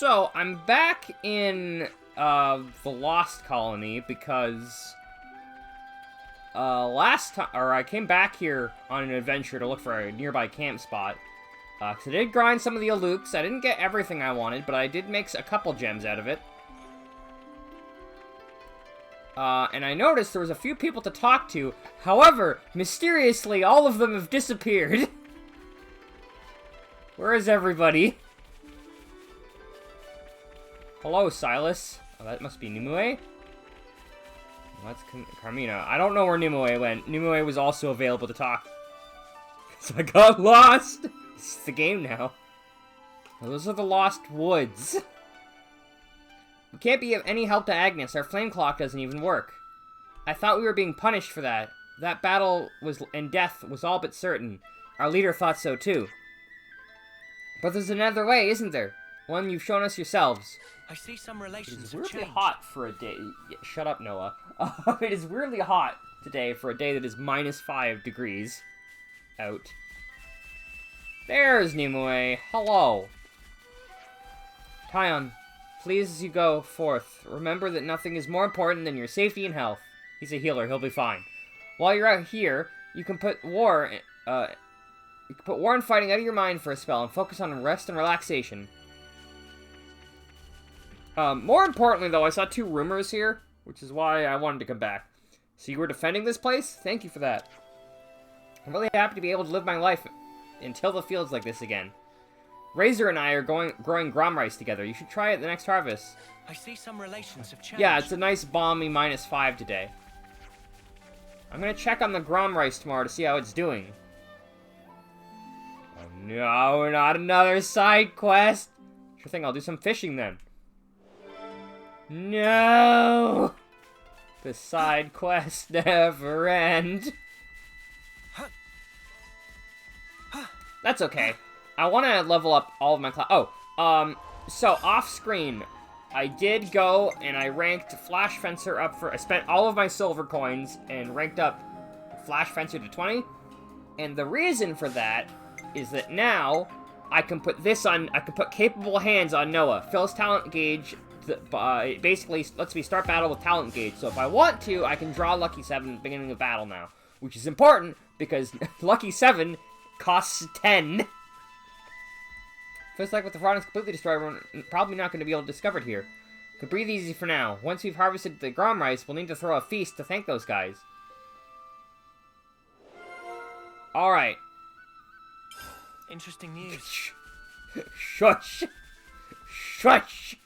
So, I'm back in, the Lost Colony because, I came back here on an adventure to look for a nearby camp spot. Because I did grind some of the alukes. I didn't get everything I wanted, but I did make a couple gems out of it. And I noticed there was a few people to talk to. However, mysteriously, all of them have disappeared. Where is everybody? Hello, Silas. Oh, that must be Nimue. That's Carmina. I don't know where Nimue went. Nimue was also available to talk. So I got lost. It's the game now. Well, those are the Lost Woods. We can't be of any help to Agnes. Our flame clock doesn't even work. I thought we were being punished for that. That battle and death was all but certain. Our leader thought so too. But there's another way, isn't there? One you've shown us yourselves. I see some relations It's weirdly hot for a day. Shut up, Noah. It is weirdly hot today for a day that is -5 degrees out. There's Nimue. Hello. Tyon, please, as you go forth, remember that nothing is more important than your safety and health. He's a healer. He'll be fine. While you're out here, you can put war and fighting out of your mind for a spell and focus on rest and relaxation. More importantly, though, I saw 2 rumors here, which is why I wanted to come back. So you were defending this place? Thank you for that. I'm really happy to be able to live my life until the fields like this again. Razor and I are growing grom rice together. You should try it the next harvest. I see some relations have changed. Yeah, it's a nice balmy -5 today. I'm gonna check on the grom rice tomorrow to see how it's doing. Oh no, not another side quest! Sure thing, I'll do some fishing then. No! The side quests never end. That's okay. I want to level up all of my class. So off screen, I did go and I ranked Flash Fencer up for. I spent all of my silver coins and ranked up Flash Fencer to 20. And the reason for that is that now I can put this on. I can put Capable Hands on Noah. Phil's talent gauge basically lets me start battle with talent gauge. So if I want to, I can draw Lucky 7 at the beginning of battle now, which is important because Lucky 7 costs 10. Feels like with the front is completely destroyed, we're probably not going to be able to discover it here. Could breathe easy for now. Once we've harvested the grom rice, we'll need to throw a feast to thank those guys. Alright. Interesting news. Shush! Shush!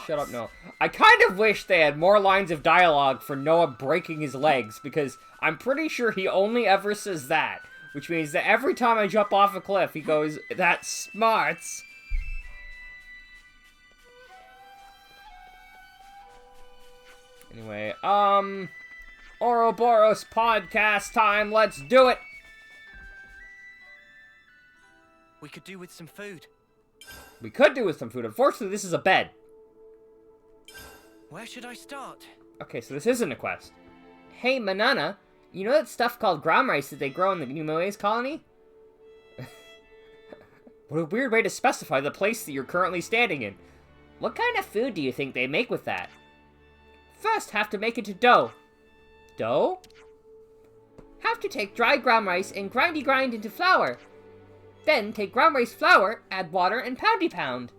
Shut up, Noah. I kind of wish they had more lines of dialogue for Noah breaking his legs, because I'm pretty sure he only ever says that. Which means that every time I jump off a cliff, he goes, "That's smarts." Anyway, Ouroboros podcast time, let's do it! We could do with some food. We could do with some food. Unfortunately, this is a bed. Where should I start? Okay, so this isn't a quest. Hey, Manana, you know that stuff called grom rice that they grow in the Nimue's colony? What a weird way to specify the place that you're currently standing in. What kind of food do you think they make with that? First, have to make it to dough. Dough? Have to take dry grom rice and grind into flour. Then take grom rice flour, add water, and pound.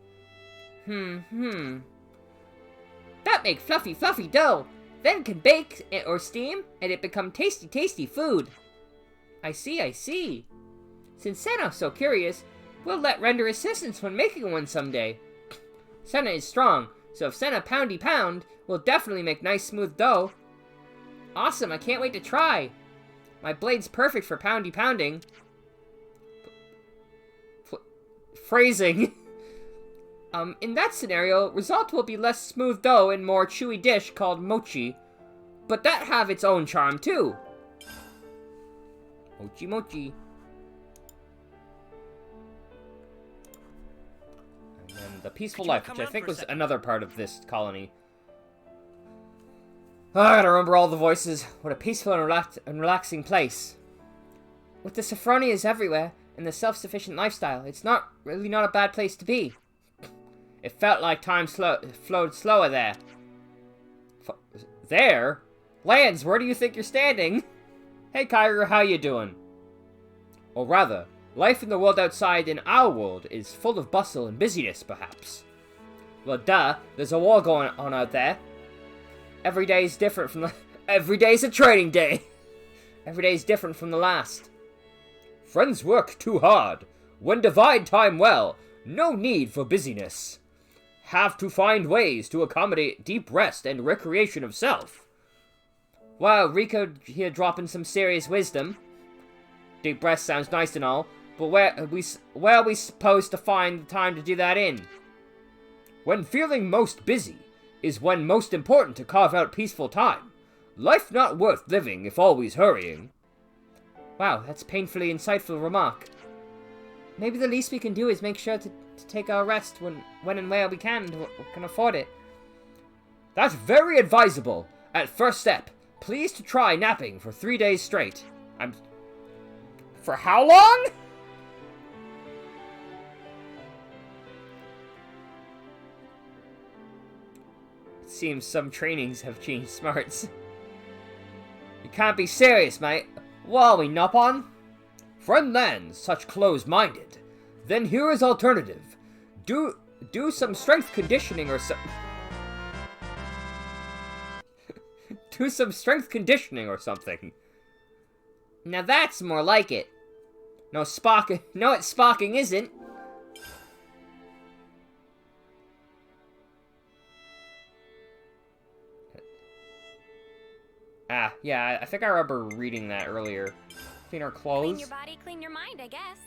That make fluffy dough. Then can bake or steam, and it become tasty food. I see. Since Senna's so curious, we'll let render assistance when making one someday. Senna is strong, so if Senna pound, we'll definitely make nice smooth dough. Awesome, I can't wait to try. My blade's perfect for pounding. Phrasing. In that scenario, result will be less smooth dough and more chewy dish called mochi. But that have its own charm too. Mochi. And then the peaceful life, which I think was another part of this colony. Oh, I gotta remember all the voices. What a peaceful and relaxing place. With the Sophronias everywhere, and the self-sufficient lifestyle, it's not a bad place to be. It felt like time flowed slower there. There? Lance, where do you think you're standing? Hey, Kyra, how you doing? Or rather, life in the world outside in our world is full of bustle and busyness, perhaps. Well, duh, there's a war going on out there. Every day's different from the... Every day's a trading day! Every day's different from the last. Friends work too hard. When divide time well, no need for busyness. Have to find ways to accommodate deep rest and recreation of self. Wow, Rico here dropping some serious wisdom. Deep rest sounds nice and all, but where are we supposed to find the time to do that in? When feeling most busy is when most important to carve out peaceful time. Life not worth living if always hurrying. Wow, that's a painfully insightful remark. Maybe the least we can do is make sure to take our rest when and where we can afford it. That's very advisable. At first step, please to try napping for 3 days straight. For how long? It seems some trainings have changed smarts. You can't be serious, mate. What are we, nup on? Friend Lands, such close-minded. Then here is alternative. Do some strength conditioning or some... Do some strength conditioning or something. Now that's more like it. No, Spock... No, it's Spocking isn't. Ah, yeah, I think I remember reading that earlier. Clean our clothes. Clean your body, clean your mind, I guess.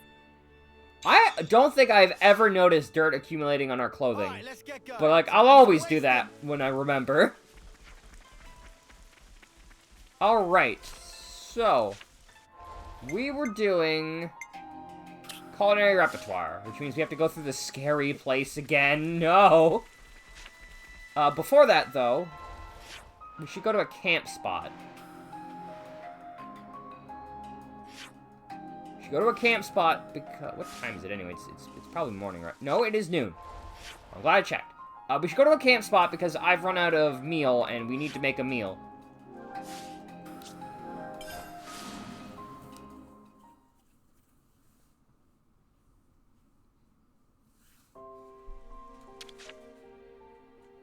I don't think I've ever noticed dirt accumulating on our clothing. Alright, let's get going. But, like, I'll always do that when I remember. Alright, so... We were doing... Culinary repertoire, which means we have to go through the scary place again. No! Before that, though, we should go to a camp spot. We should go to a camp spot because... What time is it anyway? It's probably morning, right? No, it is noon. I'm glad I checked. We should go to a camp spot because I've run out of meal and we need to make a meal.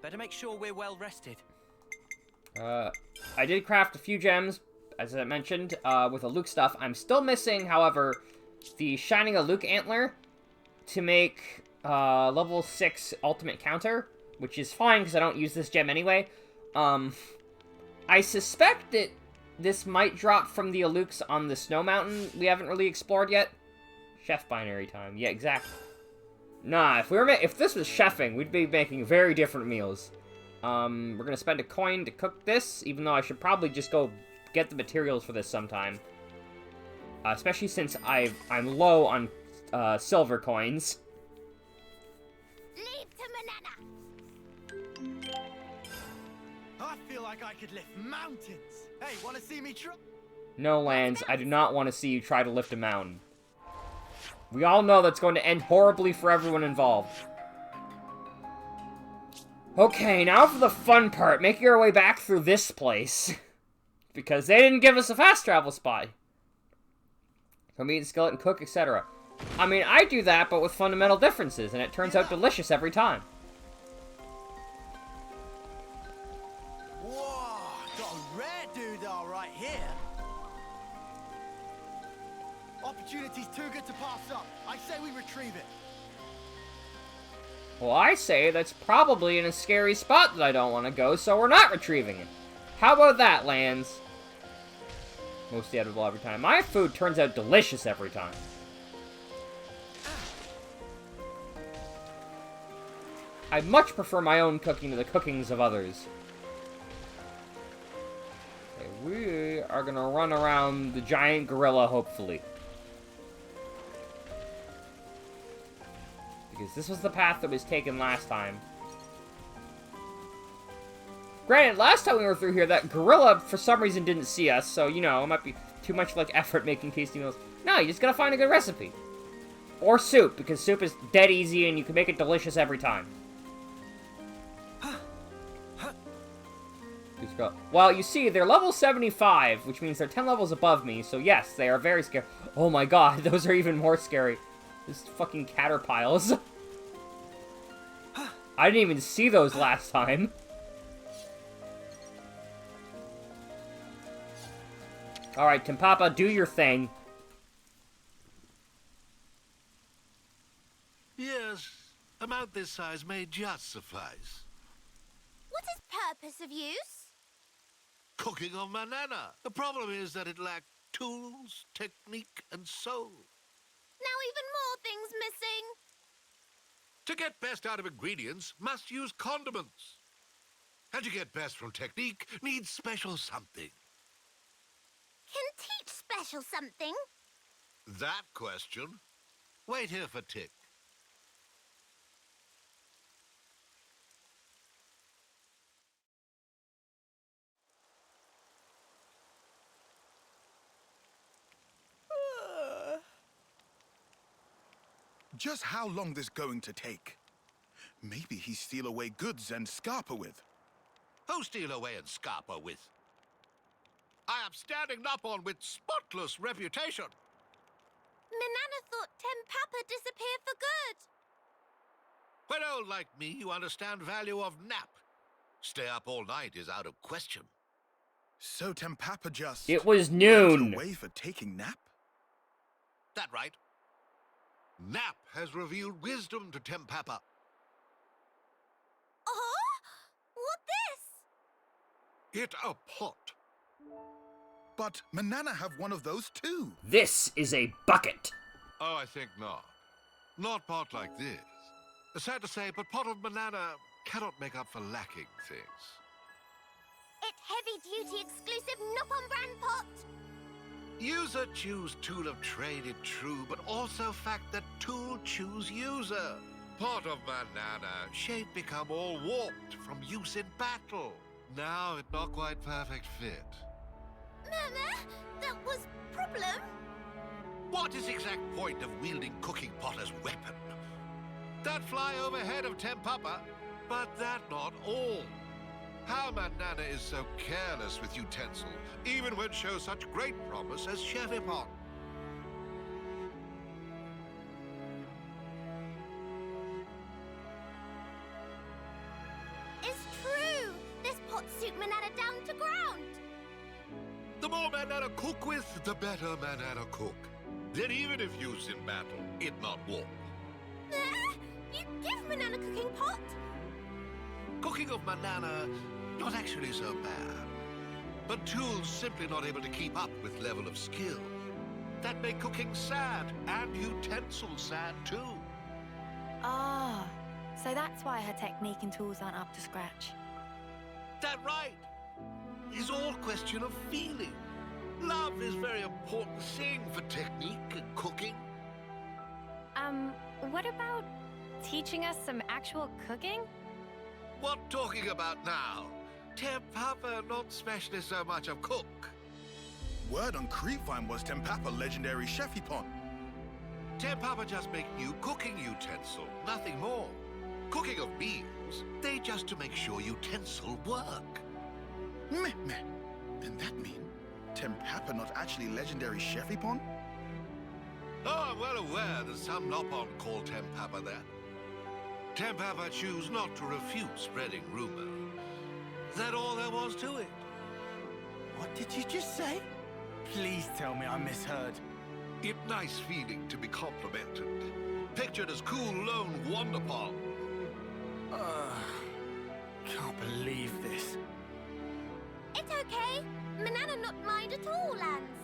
Better make sure we're well rested. I did craft a few gems, as I mentioned, with a Luke stuff. I'm still missing, however, the Shining a Luke Antler to make level 6 ultimate counter, which is fine because I don't use this gem anyway. I suspect that this might drop from the Alukes on the Snow Mountain we haven't really explored yet. Chef binary time. Yeah, exactly. Nah, if this was chefing, we'd be making very different meals. We're gonna spend a coin to cook this, even though I should probably just go get the materials for this sometime. Especially since I'm low on silver coins. Leave to Manana. I feel like I could lift mountains. Hey, wanna see me try? No, Lance, I do not want to see you try to lift a mountain. We all know that's going to end horribly for everyone involved. Okay, now for the fun part. Make your way back through this place. Because they didn't give us a fast travel spot. For meat and skeleton cook, etc. I mean, I do that, but with fundamental differences, and it turns out delicious every time. Whoa, got a rare doodah right here. Opportunity's too good to pass up. I say we retrieve it. Well, I say that's probably in a scary spot that I don't want to go, so we're not retrieving it. How about that, Lands? Mostly edible every time. My food turns out delicious every time. I much prefer my own cooking to the cookings of others. Okay, we are gonna run around the giant gorilla, hopefully. Because this was the path that was taken last time. Granted, last time we were through here, that gorilla, for some reason, didn't see us, so, you know, it might be too much, like, effort making tasty meals. No, you just gotta find a good recipe. Or soup, because soup is dead easy and you can make it delicious every time. Well, you see, they're level 75, which means they're 10 levels above me, so yes, they are very scary. Oh my god, those are even more scary. These fucking caterpiles. I didn't even see those last time. Alright, Timpapa, do your thing. Yes, amount this size may just suffice. What is purpose of use? Cooking of banana. The problem is that it lacked tools, technique, and soul. Now even more things missing. To get best out of ingredients, must use condiments. And to get best from technique, needs special something. Can teach special something? That question? Wait here for Tick. Just how long this going to take? Maybe he steal away goods and scarper with. Who steal away and scarper with? I am standing up on with spotless reputation. Manana thought Timpapa disappeared for good. When old like me, you understand value of nap. Stay up all night is out of question. So Timpapa just... It was went noon. away for taking nap? That right? Nap has revealed wisdom to Timpapa. Oh? What this? It a pot. But Manana have one of those too. This is a bucket. Oh, I think not. Not pot like this. Sad to say, but pot of banana cannot make up for lacking things. It heavy-duty exclusive Nippon brand pot. User choose tool of trade it true, but also fact that tool choose user. Pot of banana, shape become all warped from use in battle. Now it not quite perfect fit. Mama, that was problem. What is exact point of wielding cooking pot as weapon? That fly overhead of Timpapa, but that not all. How Manana is so careless with utensil, even when shows such great promise as Chevy pot. It's true. This pot suit Manana down to ground. The more Manana cook with, the better Manana cook. Then even if used in battle, it not warp. You give Manana cooking pot? Cooking of Manana, not actually so bad. But tools simply not able to keep up with level of skill. That make cooking sad, and utensils sad too. Ah, so that's why her technique and tools aren't up to scratch. That right? It's all question of feeling. Love is very important thing for technique and cooking. What about teaching us some actual cooking? What talking about now? Timpapa not specially so much of cook. Word on Creepvine was Timpapa legendary chefipon. Timpapa just make new cooking utensil, nothing more. Cooking of meals, they just to make sure utensil work. Meh. Then that mean Timpapa not actually legendary chefipon? Oh, I'm well aware that some Nopon call Timpapa that. Timpapa choose not to refute spreading rumor. That all there was to it. What did you just say? Please tell me I misheard. It nice feeling to be complimented. Pictured as cool lone wonderpon. Can't believe this. It's okay. Manana not mind at all, Lance.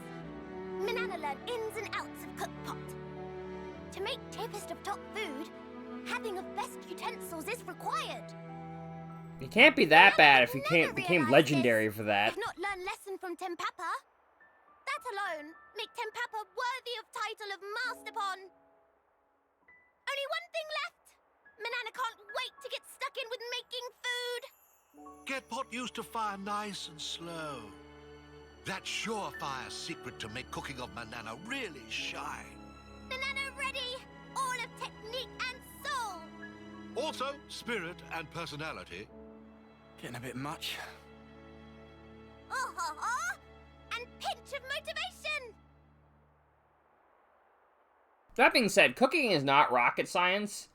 Manana learn ins and outs of cookpot. To make cheapest of top food, having of best utensils is required. It can't be that bad if you Never became realised legendary this. for that. I've not learned lesson from Timpapa. That alone make Timpapa worthy of title of Masterpon. Only one thing left. Manana can't wait to get stuck in with making food. Get pot used to fire nice and slow. That surefire secret to make cooking of Manana really shine. Manana ready. Also, spirit and personality. Getting a bit much. Oh ho ho! And pinch of motivation! That being said, cooking is not rocket science.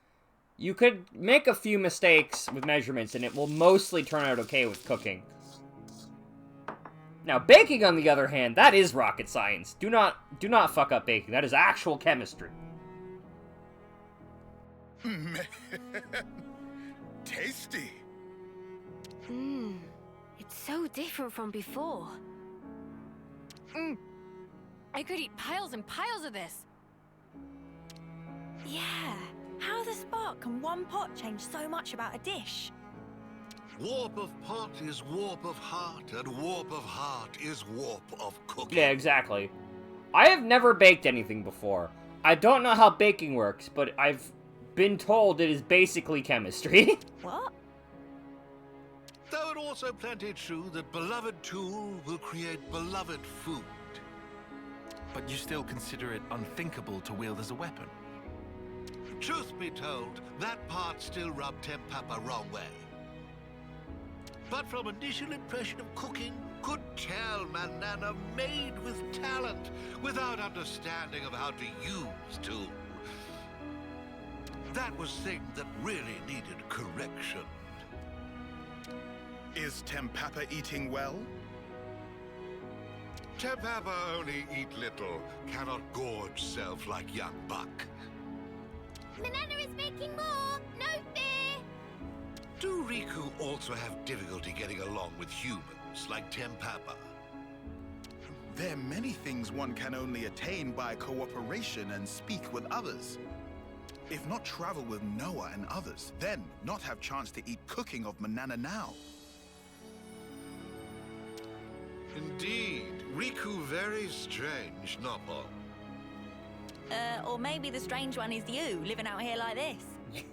You could make a few mistakes with measurements, and it will mostly turn out okay with cooking. Now, baking, on the other hand, that is rocket science. Do not fuck up baking. That is actual chemistry. Tasty. Mmm. It's so different from before. Mmm. I could eat piles and piles of this. Yeah. How the spark can one pot change so much about a dish? Warp of pot is warp of heart, and warp of heart is warp of cooking. Yeah, exactly. I have never baked anything before. I don't know how baking works, but I've been told it is basically chemistry. What? Though it also plenty true that beloved tool will create beloved food. But you still consider it unthinkable to wield as a weapon? Truth be told, that part still rubbed Tempapa wrong way. But from initial impression of cooking, could tell Manana made with talent, without understanding of how to use tool. That was thing that really needed correction. Is Tempapa eating well? Tempapa only eat little, cannot gorge self like young buck. Manana is making more! No fear! Do Riku also have difficulty getting along with humans, like Tempapa? There are many things one can only attain by cooperation and speak with others. If not travel with Noah and others, then not have chance to eat cooking of Manana now. Indeed, Riku very strange, Noppo. Or maybe the strange one is you, living out here like this.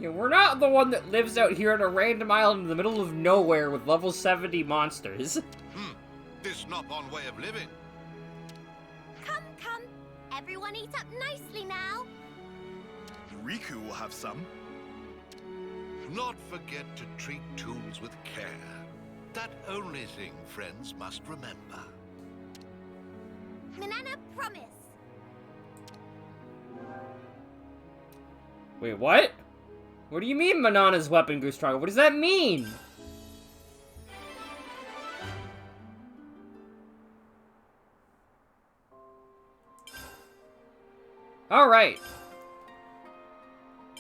Yeah, we're not the one that lives out here on a random island in the middle of nowhere with level 70 monsters. This Noppon way of living. Come, come! Everyone eat up nicely now! Riku will have some. Not forget to treat tools with care. That only thing friends must remember. Manana, promise! Wait, what? What do you mean Manana's weapon grew stronger? What does that mean? Alright.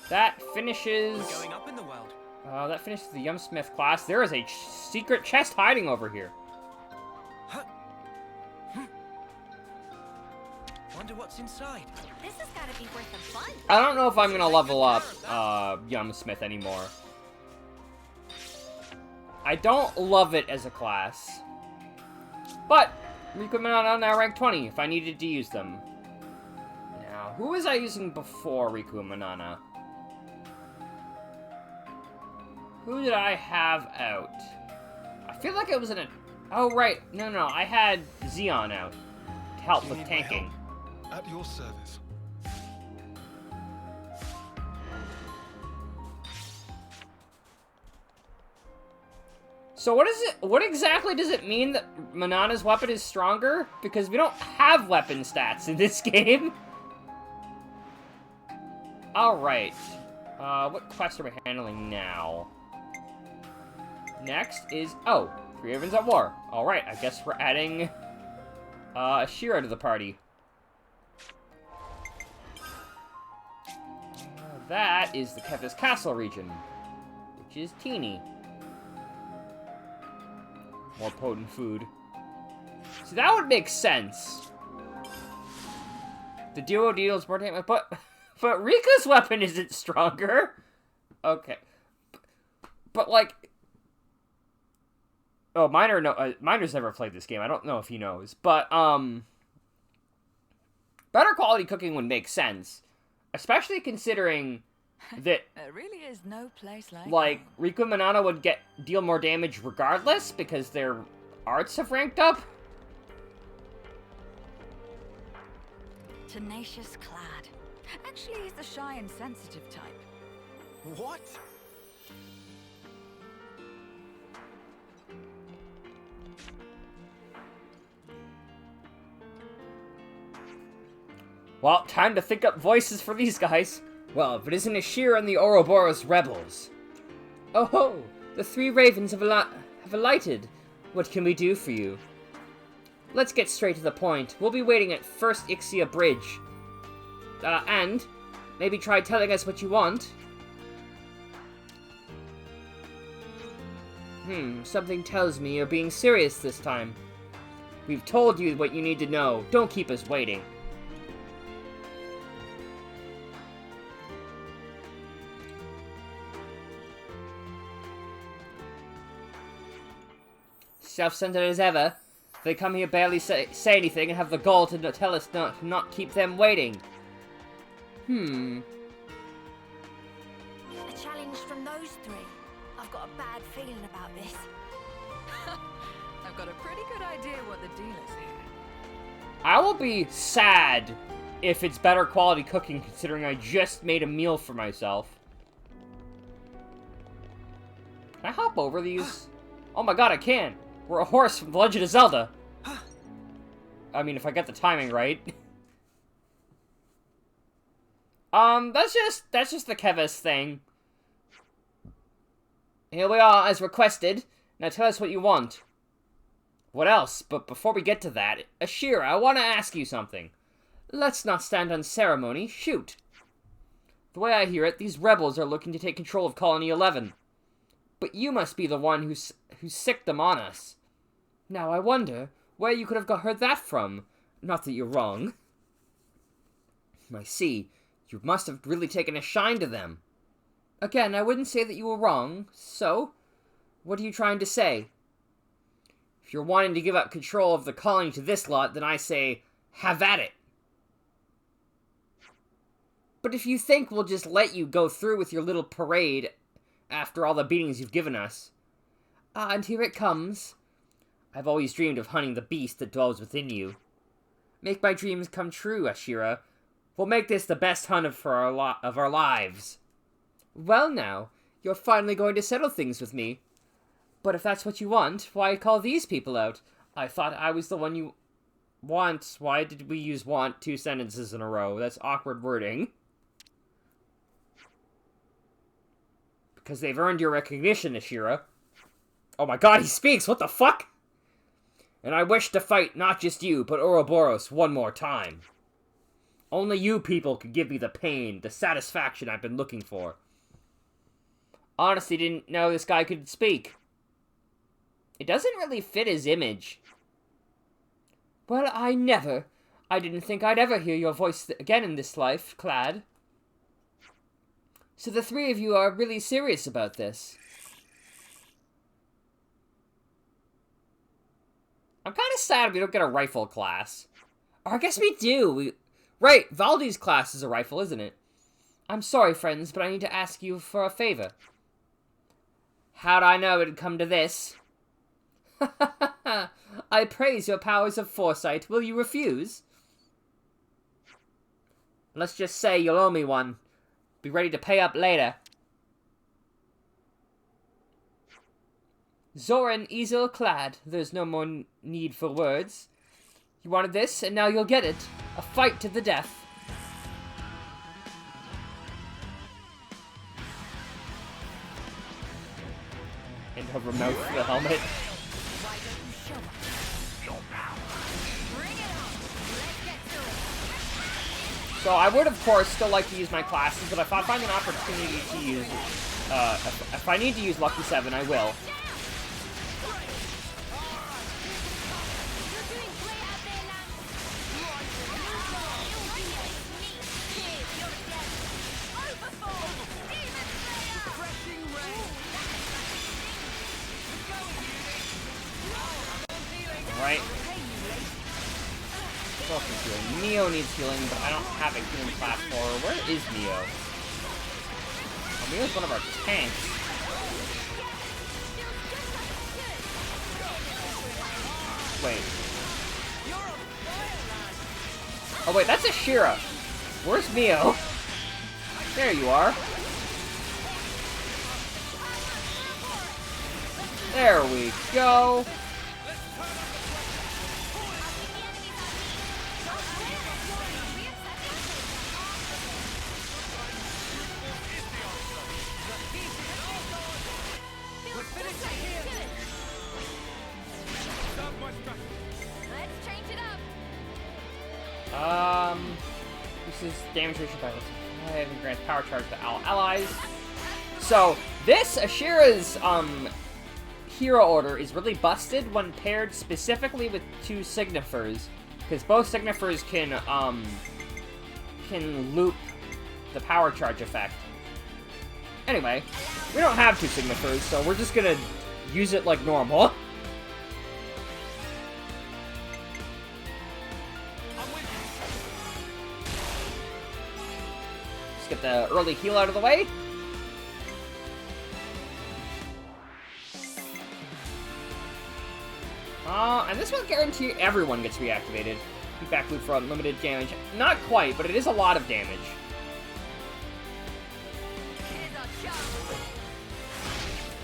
That finishes... We're going up in the world. That finishes the Yumsmith class. There is a secret chest hiding over here. Wonder what's inside. This has gotta be worth a fun! I don't know if I'm gonna level up, Yumsmith anymore. I don't love it as a class. But, Riku and Manana are now rank 20 if I needed to use them. Now, who was I using before Riku and Manana? Who did I have out? I feel like it was in a... Oh, right. No. I had Xeon out to help with tanking. At your service. So what exactly does it mean that Manana's weapon is stronger? Because we don't have weapon stats in this game. Alright. What quest are we handling now? Next is... Oh, 3 Ravens at War. Alright, I guess we're adding... Shira to the party. That is the Kefis Castle region, which is teeny. More potent food. See, that would make sense. The duo deals more damage, but Rika's weapon isn't stronger. Okay, but like, oh, Miner's never played this game. I don't know if he knows, but better quality cooking would make sense. Especially considering that... There really is no place like Riku and Manana would deal more damage regardless, because their arts have ranked up. Tenacious Clad. Actually, he's the shy and sensitive type. What? Well, time to think up voices for these guys. Well, if it isn't Ashira and the Ouroboros rebels. Oh ho! The three ravens have alighted. What can we do for you? Let's get straight to the point. We'll be waiting at First Ixia Bridge. And maybe try telling us what you want. Something tells me you're being serious this time. We've told you what you need to know. Don't keep us waiting. Self-centered as ever. They come here barely say anything and have the gall to tell us not keep them waiting. A challenge from those three. I've got a bad feeling about this. I've got a pretty good idea what the deal is here. I will be sad if it's better quality cooking, considering I just made a meal for myself. Can I hop over these? Oh my god, I can! We're a horse from The Legend of Zelda! I mean, if I get the timing right. That's just the Kevis thing. Here we are, as requested. Now tell us what you want. What else? But before we get to that, Ashira, I want to ask you something. Let's not stand on ceremony. Shoot. The way I hear it, these rebels are looking to take control of Colony 11. But you must be the one who sicked them on us. Now I wonder where you could have heard that from. Not that you're wrong. I see. You must have really taken a shine to them. Again, I wouldn't say that you were wrong. So, what are you trying to say? If you're wanting to give up control of the colony to this lot, then I say, have at it. But if you think we'll just let you go through with your little parade after all the beatings you've given us. And here it comes. I've always dreamed of hunting the beast that dwells within you. Make my dreams come true, Ashira. We'll make this the best hunt of our lives. Well now, you're finally going to settle things with me. But if that's what you want, why call these people out? I thought I was the one you want. Why did we use want 2 sentences in a row? That's awkward wording. Because they've earned your recognition, Ashira. Oh my god, he speaks! What the fuck? And I wish to fight not just you, but Ouroboros one more time. Only you people could give me the pain, the satisfaction I've been looking for. Honestly, didn't know this guy could speak. It doesn't really fit his image. Well, I didn't think I'd ever hear your voice again in this life, Clad. So the three of you are really serious about this. I'm kind of sad we don't get a rifle class. Or I guess we do. Right, Valdi's class is a rifle, isn't it? I'm sorry, friends, but I need to ask you for a favor. How'd I know it'd come to this? I praise your powers of foresight. Will you refuse? Let's just say you'll owe me one. Be ready to pay up later. Zoran Easel Clad. There's no more need for words. You wanted this, and now you'll get it. A fight to the death. And hover mouth for the helmet. So I would, of course, still like to use my classes, but if I find an opportunity to use, if I need to use Lucky 7, I will. Right. Healing. Neo needs healing, but I don't have a healing class for her. Where is Neo? Oh, Neo's one of our tanks. Wait. Oh wait, that's Ashira. Where's Neo? There you are. There we go. Let's change it up. This is damage ratio by and grants power charge to all allies. So this Ashira's hero order is really busted when paired specifically with two Signifers, because both Signifers can loop the power charge effect. Anyway, we don't have two Signifers, so we're just gonna use it like normal. Just get the early heal out of the way. And this will guarantee everyone gets reactivated. Feedback loop for unlimited damage. Not quite, but it is a lot of damage.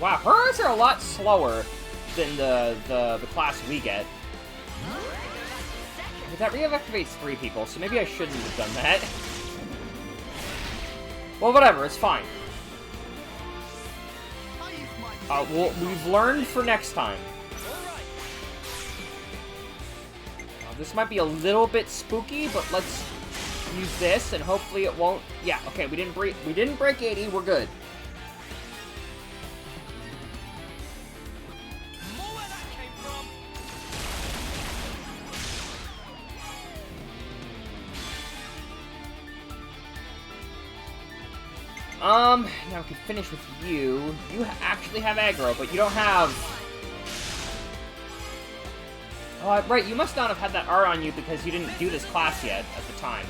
Wow, hers are a lot slower than the class we get. But that reactivates 3 people, so maybe I shouldn't have done that. Well, whatever, it's fine. We've learned for next time. This might be a little bit spooky, but let's use this, and hopefully it won't... Yeah, okay, we didn't break 80, we're good. Now we can finish with you. You actually have aggro, but you don't have... Oh, right, you must not have had that art on you because you didn't do this class yet at the time.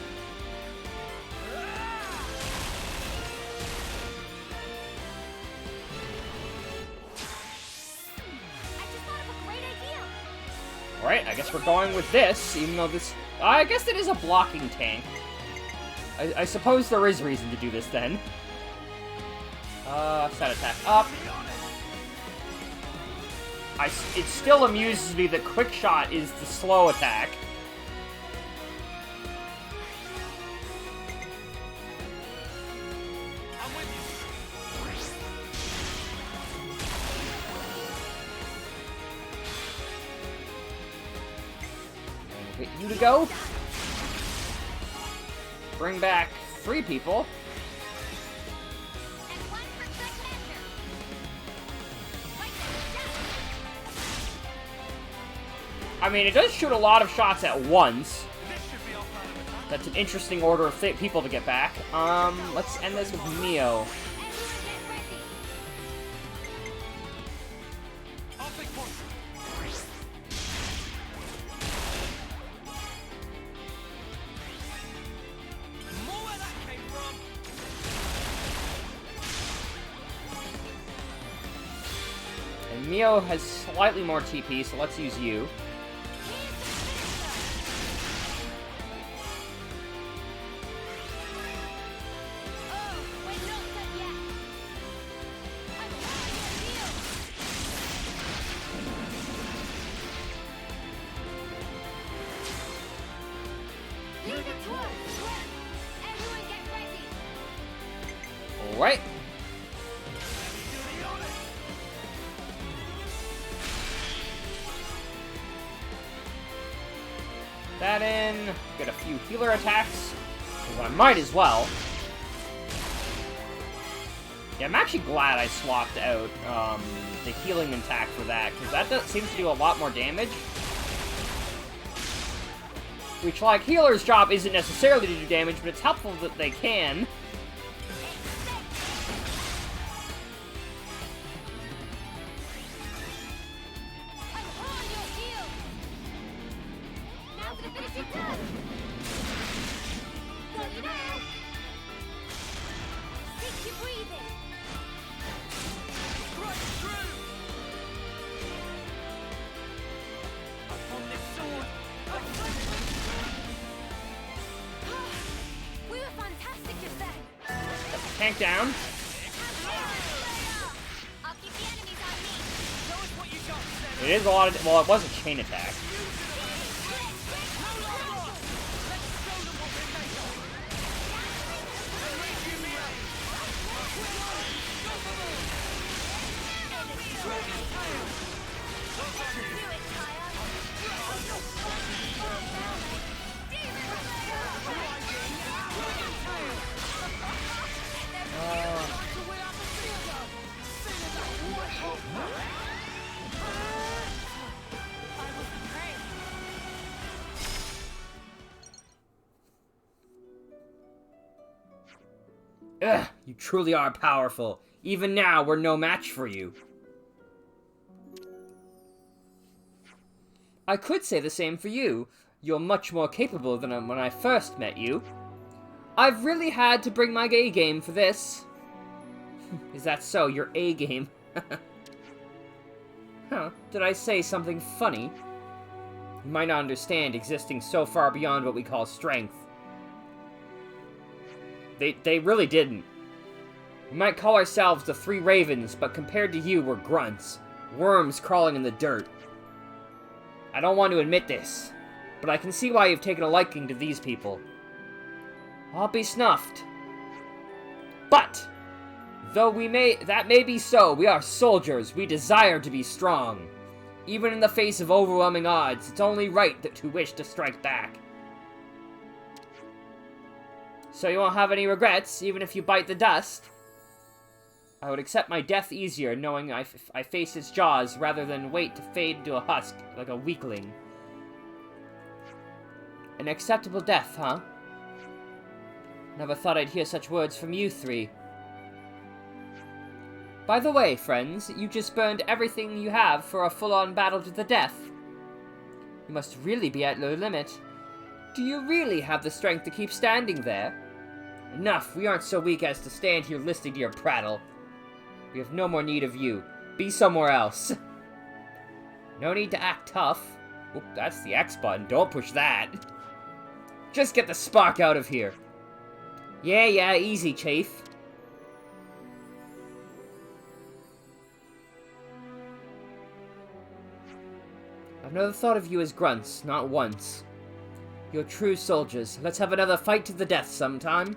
Alright, I guess we're going with this, even though this... I guess it is a blocking tank. I suppose there is reason to do this then. Set attack up. It still amuses me that Quick Shot is the slow attack. Get you to go. Bring back 3 people. I mean, it does shoot a lot of shots at once. That's an interesting order of people to get back. Let's end this with Mio. And Mio has slightly more TP, so let's use you. Alright. That in. Get a few healer attacks. Because I might as well. Yeah, I'm actually glad I swapped out the healing attack for that, because that seems to do a lot more damage. Which, like, healer's job isn't necessarily to do damage, but it's helpful that they can. Tank down. It is a lot of... Well, it was a chain attack. Ugh, you truly are powerful. Even now, we're no match for you. I could say the same for you. You're much more capable than when I first met you. I've really had to bring my A game for this. Is that so? Your A game? Huh, did I say something funny? You might not understand existing so far beyond what we call strength. They really didn't. We might call ourselves the Three Ravens, but compared to you, we're grunts. Worms crawling in the dirt. I don't want to admit this, but I can see why you've taken a liking to these people. I'll be snuffed. But, though that may be so, we are soldiers. We desire to be strong. Even in the face of overwhelming odds, it's only right to wish to strike back. So you won't have any regrets, even if you bite the dust? I would accept my death easier, knowing I face its jaws, rather than wait to fade into a husk, like a weakling. An acceptable death, huh? Never thought I'd hear such words from you three. By the way, friends, you just burned everything you have for a full-on battle to the death. You must really be at your limit. Do you really have the strength to keep standing there? Enough, we aren't so weak as to stand here listening to your prattle. We have no more need of you. Be somewhere else. No need to act tough. Oop, that's the X button, don't push that. Just get the spark out of here. Yeah, easy, Chafe. I've never thought of you as grunts, not once. You're true soldiers. Let's have another fight to the death sometime.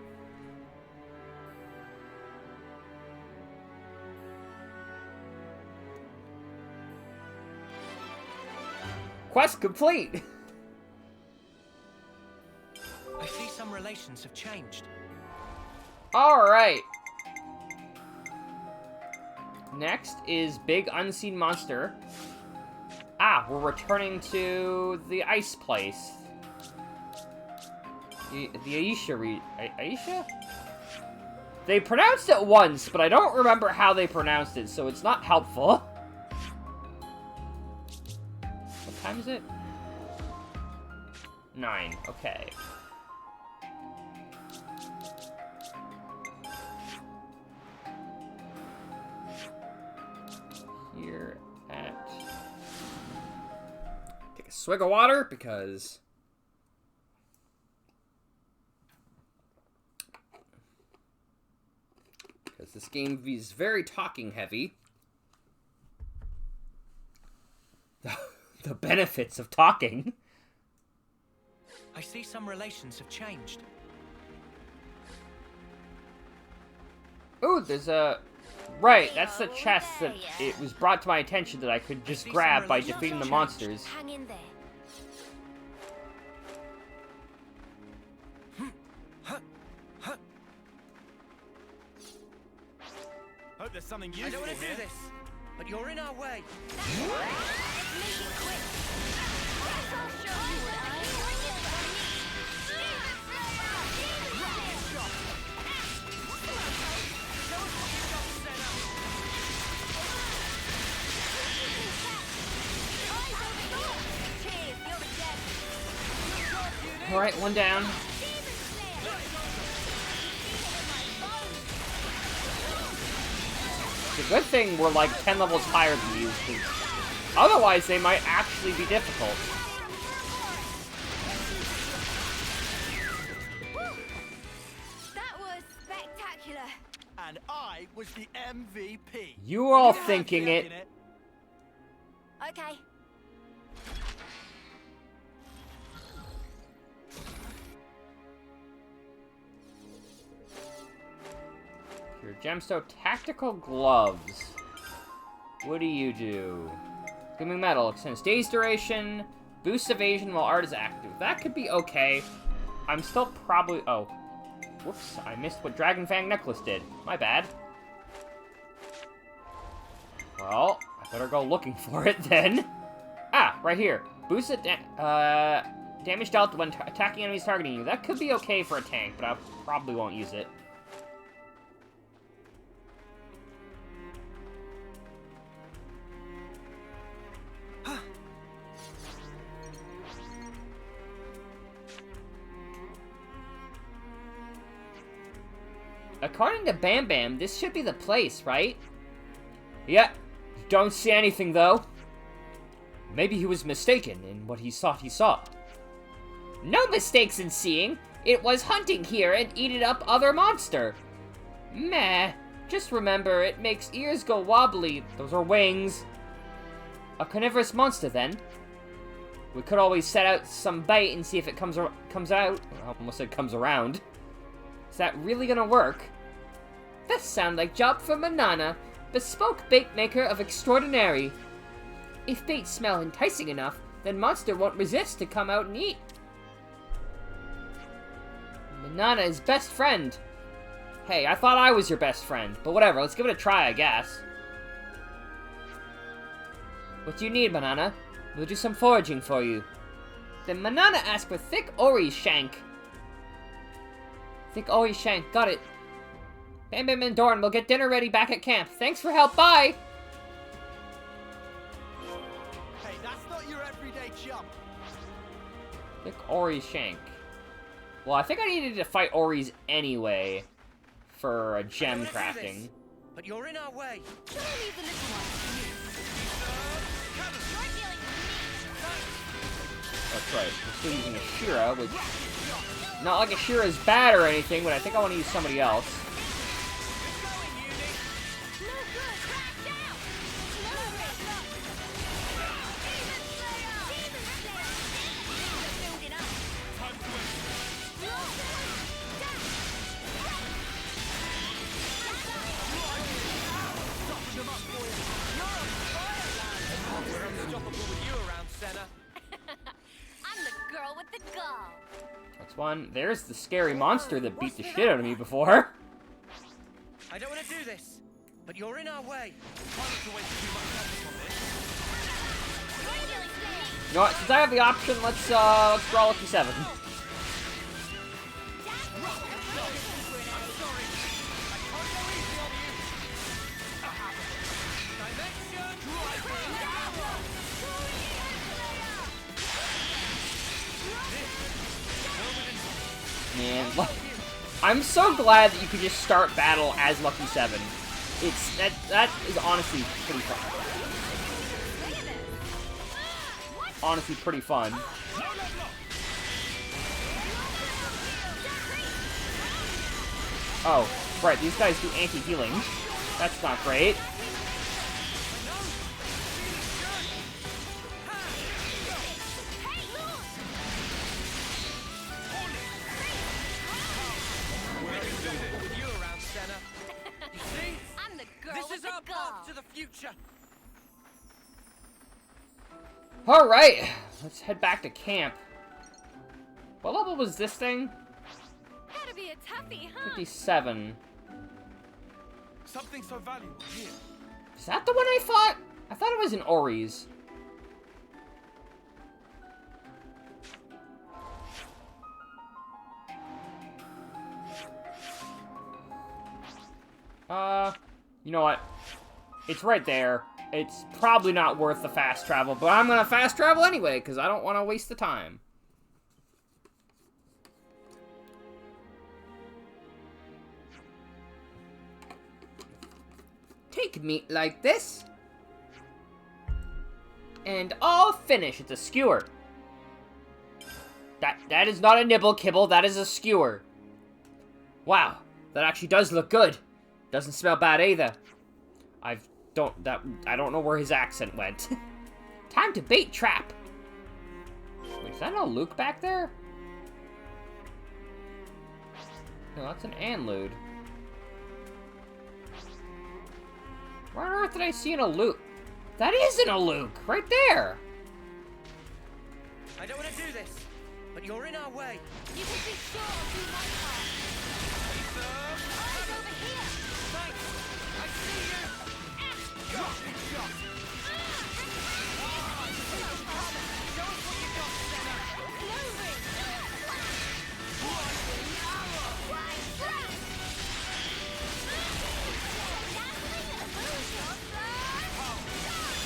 Quest complete! I see some relations have changed. Alright. Next is Big Unseen Monster. Ah, we're returning to the ice place. The Aisha Aisha? They pronounced it once, but I don't remember how they pronounced it, so it's not helpful. What time is it? 9, okay. Here at... Take a swig of water, because this game is very talking heavy. The benefits of talking. I see some relations have changed. Ooh, there's a... Right, that's the chest that it was brought to my attention that I could just grab by defeating the monsters. Hang in there. Hope there's something I useful don't want to do here. this, but you're in our way. Alright, one down. It's a good thing we're like 10 levels higher than you, because otherwise they might actually be difficult. That was spectacular. And I was the MVP. You were all thinking it. Okay, Your gemstone tactical gloves. What do you do? Gleaming metal extends days duration, boosts evasion while art is active. That could be okay. I'm still probably... Oh. Whoops, I missed what Dragon Fang Necklace did. My bad. Well, I better go looking for it then. Ah, right here. Boosted damage dealt when attacking enemies targeting you. That could be okay for a tank, but I probably won't use it. According to Bam Bam, this should be the place, right? Yeah, don't see anything though. Maybe he was mistaken in what he thought he saw. No mistakes in seeing. It was hunting here and eating up other monster. Meh. Just remember, it makes ears go wobbly. Those are wings. A carnivorous monster, then. We could always set out some bait and see if it comes out. I almost said comes around. Is that really gonna work? That sounds like job for Manana, bespoke bait maker of extraordinary. If bait smell enticing enough, then monster won't resist to come out and eat. Manana is best friend. Hey, I thought I was your best friend, but whatever, let's give it a try, I guess. What do you need, Manana? We'll do some foraging for you. Then Manana asked for thick ori shank. Thick ori shank, got it. Bam Bam and Doran will get dinner ready back at camp. Thanks for help, bye! Hey, that's not your everyday jump. Thick ori shank. Well, I think I needed to fight Oris anyway for a gem crafting. But you're in our way. Shall I leave the little one to you? You're dealing with me. That's right. We're still using a Shira, which... Not like a Shira's bad or anything, but I think I want to use somebody else. No good. Cracked out. No good. Demon Slayer. Demon Slayer. Build it up. Time to win. We're unstoppable with you around, Senna. I'm the girl with the gall. That's one. There's the scary monster that beat the shit out of me before. I don't want to do this, but you're in our way. Try not to waste too much effort on this. You know what? Since I have the option, let's draw lucky 7. Man, I'm so glad that you could just start battle as Lucky 7. It's that is honestly pretty fun. Honestly pretty fun. Oh, right, these guys do anti-healing. That's not great. To the future. Alright, let's head back to camp. What level was this thing? Gotta be a toughie, huh? 57. Something so valuable here. Is that the one I thought? I thought it was an Ori's. You know what? It's right there. It's probably not worth the fast travel, but I'm gonna fast travel anyway, because I don't want to waste the time. Take meat like this. And all finish. It's a skewer. That is not a nibble kibble, that is a skewer. Wow, that actually does look good. Doesn't smell bad either. I don't know where his accent went. Time to bait trap. Wait, is that no Luke back there? No, that's an Anlude. Where on earth did I see an Aluk? That is an Aluk! Right there! I don't want to do this, but you're in our way. You can be sure I'll do my part. Eyes over here. Thanks. I see you. Shot! Shot! Show us what you got, Senna. Moving.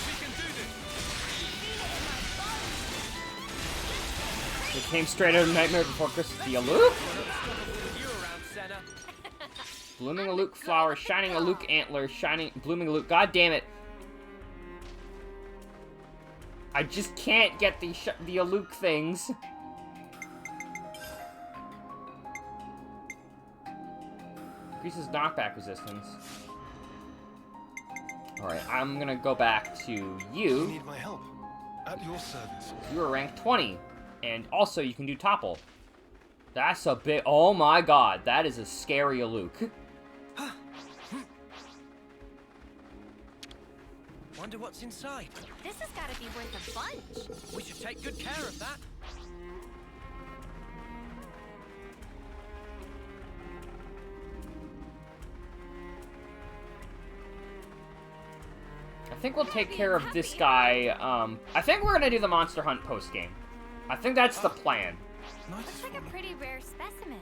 We can do this. It came straight out of Nightmare Before Christmas. The Aluk? You around, Senna. Blooming Aluk flower, shining Aluk antler, shining blooming Aluk. God damn it! I just can't get the Aluk things. Increases knockback resistance. All right, I'm gonna go back to You you. need my help. At your service. You are rank 20, and also you can do topple. That's a bit. Oh my god, that is a scary Aluk. Wonder what's inside. This has got to be worth a bunch. We should take good care of that. I think we'll take care of this guy. I think we're gonna do the Monster Hunt post game. I think that's the plan. Nice Looks like a pretty rare specimen.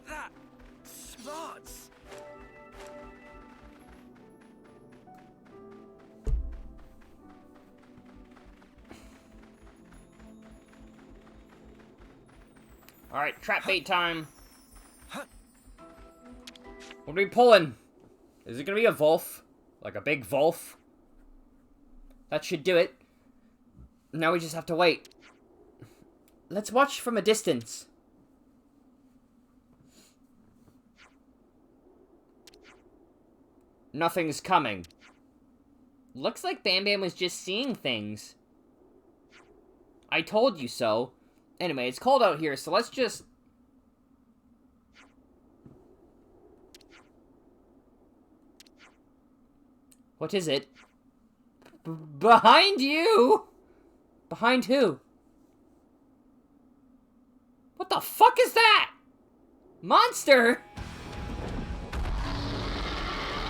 That smarts. All right, trap bait time. What are we pulling? Is it gonna be a Wolf? Like a big Wolf? That should do it. Now we just have to wait. Let's watch from a distance. Nothing's coming. Looks like Bam Bam was just seeing things. I told you so. Anyway, it's cold out here, so let's just... What is it? Behind you? Behind who? What the fuck is that? Monster?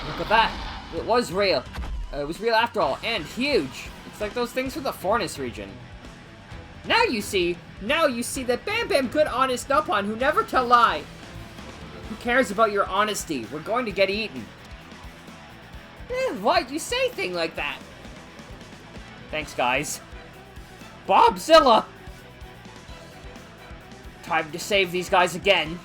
Look at that. It was real. It was real after all, and huge. It's like those things from the Fornus region. Now you see that Bam Bam good honest Nopon who never tell lie. Who cares about your honesty? We're going to get eaten. Why'd you say thing like that? Thanks, guys. Bobzilla! Time to save these guys again.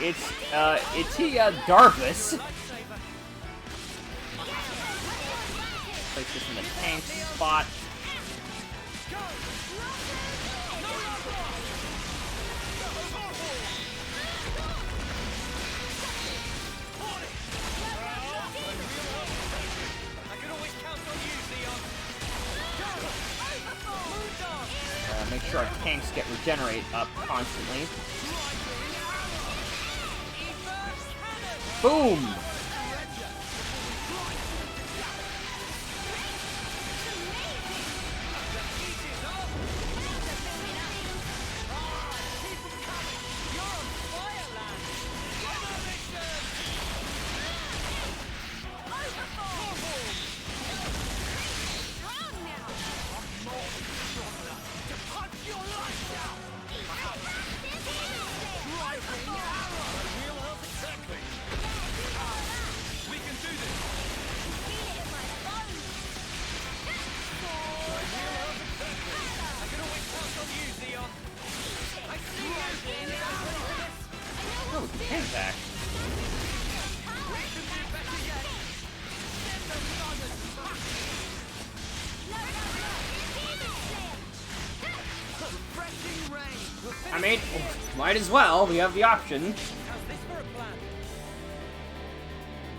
It's Itia Darvis. Place this in the tank spot. Make sure our tanks get regenerate up constantly. Boom! Oh, tank back. I mean, might as well. We have the option. How's this for a plan?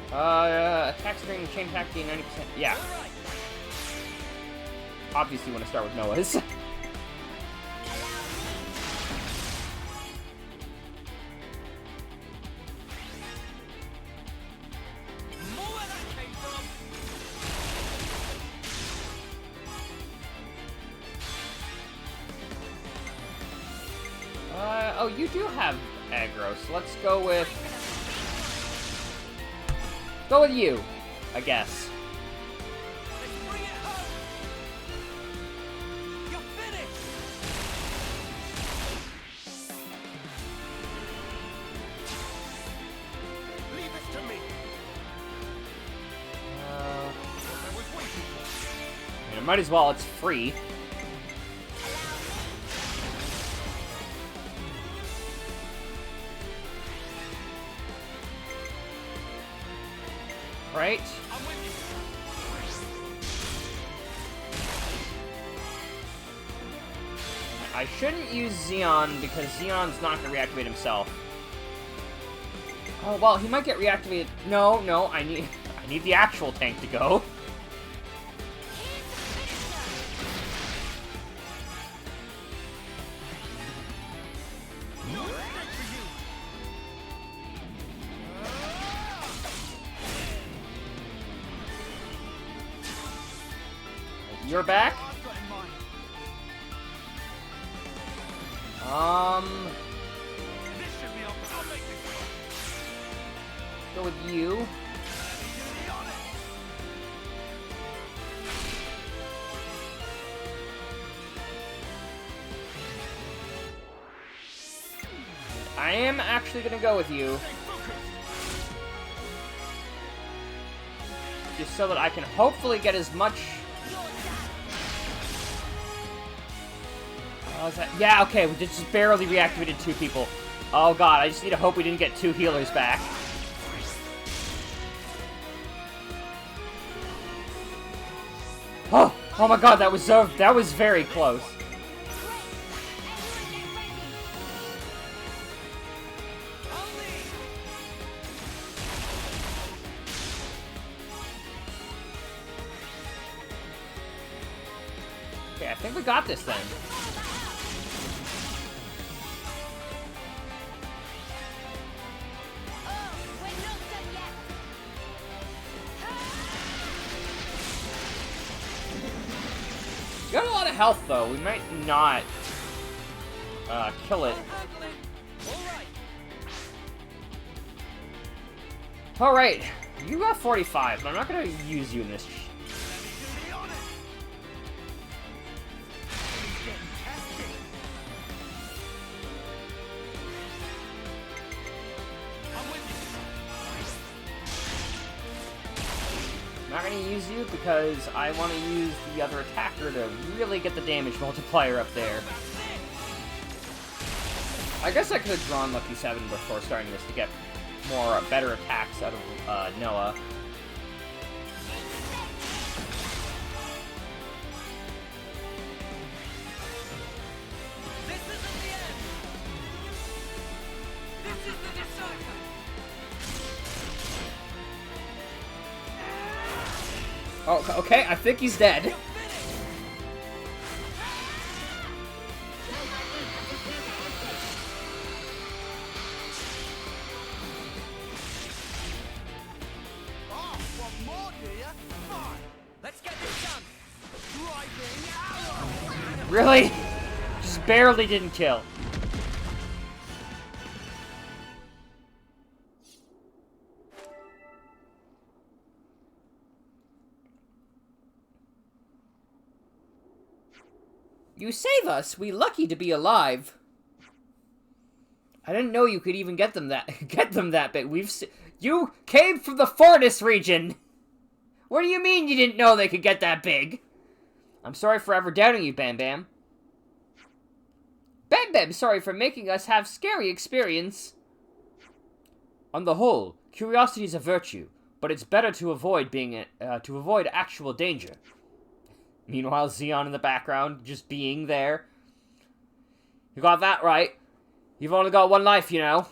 Attack string, chain attack, gain 90%. Yeah. Obviously, want to start with Noah's. Oh, you do have aggro, so let's go with... Go with you, I guess. Let's bring it home. You're finished. Leave it to me. I was waiting for. I mean, might as well, it's free. Right? I'm with you. I shouldn't use Xeon because Xeon's not going to reactivate himself. Oh, well, he might get reactivated. No, I need the actual tank to go. You're back? I've got in mind. This should be I'll make this Go with you. Be on it. I am actually gonna go with you. Just so that I can hopefully get as much... Oh, is that... Yeah, okay, we just barely reactivated 2 people. Oh god, I just need to hope we didn't get 2 healers back. Oh my god, that was very close. Okay, I think we got this then. We got a lot of health though. We might not kill it. Alright, you got 45, but I'm not gonna use you in this. I'm not gonna use you because I want to use the other attacker to really get the damage multiplier up there. I guess I could have drawn Lucky 7 before starting this to get more better attacks out of Noah. This isn't the end. This is the decipher. Oh, okay, I think he's dead. Oh, what more, do you? Fine. Let's get this done. Driving arrow. Really? Just barely didn't kill. You save us. We lucky to be alive. I didn't know you could even get them that big. You came from the Fortis region. What do you mean you didn't know they could get that big? I'm sorry for ever doubting you, Bam Bam. Bam Bam, sorry for making us have scary experience. On the whole, curiosity is a virtue, but it's better to avoid actual danger. Meanwhile, Xeon in the background, just being there. You got that right. You've only got one life, you know.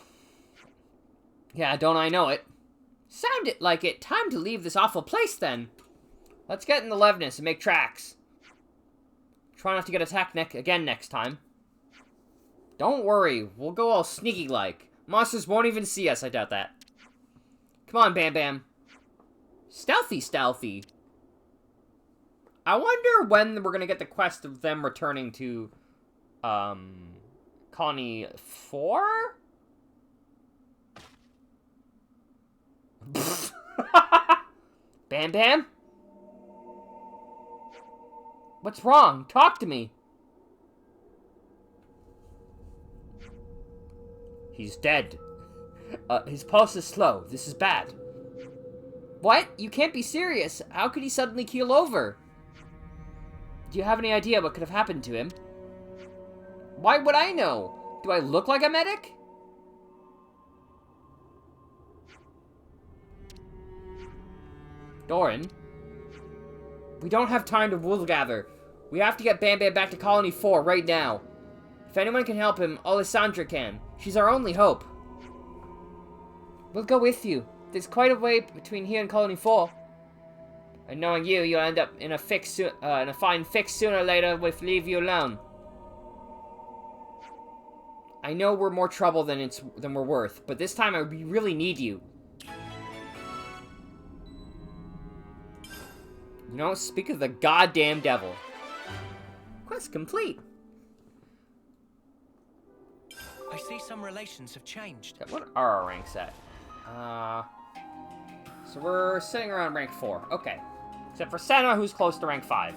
Yeah, don't I know it. Sounded like it. Time to leave this awful place, then. Let's get in the Levinus and make tracks. Try not to get attacked again next time. Don't worry, we'll go all sneaky-like. Monsters won't even see us, I doubt that. Come on, Bam Bam. Stealthy, stealthy. I wonder when we're gonna get the quest of them returning to, Colony 4? Bam Bam? What's wrong? Talk to me. He's dead. His pulse is slow. This is bad. What? You can't be serious. How could he suddenly keel over? Do you have any idea what could have happened to him? Why would I know? Do I look like a medic? Doran? We don't have time to wool gather. We have to get Bam Bam back to Colony 4 right now. If anyone can help him, Alessandra can. She's our only hope. We'll go with you. There's quite a way between here and Colony 4. And knowing you, you'll end up in a fine fix sooner or later with leave you alone. I know we're more trouble than we're worth, but this time we really need you. You know, speak of the goddamn devil. Quest complete. I see some relations have changed. What are our ranks at? So we're sitting around rank 4. Okay. Except for Senna, who's close to rank 5.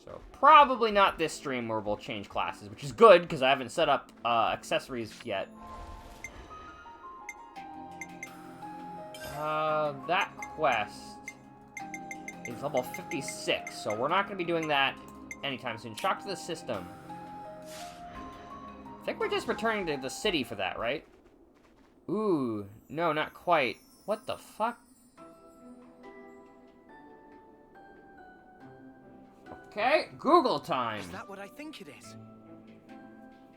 So probably not this stream where we'll change classes, which is good, because I haven't set up accessories yet. That quest is level 56, so we're not going to be doing that anytime soon. Shock to the system. I think we're just returning to the city for that, right? Ooh, no, not quite. What the fuck? Okay, Google time. Is that what I think it is?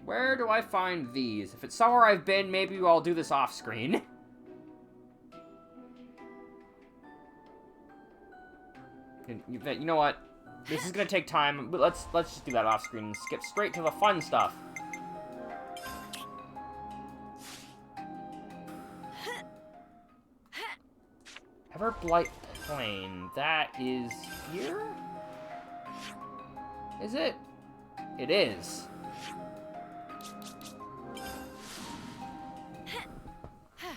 Where do I find these? If it's somewhere I've been, maybe I'll do this off screen. You know what? This is gonna take time, but let's just do that off screen and skip straight to the fun stuff. Everblight Plain. That is here? Is it? It is.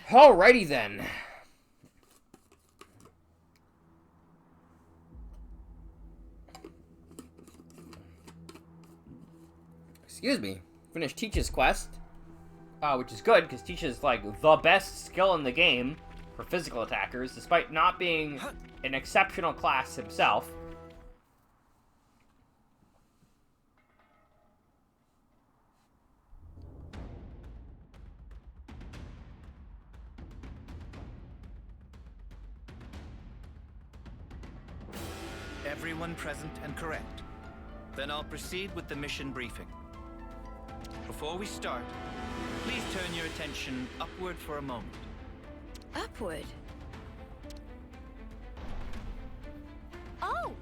Alrighty then. Excuse me. Finished Teach's quest. Which is good, because Teach is, like, the best skill in the game for physical attackers, despite not being an exceptional class himself. Everyone present and correct. Then I'll proceed with the mission briefing. Before we start, please turn your attention upward for a moment. Upward? Oh!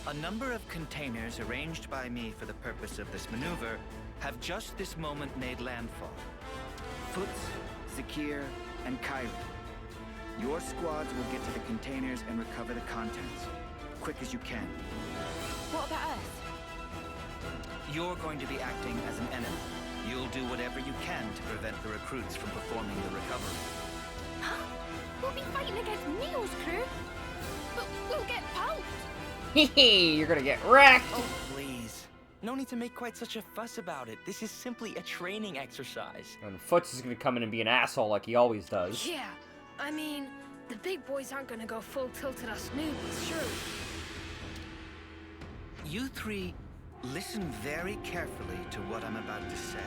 A number of containers arranged by me for the purpose of this maneuver have just this moment made landfall. Foots, Zakir, and Kyrie. Your squads will get to the containers and recover the contents. Quick as you can. What about us? You're going to be acting as an enemy. You'll do whatever you can to prevent the recruits from performing the recovery. Huh? We'll be fighting against Neil's crew, but we'll get poked. Hehe, you're gonna get wrecked. Oh, please. No need to make quite such a fuss about it. This is simply a training exercise. And Foots is gonna come in and be an asshole like he always does. Yeah, I mean, the big boys aren't gonna go full tilt at us newbies, surely. You three, listen very carefully to what I'm about to say.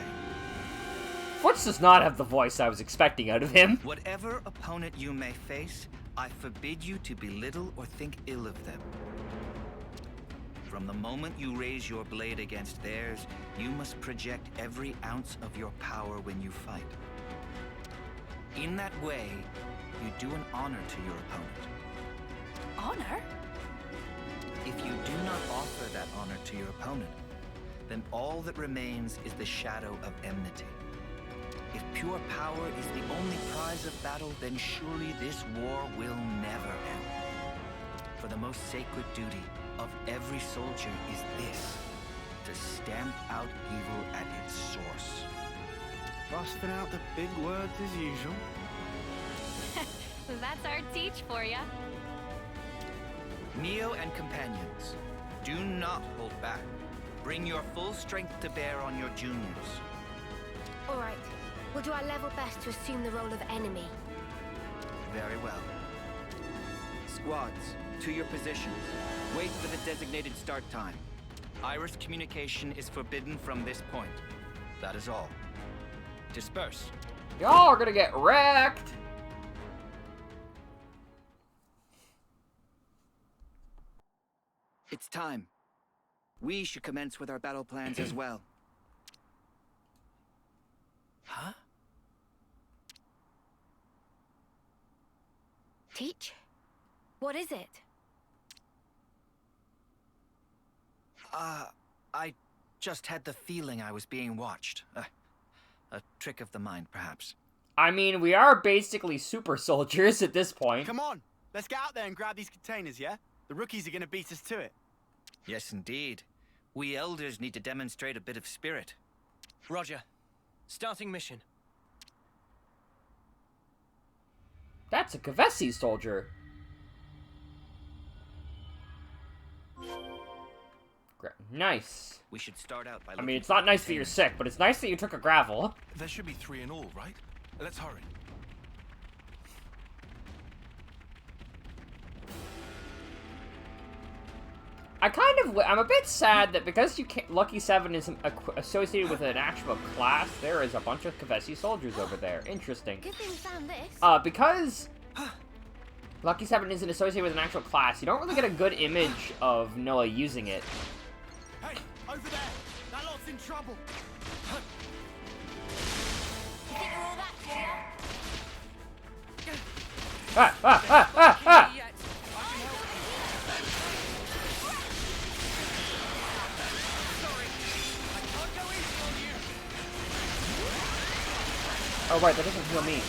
Foots does not have the voice I was expecting out of him. Whatever opponent you may face, I forbid you to belittle or think ill of them. From the moment you raise your blade against theirs, you must project every ounce of your power when you fight. In that way, you do an honor to your opponent. Honor? If you do not offer that honor to your opponent, then all that remains is the shadow of enmity. If pure power is the only prize of battle, then surely this war will never end. For the most sacred duty of every soldier is this: to stamp out evil at its source. Busting out the big words as usual. That's our teach for ya. Neo and companions, do not hold back. Bring your full strength to bear on your juniors. All right. We'll do our level best to assume the role of enemy. Very well. Squads, to your positions. Wait for the designated start time. Iris communication is forbidden from this point. That is all. Disperse. Y'all are gonna get wrecked. It's time. We should commence with our battle plans as well. Huh? Teach? What is it? I just had the feeling I was being watched. A trick of the mind, perhaps. I mean, we are basically super soldiers at this point. Come on, let's get out there and grab these containers, yeah? The rookies are gonna beat us to it. Yes, indeed. We elders need to demonstrate a bit of spirit. Roger. Starting mission. That's a Kavesi soldier. Nice. We should start out by I mean, it's not nice that you're sick, but it's nice that you took a gravel. There should be 3 in all, right? Let's hurry. I'm a bit sad that because you can't, Lucky 7 isn't associated with an actual class, there is a bunch of Kavesi soldiers over there. Interesting. Good thing we found this. Because Lucky 7 isn't associated with an actual class, you don't really get a good image of Noah using it. Hey, over there! That lot's in trouble! You think you're all that clear? Ah, ah, ah, ah, ah! Yet. Sorry, I can't go easy on you. Oh, right, that doesn't heal me.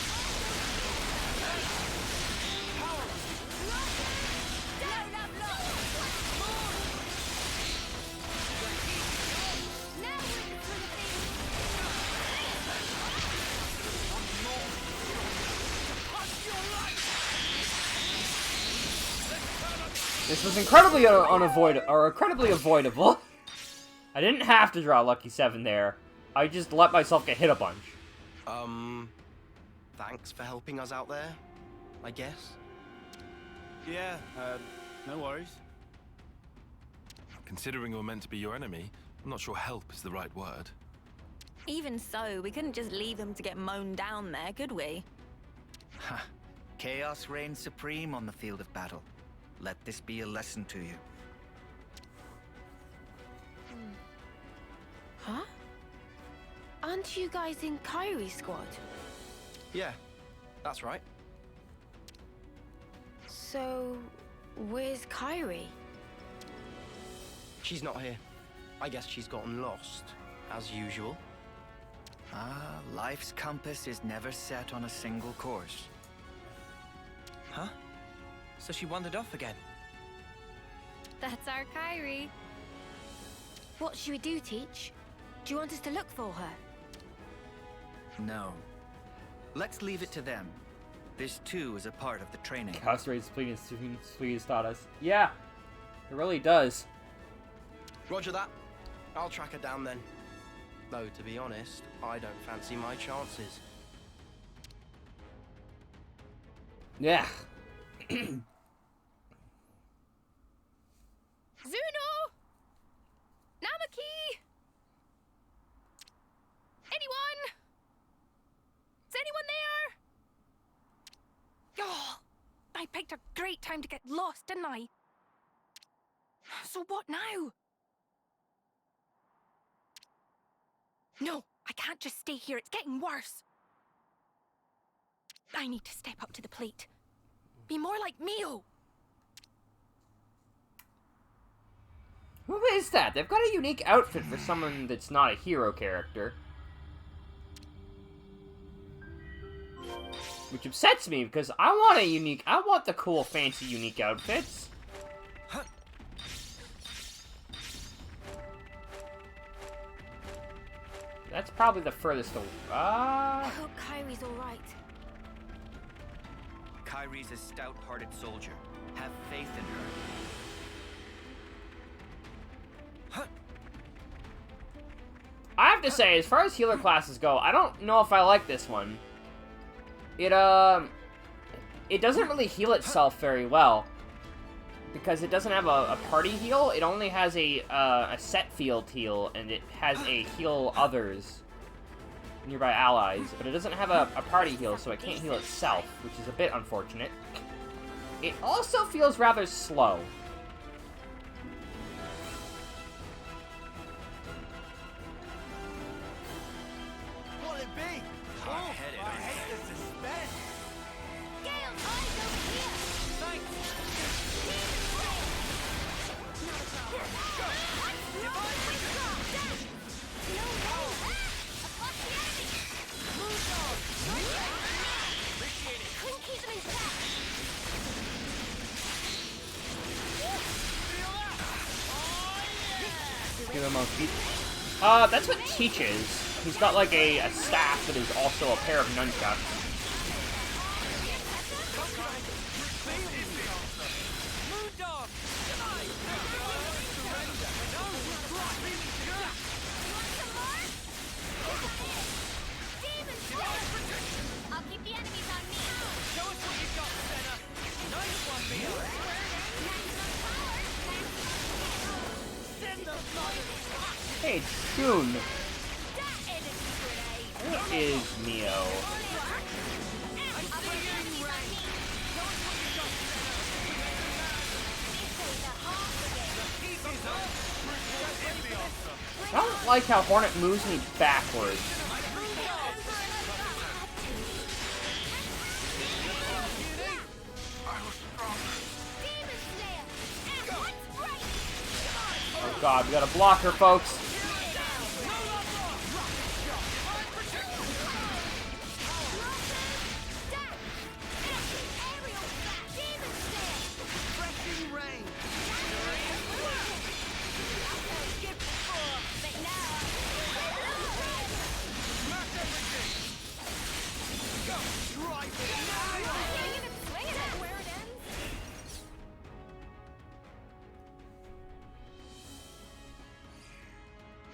This was incredibly incredibly avoidable. I didn't have to draw Lucky 7 there. I just let myself get hit a bunch. Thanks for helping us out there, I guess. Yeah, no worries. Considering we're meant to be your enemy, I'm not sure help is the right word. Even so, we couldn't just leave them to get mown down there, could we? Ha! Chaos reigns supreme on the field of battle. Let this be a lesson to you. Huh? Aren't you guys in Kyrie's squad? Yeah, that's right. So, where's Kyrie? She's not here. I guess she's gotten lost, as usual. Ah, life's compass is never set on a single course. Huh? So she wandered off again. That's our Kyrie. What should we do, Teach? Do you want us to look for her? No. Let's leave it to them. This too is a part of the training. Chaos Raid's please taught us. Yeah, it really does. Roger that. I'll track her down then. Though, to be honest, I don't fancy my chances. Yeah. Zuno! Namaki! Anyone? Is anyone there? Oh, my pig picked a great time to get lost, didn't I? So what now? No, I can't just stay here. It's getting worse. I need to step up to the plate. Be more like Mio. Who is that? They've got a unique outfit for someone that's not a hero character. Which upsets me, because I want the cool, fancy, unique outfits. That's probably the furthest away. I hope Kyrie's alright. Kyrie's a stout-hearted soldier. Have faith in her. I have to say, as far as healer classes go, I don't know if I like this one. It doesn't really heal itself very well. Because it doesn't have a party heal, it only has a set field heal, and it has a heal others, nearby allies, but it doesn't have a party heal, so it can't heal itself, which is a bit unfortunate. It also feels rather slow. What'll it be? Oh, Hard-headed. I hate the suspense. Gale's eyes over here! Thanks. Couldn't keep them in check. Give him a feet. That's what teaches. He's got like a staff that is also a pair of nunchucks. I'll keep the enemies on me. Show us what you got, Senna. Nice one, Mio. Send the fire. Hey, June. That energy grenade. What is Neo? I'll keep the enemies on me. Show us what you got, Senna. This ain't the half of it. I don't like how Hornet moves me backwards. Demon Slayer. At once right. Oh god, we got a blocker, folks.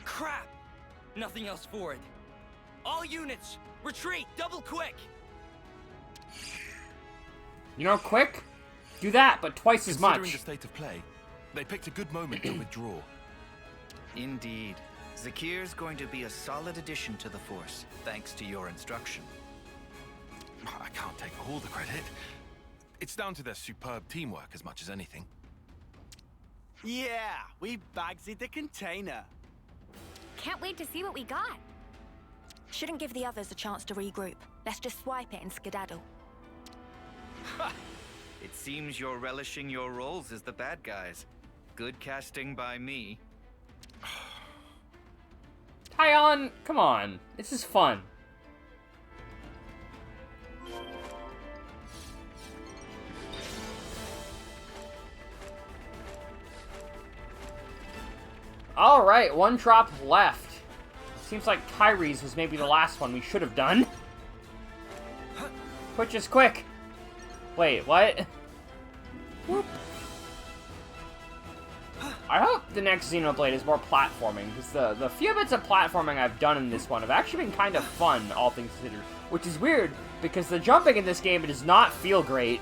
Crap! Nothing else for it. All units, retreat, double quick! You know, quick? Do that, but twice as Considering much. the state of play, they picked a good moment to withdraw. Indeed. Zakir's going to be a solid addition to the Force, thanks to your instruction. I can't take all the credit. It's down to their superb teamwork as much as anything. Yeah, we bagsy the container. Can't wait to see what we got. Shouldn't give the others a chance to regroup. Let's just swipe it and skedaddle. It seems you're relishing your roles as the bad guys. Good casting by me. Tyon, come on. This is fun. Alright, one drop left. Seems like Kyrie's was maybe the last one we should have done. Which is quick. Wait, what? Whoop. I hope the next Xenoblade is more platforming, because the few bits of platforming I've done in this one have actually been kind of fun, all things considered. Which is weird, because the jumping in this game does not feel great.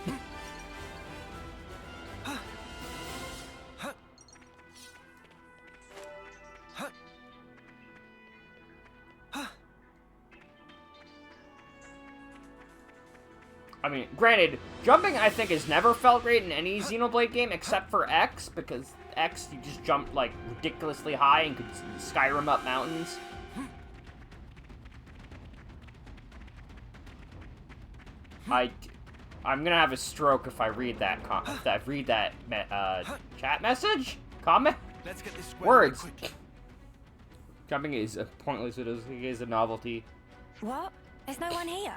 I mean, granted, Jumping, I think, has never felt great in any Xenoblade game except for X, because X, you just jumped, like, ridiculously high and could Skyrim up mountains. I'm gonna have a stroke if I read that chat message? Comment? Let's get this Words. Jumping is pointless. It is a novelty. What? There's no one here.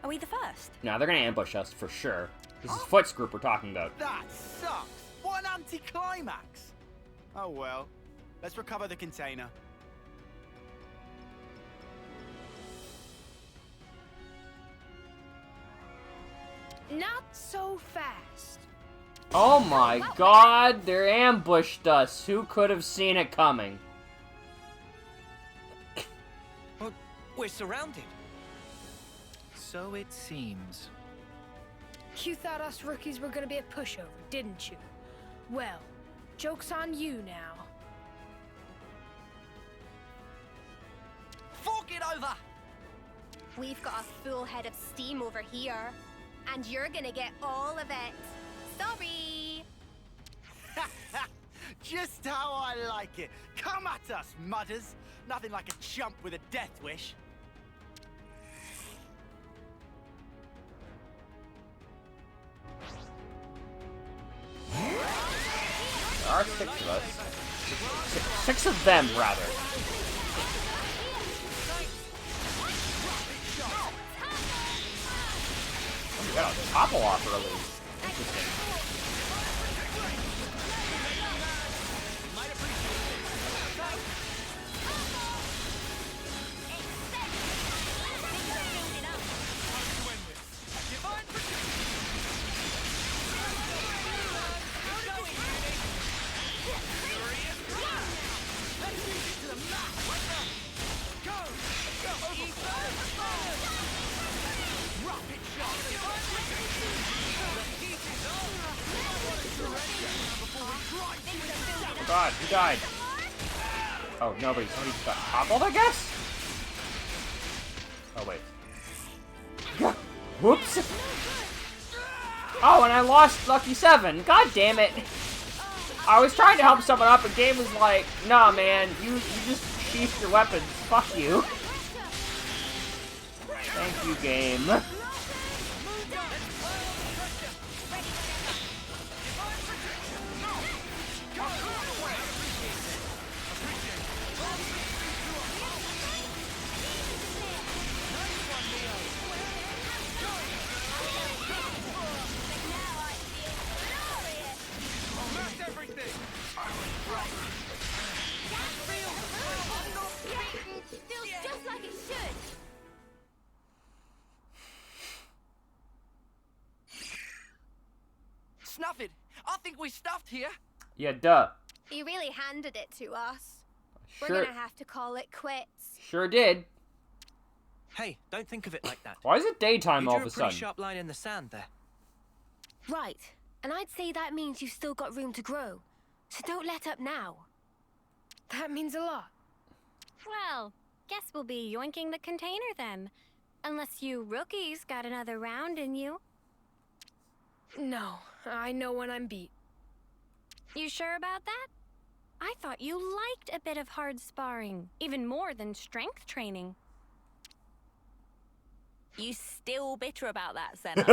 Are we the first? No, they're gonna ambush us for sure. This is Foot's group we're talking about. That sucks. What an anticlimax. Oh well. Let's recover the container. Not so fast. Oh my god, they ambushed us. Who could have seen it coming? Well, we're surrounded. So it seems. You thought us rookies were gonna be a pushover, didn't you? Well, joke's on you now. Fork it over! We've got a full head of steam over here, and you're gonna get all of it. Sorry! Just how I like it. Come at us, mudders. Nothing like a chump with a death wish. There are 6 of us. Six of them, rather. Oh, we got a topple off early. Interesting. Oh god, who died? Oh, nobody. Somebody got toppled, I guess? Oh, wait. Whoops! Oh, and I lost Lucky 7. God damn it. I was trying to help someone up, and game was like, nah, man, you just sheath your weapons. Fuck you. Thank you, game. Feels just like it should. Snuff it. I think we stuffed here. Yeah, duh. You really handed it to us. Sure. We're gonna have to call it quits. Sure did. Hey, don't think of it like that. Why is it daytime You all drew of a a pretty sudden? sharp line in the sand there. Right. And I'd say that means you've still got room to grow. So don't let up now. That means a lot. Well, guess we'll be yoinking the container then. Unless you rookies got another round in you. No, I know when I'm beat. You sure about that? I thought you liked a bit of hard sparring, even more than strength training. You still bitter about that, Senna?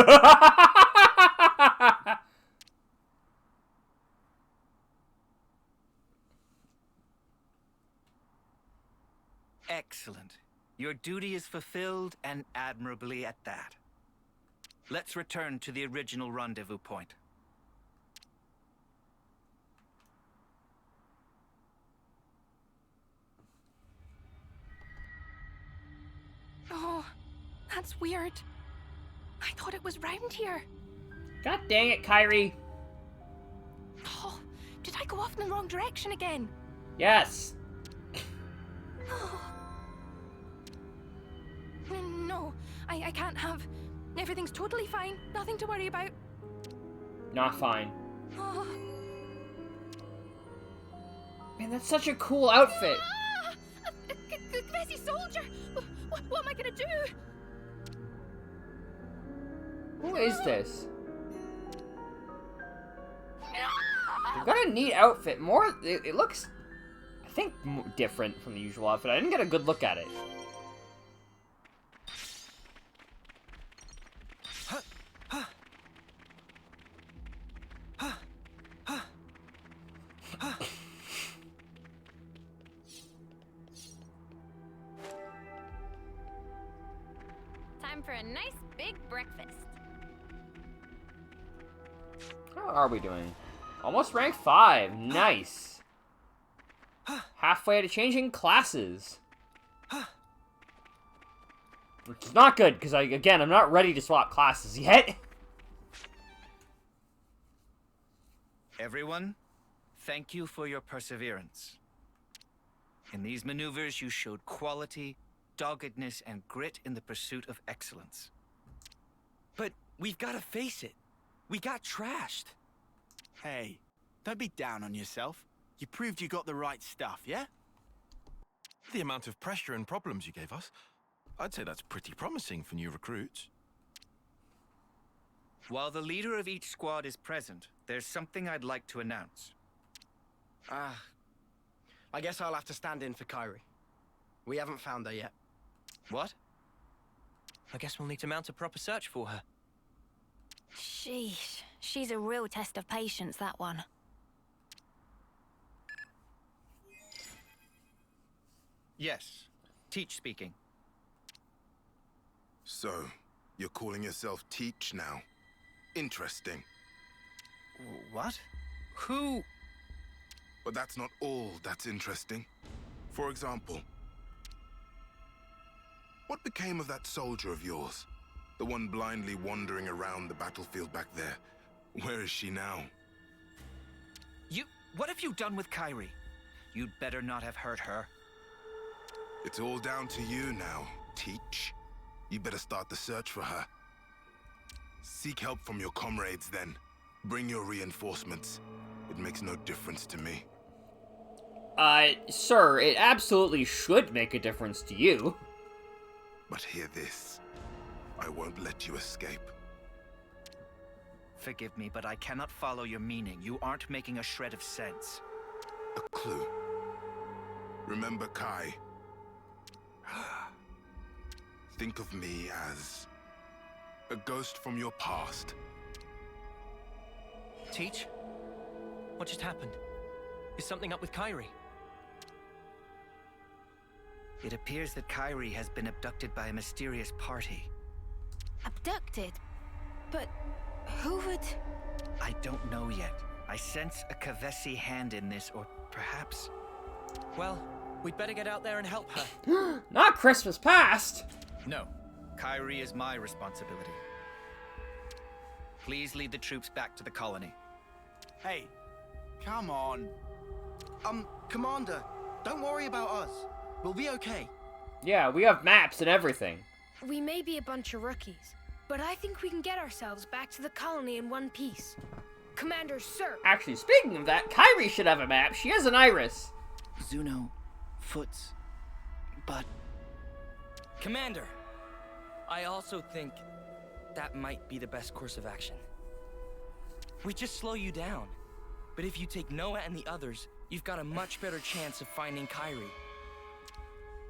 Excellent. Your duty is fulfilled, and admirably at that. Let's return to the original rendezvous point. Oh, that's weird. I thought it was round here. God dang it, Kyrie. Oh, did I go off in the wrong direction again? Yes. No, I can't have. Everything's totally fine. Nothing to worry about. Not fine. Oh. Man, that's such a cool outfit. A crazy soldier! What am I gonna do? Who is this? I've got a neat outfit. It looks, I think, different from the usual outfit. I didn't get a good look at it. Time for a nice big breakfast. How are we doing? Almost rank 5. Nice. Halfway to changing classes. Which is not good, because I'm not ready to swap classes yet. Everyone, thank you for your perseverance. In these maneuvers, you showed quality, doggedness, and grit in the pursuit of excellence. But we've got to face it. We got trashed. Hey, don't be down on yourself. You proved you got the right stuff, yeah? The amount of pressure and problems you gave us, I'd say that's pretty promising for new recruits. While the leader of each squad is present, there's something I'd like to announce. I guess I'll have to stand in for Kyrie. We haven't found her yet. What? I guess we'll need to mount a proper search for her. Sheesh. She's a real test of patience, that one. Yes. Teach speaking. So, you're calling yourself Teach now? Interesting. What? Who? But that's not all that's interesting. For example, what became of that soldier of yours? The one blindly wandering around the battlefield back there. Where is she now? What have you done with Kyrie? You'd better not have hurt her. It's all down to you now, Teach. You better start the search for her. Seek help from your comrades then. Bring your reinforcements. It makes no difference to me. Sir, it absolutely should make a difference to you. But hear this. I won't let you escape. Forgive me, but I cannot follow your meaning. You aren't making a shred of sense. A clue. Remember Kai? Think of me as a ghost from your past. Teach? What just happened? Is something up with Kyrie? It appears that Kyrie has been abducted by a mysterious party. Abducted? But who would... I don't know yet. I sense a Kavesi hand in this, or perhaps... Well, we'd better get out there and help her. Not Christmas past! No. Kyrie is my responsibility. Please lead the troops back to the colony. Hey, come on. Commander, don't worry about us. We'll be okay. Yeah, we have maps and everything. We may be a bunch of rookies, but I think we can get ourselves back to the colony in one piece. Commander, sir! Actually, speaking of that, Kyrie should have a map. She has an iris. Zuno, Foots, but... Commander, I also think that might be the best course of action. We just slow you down. But if you take Noah and the others, you've got a much better chance of finding Kyrie.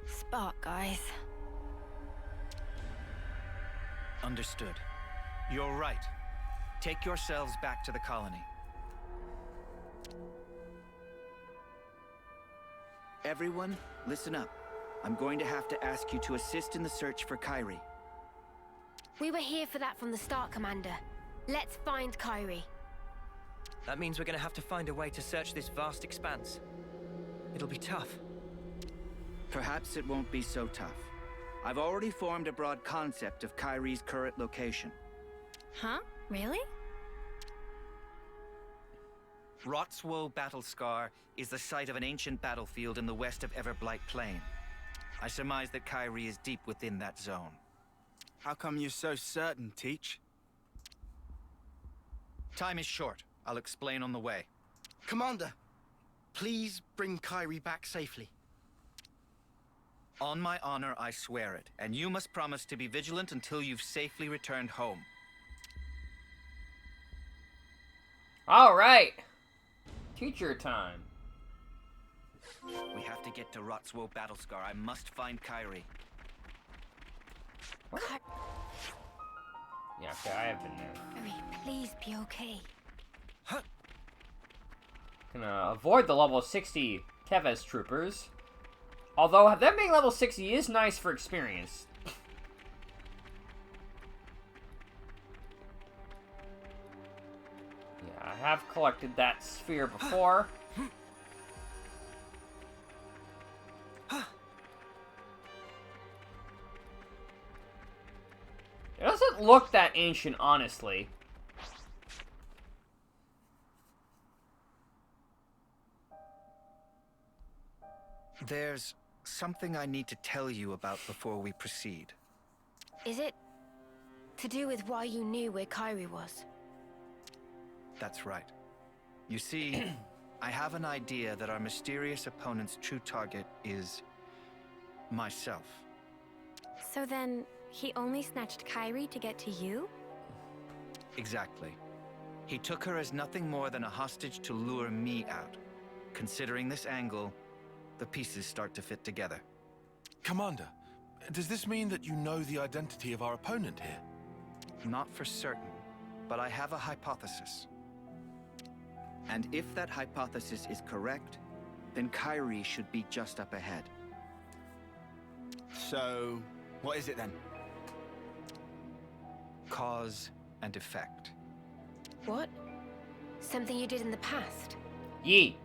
Spark, guys. Understood. You're right. Take yourselves back to the colony. Everyone, listen up. I'm going to have to ask you to assist in the search for Kyrie. We were here for that from the start, Commander. Let's find Kyrie. That means we're gonna have to find a way to search this vast expanse. It'll be tough. Perhaps it won't be so tough. I've already formed a broad concept of Kyrie's current location. Huh? Really? Rotswo Battle Scar is the site of an ancient battlefield in the west of Everblight Plain. I surmise that Kyrie is deep within that zone. How come you're so certain, Teach? Time is short. I'll explain on the way. Commander, please bring Kyrie back safely. On my honor, I swear it. And you must promise to be vigilant until you've safely returned home. All right. Teacher time. We have to get to Rotswo Battlescar. I must find Kairi. Yeah, okay, I have been there. Hurry, please be okay. Gonna avoid the level 60 Teves troopers. Although, them being level 60 is nice for experience. Yeah, I have collected that sphere before. It doesn't look that ancient, honestly. There's something I need to tell you about before we proceed. Is it to do with why you knew where Kairi was? That's right. You see, I have an idea that our mysterious opponent's true target is myself. So then, he only snatched Kairi to get to you? Exactly. He took her as nothing more than a hostage to lure me out. Considering this angle, the pieces start to fit together. Commander, does this mean that you know the identity of our opponent here? Not for certain, but I have a hypothesis. And if that hypothesis is correct, then Kairi should be just up ahead. So, what is it then? Cause and effect. What? Something you did in the past? Yee.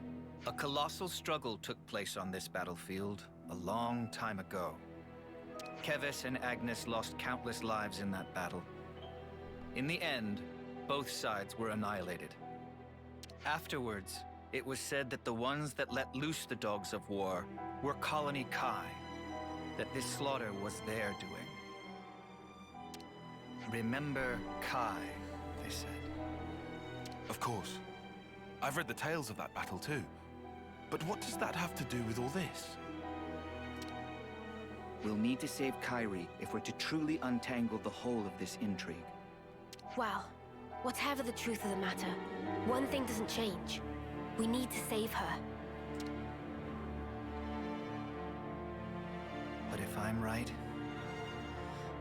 A colossal struggle took place on this battlefield a long time ago. Keves and Agnes lost countless lives in that battle. In the end, both sides were annihilated. Afterwards, it was said that the ones that let loose the dogs of war were Colony Kai, that this slaughter was their doing. Remember Kai, they said. Of course. I've read the tales of that battle too. But what does that have to do with all this? We'll need to save Kairi if we're to truly untangle the whole of this intrigue. Well, whatever the truth of the matter, one thing doesn't change. We need to save her. But if I'm right,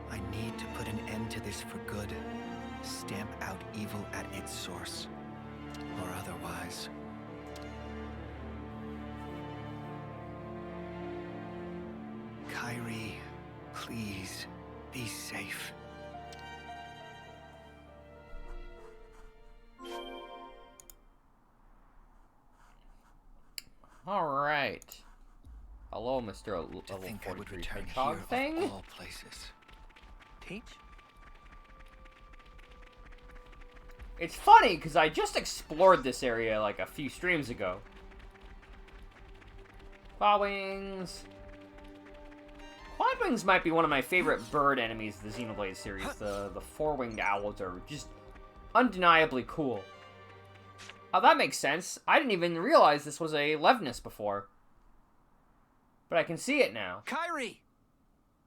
I need to put an end to this for good. Stamp out evil at its source. Or otherwise. Kairi, please, be safe. Alright. Hello, Mr. Level 43 Hedgehog thing. Of all places. Teach? It's funny, because I just explored this area like a few streams ago. Clawwings. Clawwings might be one of my favorite bird enemies of the Xenoblade series. The four-winged owls are just undeniably cool. Oh, that makes sense. I didn't even realize this was a Levnis before. But I can see it now. Kairi!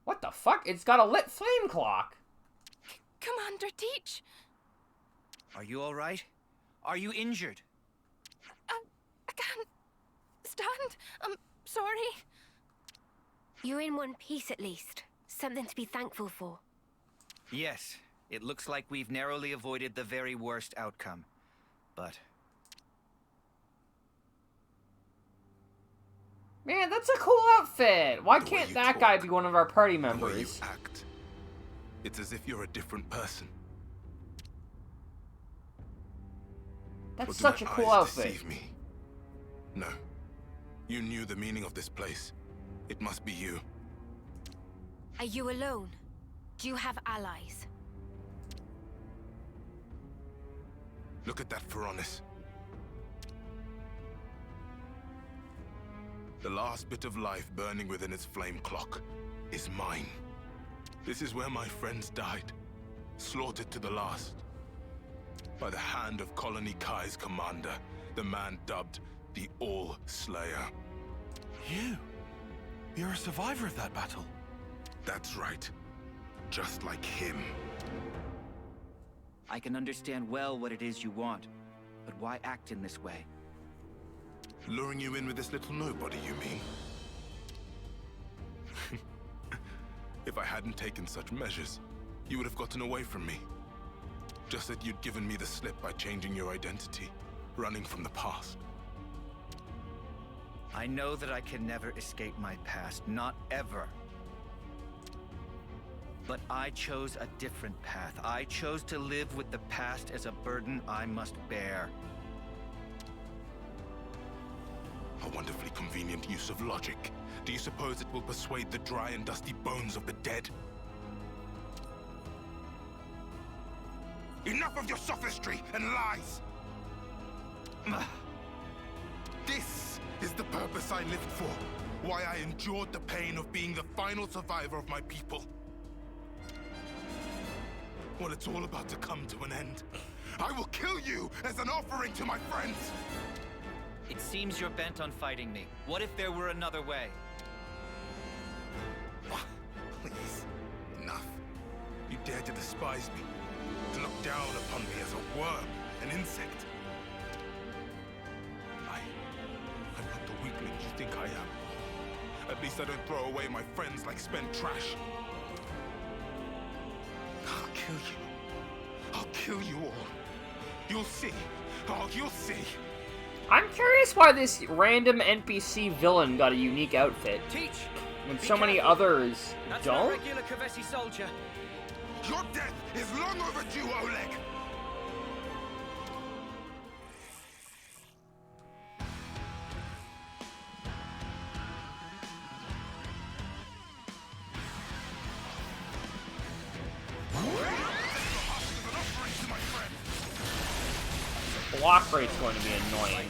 What the fuck? It's got a lit flame clock. Commander Teach! Are you alright? Are you injured? I can't stand. I'm sorry. You're in one piece at least. Something to be thankful for. Yes, it looks like we've narrowly avoided the very worst outcome. But... Man, that's a cool outfit. Why can't that guy be one of our party members? The way you act, it's as if you're a different person. That's such a cool outfit. Deceive me? No. You knew the meaning of this place. It must be you. Are you alone? Do you have allies? Look at that Pharaonis. The last bit of life burning within its flame clock is mine. This is where my friends died, slaughtered to the last. By the hand of Colony Kai's commander, the man dubbed the All-Slayer. You're a survivor of that battle. That's right. Just like him. I can understand well what it is you want, but why act in this way? Luring you in with this little nobody, you mean? If I hadn't taken such measures, you would have gotten away from me. Just that you'd given me the slip by changing your identity, running from the past. I know that I can never escape my past, not ever. But I chose a different path. I chose to live with the past as a burden I must bear. A wonderfully convenient use of logic. Do you suppose it will persuade the dry and dusty bones of the dead? Enough of your sophistry and lies! This is the purpose I lived for. Why I endured the pain of being the final survivor of my people. Well, it's all about to come to an end. I will kill you as an offering to my friends! It seems you're bent on fighting me. What if there were another way? Please, enough. You dare to despise me, to look down upon me as a worm, an insect. I'm not the weakling you think I am. At least I don't throw away my friends like spent trash. I'll kill you. I'll kill you all. You'll see. Oh, you'll see. I'm curious why this random NPC villain got a unique outfit. Teach! When so many others That's don't? not regular Kavesi soldier. Your death is long overdue, Oleg! Block rate's going to be annoying.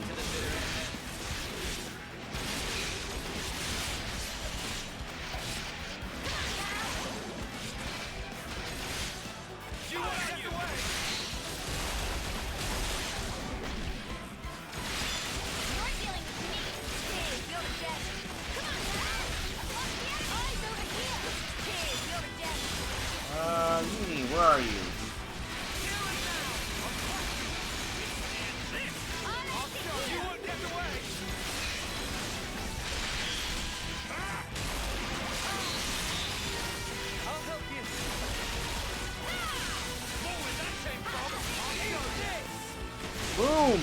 Yumi, where are you? Boom!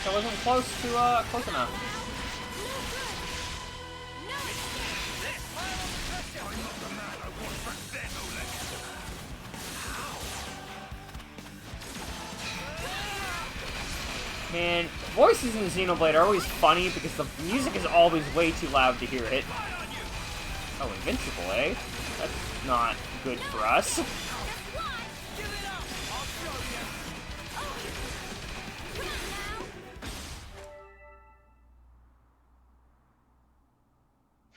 That wasn't close enough. Man, voices in Xenoblade are always funny because the music is always way too loud to hear it. Oh, invincible, eh? That's not good for us.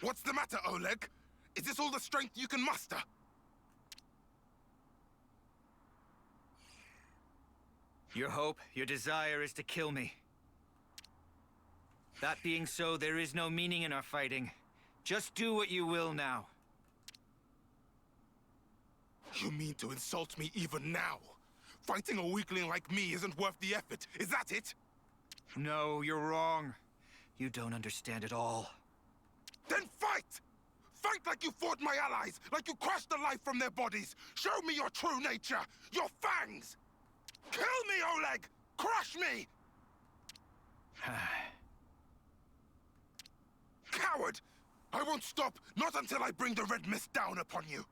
What's the matter, Oleg? Is this all the strength you can muster? Your hope, your desire is to kill me. That being so, there is no meaning in our fighting. Just do what you will now. You mean to insult me even now? Fighting a weakling like me isn't worth the effort, is that it? No, you're wrong. You don't understand at all. Then fight! Fight like you fought my allies, like you crushed the life from their bodies! Show me your true nature, your fangs! Kill me, Oleg! Crush me! Coward! I won't stop, not until I bring the red mist down upon you.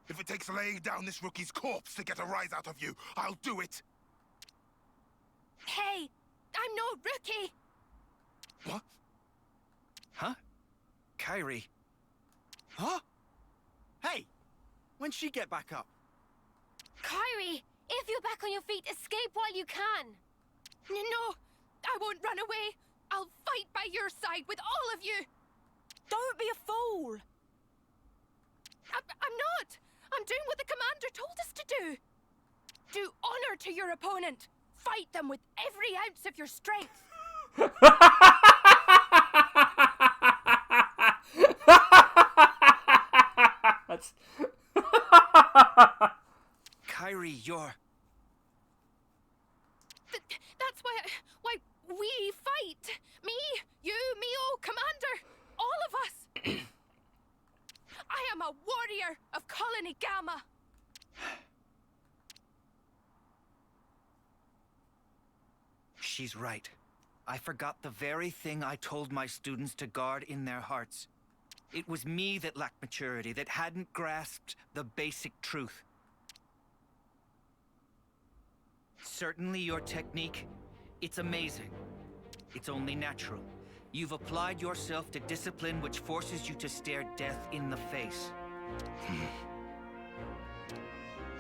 If it takes laying down this rookie's corpse to get a rise out of you, I'll do it. Hey, I'm no rookie. What? Huh? Kairi. Huh? Hey, when'd she get back up? Kairi, if you're back on your feet, escape while you can. No, I won't run away. I'll fight by your side with all of you. Don't be a fool. I'm not. I'm doing what the commander told us to do. Do honor to your opponent. Fight them with every ounce of your strength. That's... Kairi, you're... That's why we fight. Me, you, Mio, Commander, all of us. I am a warrior of Colony Gamma. She's right. I forgot the very thing I told my students to guard in their hearts. It was me that lacked maturity, that hadn't grasped the basic truth. Certainly your technique, it's amazing. It's only natural. You've applied yourself to discipline which forces you to stare death in the face.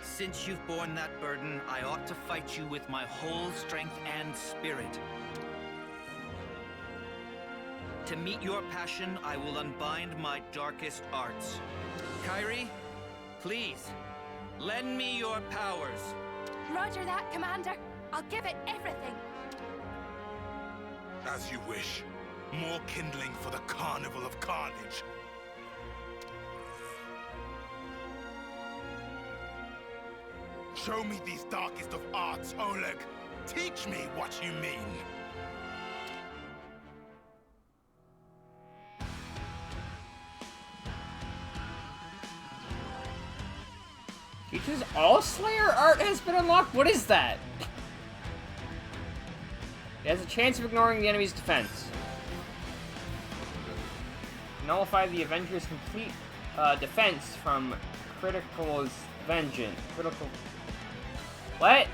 Since you've borne that burden, I ought to fight you with my whole strength and spirit. To meet your passion, I will unbind my darkest arts. Kairi, please, lend me your powers. Roger that, Commander. I'll give it everything. As you wish. More kindling for the Carnival of Carnage. Show me these darkest of arts, Oleg. Teach me what you mean. Teaches all Slayer art has been unlocked? What is that? It has a chance of ignoring the enemy's defense. Nullify the Avenger's complete defense from Critical's vengeance. Critical... What?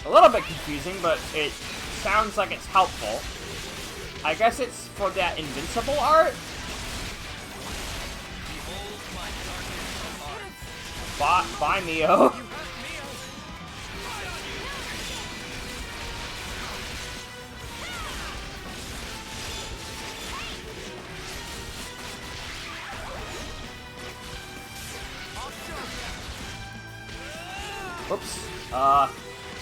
A little bit confusing, but it sounds like it's helpful. I guess it's for that invincible art? Bye, Mio. Whoops. I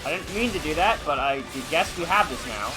didn't mean to do that, but I guess we have this now.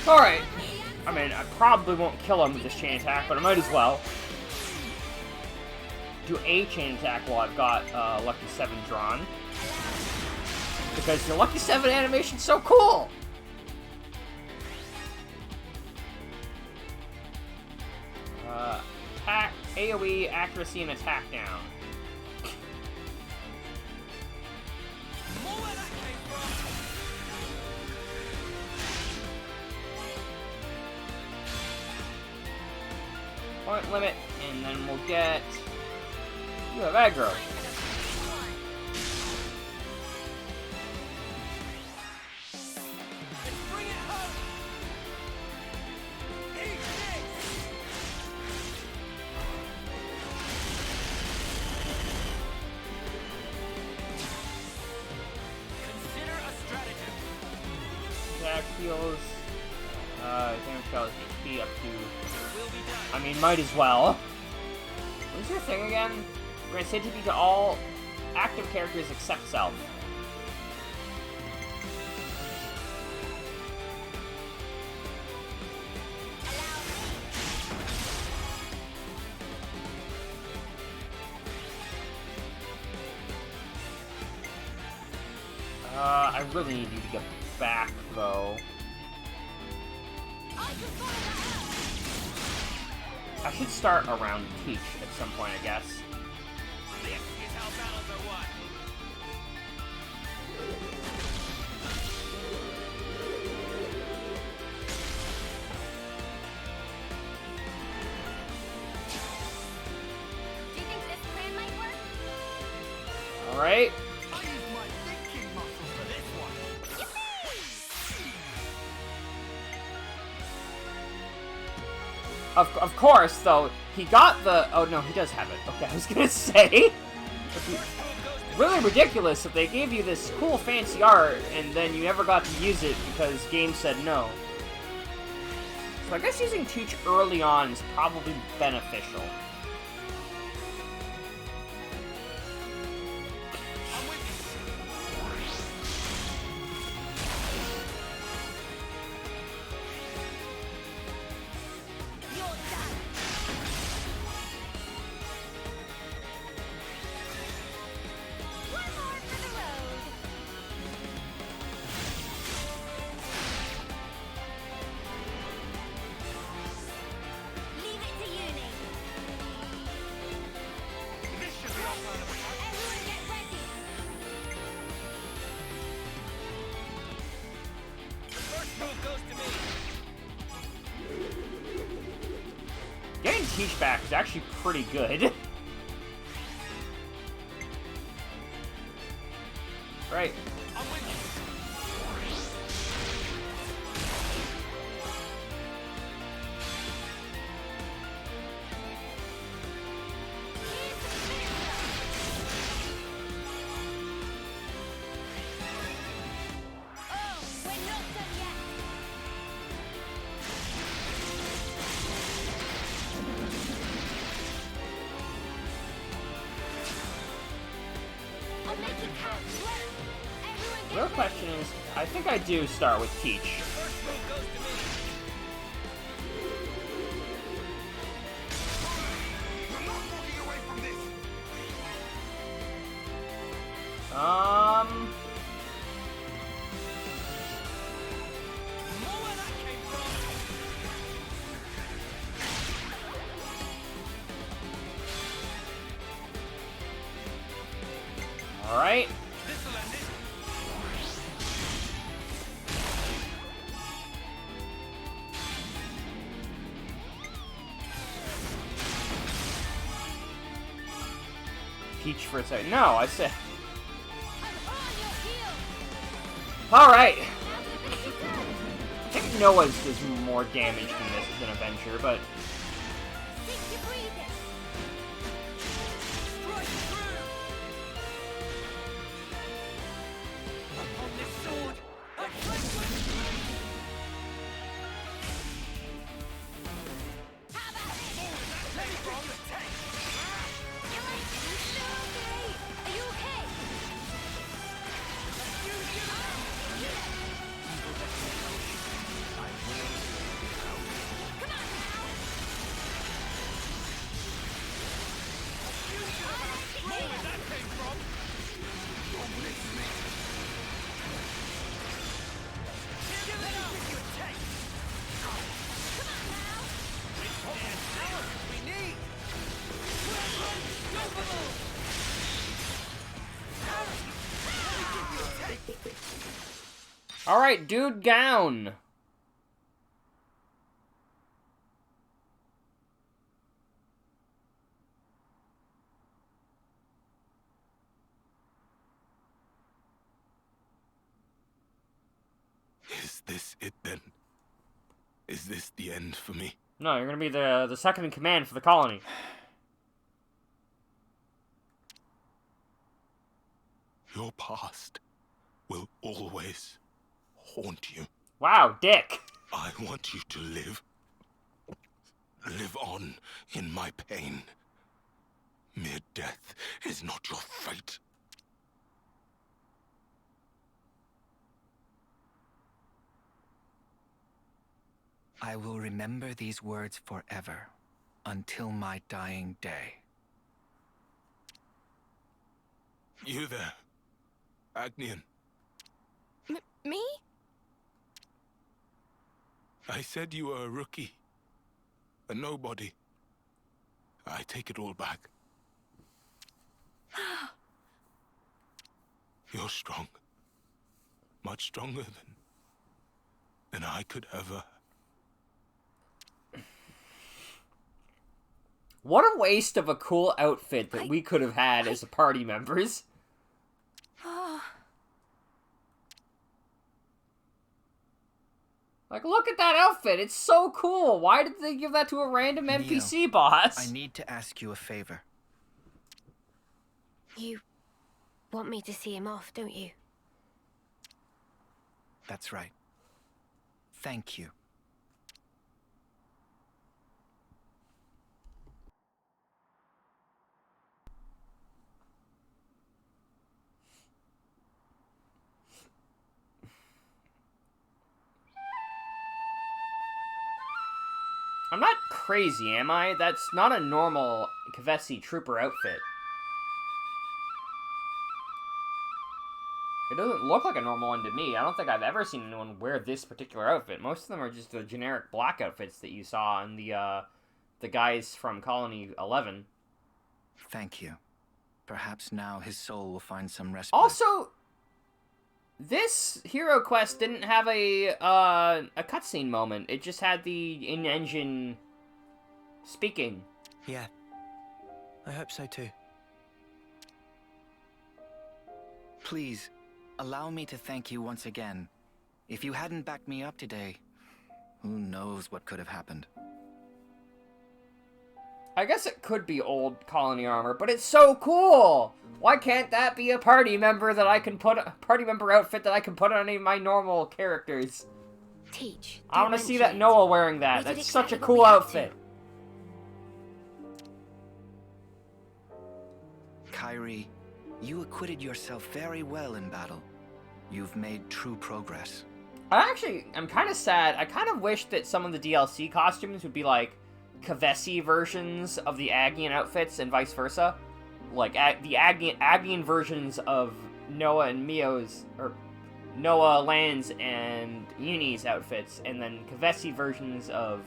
Alright. I mean, I probably won't kill him with this chain attack, but I might as well. Do a chain attack while I've got Lucky 7 drawn. Because your Lucky 7 animation's so cool! Attack, AoE, accuracy, and attack down. Point limit, and then we'll get... You have aggro. Attack heals. Damage scales HP up to... I mean, might as well. What's your thing again? Grants HP to all active characters except self. I really need you to get back, though. I should start around Teach at some point, I guess. This is how battles are won. Do you think this plan might work? Alright. I use my thinking muscles for this one. Of course, though, he got the... Oh, no, he does have it. Okay, I was gonna say... Really ridiculous if they gave you this cool, fancy art, and then you never got to use it because game said no. So I guess using Teach early on is probably beneficial. Getting Teach back is actually pretty good. Right. The real question is, I think I do start with Teach. Alright. Teach for a second. No, I said... Alright. I think Noah's does more damage than this as an Avenger, but... Alright, dude down! Is this it then? Is this the end for me? No, you're gonna be the second in command for the colony. Your past will always haunt you. Wow, dick. I want you to live. Live on in my pain. Mere death is not your fate. I will remember these words forever, until my dying day. You there, Agnian. Me? I said you were a rookie. A nobody. I take it all back. You're strong. Much stronger than I could ever. What a waste of a cool outfit that we could have had as party members. Like, look at that outfit. It's so cool. Why did they give that to a random NPC boss? I need to ask you a favor. You want me to see him off, don't you? That's right. Thank you. I'm not crazy, am I? That's not a normal Kavesi trooper outfit. It doesn't look like a normal one to me. I don't think I've ever seen anyone wear this particular outfit. Most of them are just the generic black outfits that you saw in the guys from Colony 11. Thank you. Perhaps now his soul will find some respite. Also, this hero quest didn't have a cutscene moment. It just had the in-engine speaking. Yeah. I hope so too. Please, allow me to thank you once again. If you hadn't backed me up today, who knows what could have happened. I guess it could be old colony armor, but it's so cool! Why can't that be a party member that I can put, a party member outfit that I can put on any of my normal characters? Teach. I want to see that Noah wearing that. That's such a cool outfit. Kyrie, you acquitted yourself very well in battle. You've made true progress. I'm kind of sad. I kind of wish that some of the DLC costumes would be like Kavesi versions of the Agnian outfits and vice versa. Like the Agnian versions of Noah and Mio's, or Noah, Lan's, and Uni's outfits, and then Kavesi versions of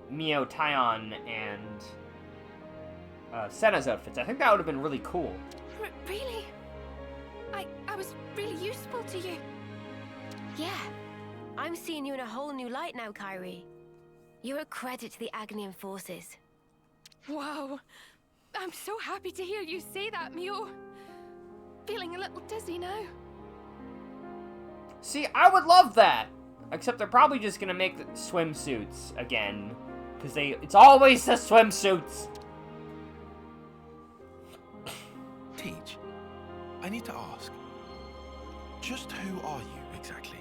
Mio, Tyon, and Senna's outfits. I think that would have been really cool. Really? I was really useful to you. Yeah. I'm seeing you in a whole new light now, Kyrie. You're a credit to the Agnian forces. Wow. I'm so happy to hear you say that, Mio. Feeling a little dizzy now. See, I would love that. Except they're probably just gonna make the swimsuits again. Because it's always the swimsuits. Teach, I need to ask. Just who are you exactly?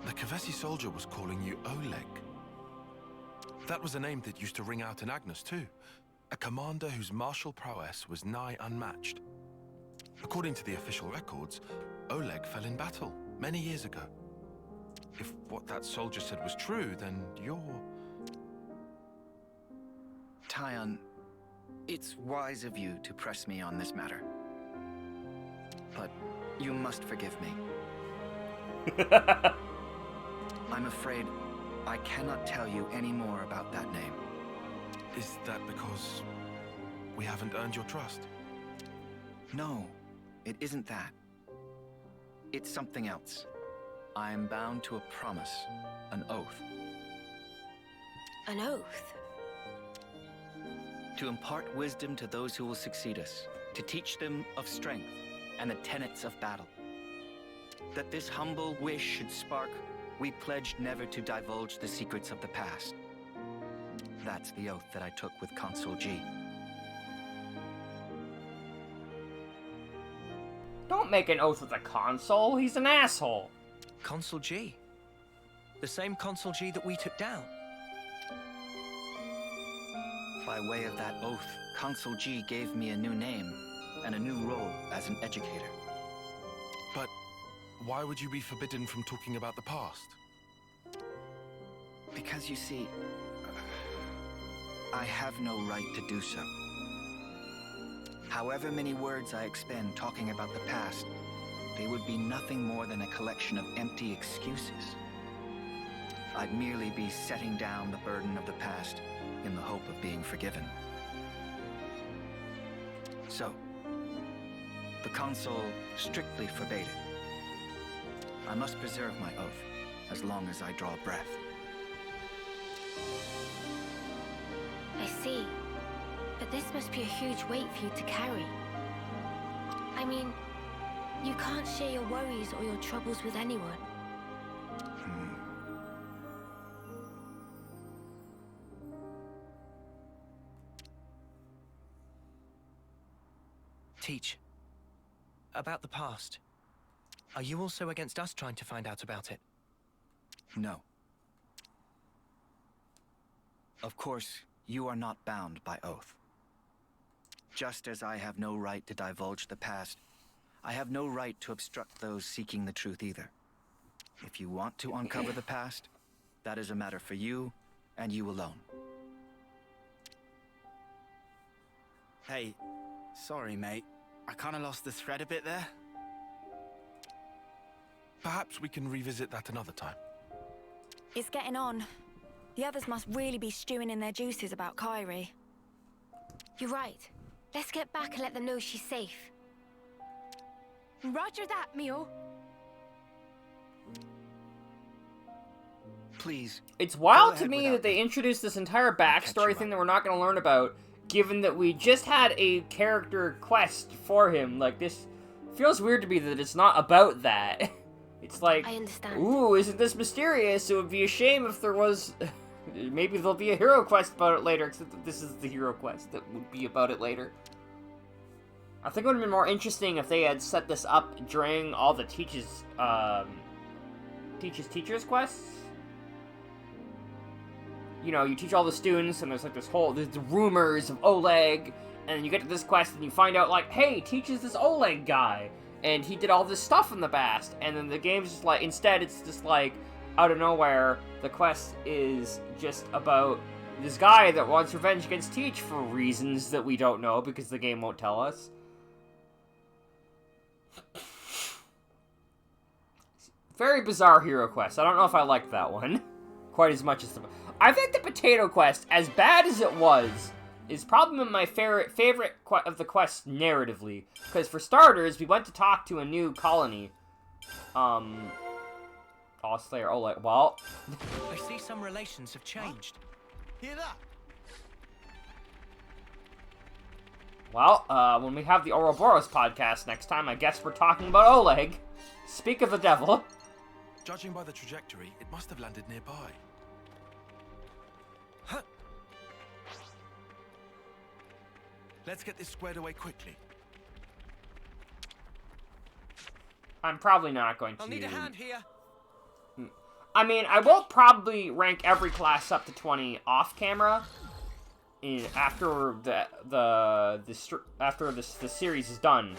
The Kavesi soldier was calling you Oleg. That was a name that used to ring out in Agnes too. A commander whose martial prowess was nigh unmatched. According to the official records, Oleg fell in battle many years ago. If what that soldier said was true, then you're... Tyon, it's wise of you to press me on this matter. But you must forgive me. I'm afraid I cannot tell you any more about that name. Is that because we haven't earned your trust? No, it isn't that. It's something else. I am bound to a promise, an oath. An oath? To impart wisdom to those who will succeed us, to teach them of strength and the tenets of battle. That this humble wish should spark, we pledged never to divulge the secrets of the past. That's the oath that I took with Consul G. Don't make an oath with a consul. He's an asshole. Consul G? The same Consul G that we took down? By way of that oath, Consul G gave me a new name and a new role as an educator. But why would you be forbidden from talking about the past? Because you see, I have no right to do so. However many words I expend talking about the past, they would be nothing more than a collection of empty excuses. I'd merely be setting down the burden of the past in the hope of being forgiven. So, the Council strictly forbade it. I must preserve my oath as long as I draw breath. I see. But this must be a huge weight for you to carry. I mean, you can't share your worries or your troubles with anyone. Teach. About the past. Are you also against us trying to find out about it? No. Of course, you are not bound by oath. Just as I have no right to divulge the past, I have no right to obstruct those seeking the truth either. If you want to uncover the past, that is a matter for you, and you alone. Hey, sorry, mate. I kind of lost the thread a bit there. Perhaps we can revisit that another time. It's getting on. The others must really be stewing in their juices about Kairi. You're right. Let's get back and let them know she's safe. Roger that, Mio. Please. It's wild to me that they introduced this entire backstory thing that we're not going to learn about, given that we just had a character quest for him. Like, this feels weird to me that it's not about that. It's like, I understand. Ooh, isn't this mysterious? It would be a shame if there was... Maybe there'll be a hero quest about it later, except that this is the hero quest that would be about it later. I think it would have been more interesting if they had set this up during all the Teach's Teachers quests. You know, you teach all the students, and there's like there's the rumors of Oleg, and then you get to this quest, and you find out, like, hey, Teach is this Oleg guy, and he did all this stuff in the past, and then the game's just like, instead it's just like, out of nowhere, the quest is just about this guy that wants revenge against Teach for reasons that we don't know because the game won't tell us. Very bizarre hero quest. I don't know if I like that one quite as much as the... I think the potato quest, as bad as it was, is probably my favorite of the quests narratively. Because for starters, we went to talk to a new colony. Oh, Slayer, oh, like, well... I see some relations have changed. Hear that? Well, when we have the Ouroboros podcast next time, I guess we're talking about Oleg. Speak of the devil. Judging by the trajectory, it must have landed nearby. Huh. Let's get this squared away quickly. I'm probably not going to... I'll need a hand here. I mean, I will probably rank every class up to 20 off camera after the series is done.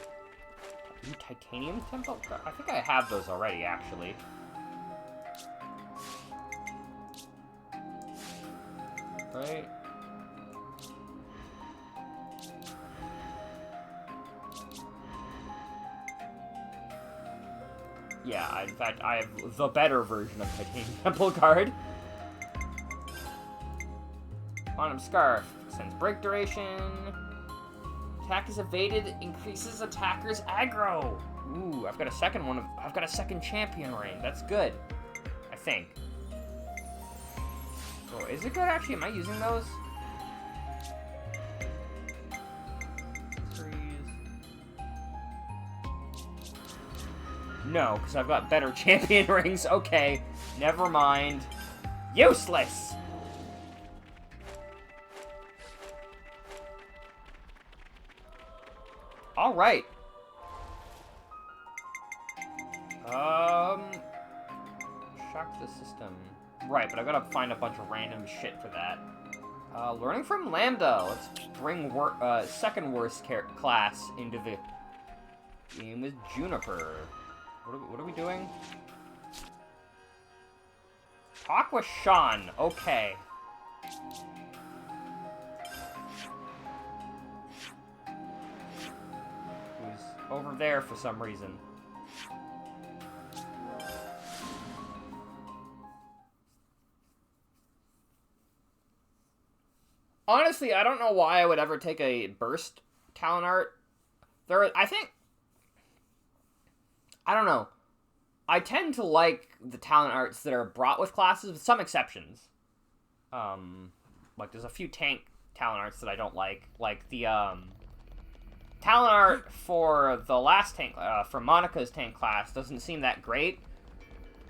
Ooh, titanium temple? I think I have those already, actually. Right? Yeah, in fact, I have the better version of Titanium Temple card. Quantum Scarf extends break duration. Attack is evaded, increases attacker's aggro. Ooh, I've got a second one. I've got a second champion ring. That's good, I think. Oh, is it good actually? Am I using those? No, because I've got better champion rings. Okay, never mind. Useless! Alright. Shock the system. Right, but I've got to find a bunch of random shit for that. Learning from Lambda. Let's bring second worst class into the game with Juniper. What are we doing? Talk with Sean. Okay. over there for some reason. Honestly, I don't know why I would ever take a burst talent art. I don't know. I tend to like the talent arts that are brought with classes, with some exceptions. Like, there's a few tank talent arts that I don't like. Like, the, talent art for the last tank, for Monica's tank class doesn't seem that great.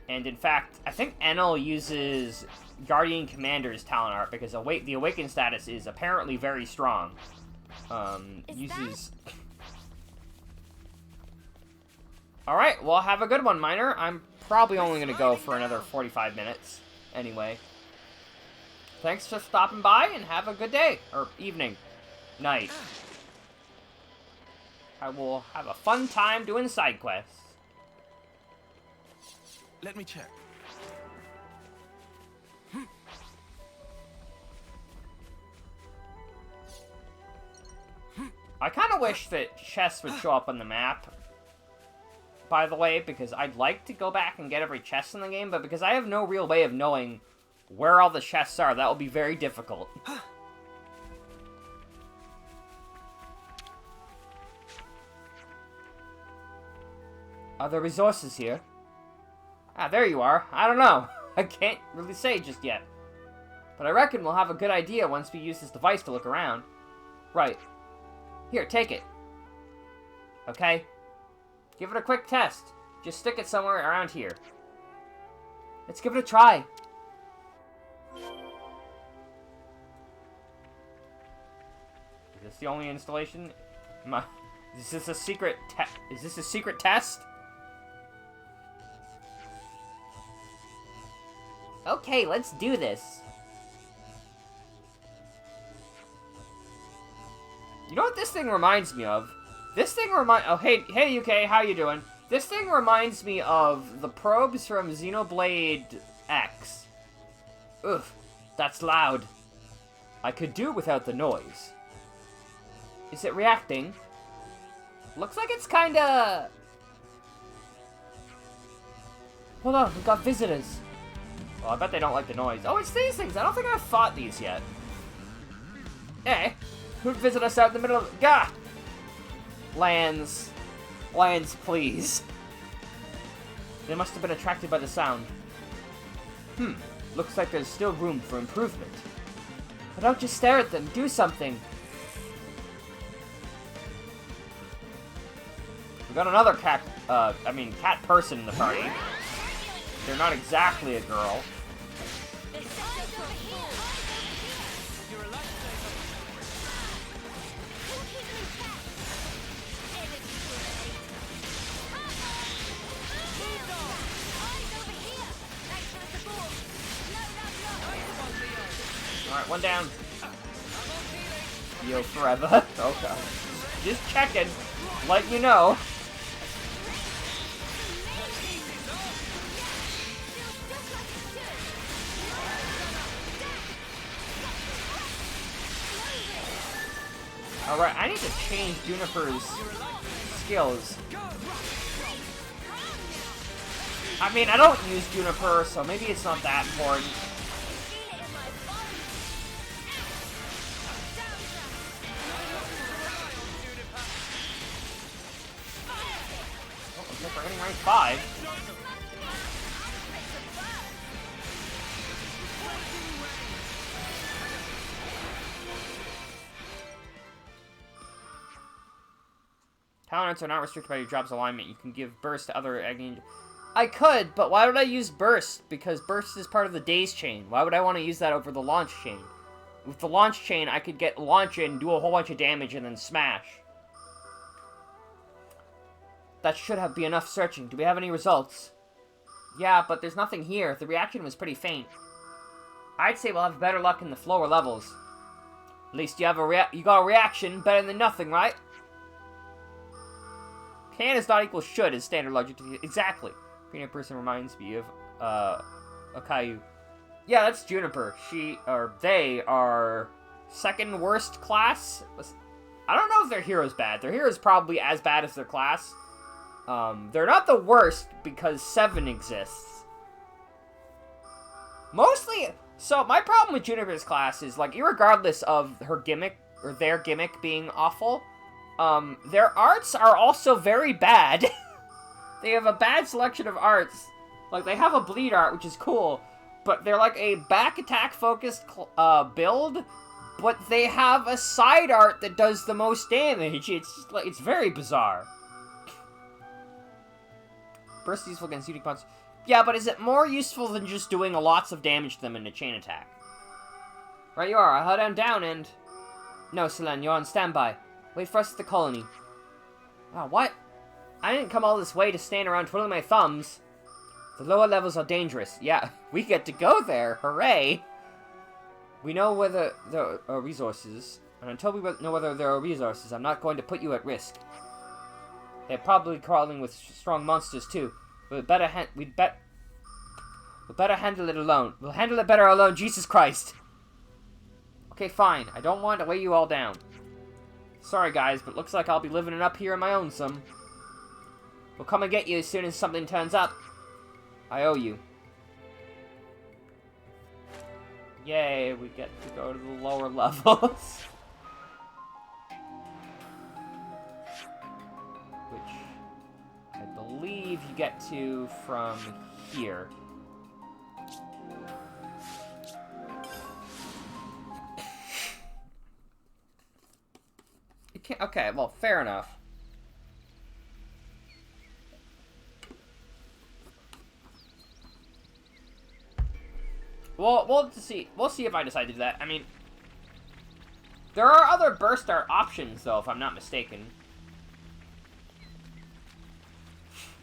And in fact, I think Enel uses Guardian Commander's talent art because the Awakened status is apparently very strong. Alright, well, have a good one, Miner. I'm probably only going to go for another 45 minutes. Anyway. Thanks for stopping by, and have a good day. Or evening. Night. I will have a fun time doing side quests. Let me check. I kind of wish that chests would show up on the map, by the way, because I'd like to go back and get every chest in the game, but because I have no real way of knowing where all the chests are, that will be very difficult. Are there resources here? Ah, there you are. I don't know. I can't really say just yet. But I reckon we'll have a good idea once we use this device to look around. Right. Here, take it. Okay? Give it a quick test. Just stick it somewhere around here. Let's give it a try. Is this the only installation? Is this a secret test? Okay, let's do this. You know what this thing reminds me of? Oh, hey, UK, how you doing? This thing reminds me of the probes from Xenoblade X. Ugh, that's loud. I could do without the noise. Is it reacting? Looks like it's kinda... Hold on, we've got visitors. Well, I bet they don't like the noise. Oh, it's these things! I don't think I've fought these yet. Hey, who'd visit us out in the middle of... Gah! Lands, please. They must have been attracted by the sound. Looks like there's still room for improvement. But don't just stare at them, do something. We got another cat person in the party. They're not exactly a girl. Alright, one down. Yo, forever. Okay. Just checking. Let you know. Alright, I need to change Juniper's skills. I mean, I don't use Juniper, so maybe it's not that important. Oh, looks like we're hitting rank 5. Talents are not restricted by your drop's alignment. You can give burst to other agony. I could, but why would I use burst? Because burst is part of the daze chain. Why would I want to use that over the launch chain? With the launch chain, I could get launch in, do a whole bunch of damage, and then smash. That should be enough searching. Do we have any results? Yeah, but there's nothing here. The reaction was pretty faint. I'd say we'll have better luck in the lower levels. At least you got a reaction, better than nothing, right? Can is not equal should is standard logic. Exactly. Peanut person reminds me of, Akayu. Yeah, that's Juniper. They are second worst class? I don't know if their hero's bad. Their hero's probably as bad as their class. They're not the worst because 7 exists. Mostly, so my problem with Juniper's class is, like, irregardless of her gimmick, or their gimmick being awful, their arts are also very bad. They have a bad selection of arts. Like, they have a bleed art, which is cool, but they're like a back attack focused build, but they have a side art that does the most damage. It's very bizarre. Burst is useful against unique monsters. Yeah, but is it more useful than just doing lots of damage to them in a chain attack? Right you are. I'll head on down and... No, Selene, you're on standby. Wait for us at the colony. Oh, what? I didn't come all this way to stand around twiddling my thumbs. The lower levels are dangerous. Yeah, we get to go there. Hooray! We know whether there are resources, and until we know whether there are resources, I'm not going to put you at risk. They're probably crawling with strong monsters too. We'd better handle it alone. We'll handle it better alone. Jesus Christ. Okay, fine. I don't want to weigh you all down. Sorry, guys, but looks like I'll be living it up here on my own some. We'll come and get you as soon as something turns up. I owe you. Yay, we get to go to the lower levels. Which I believe you get to from here. You can't, okay, well, fair enough. Well, we'll see if I decide to do that. I mean, there are other burst art options, though, if I'm not mistaken.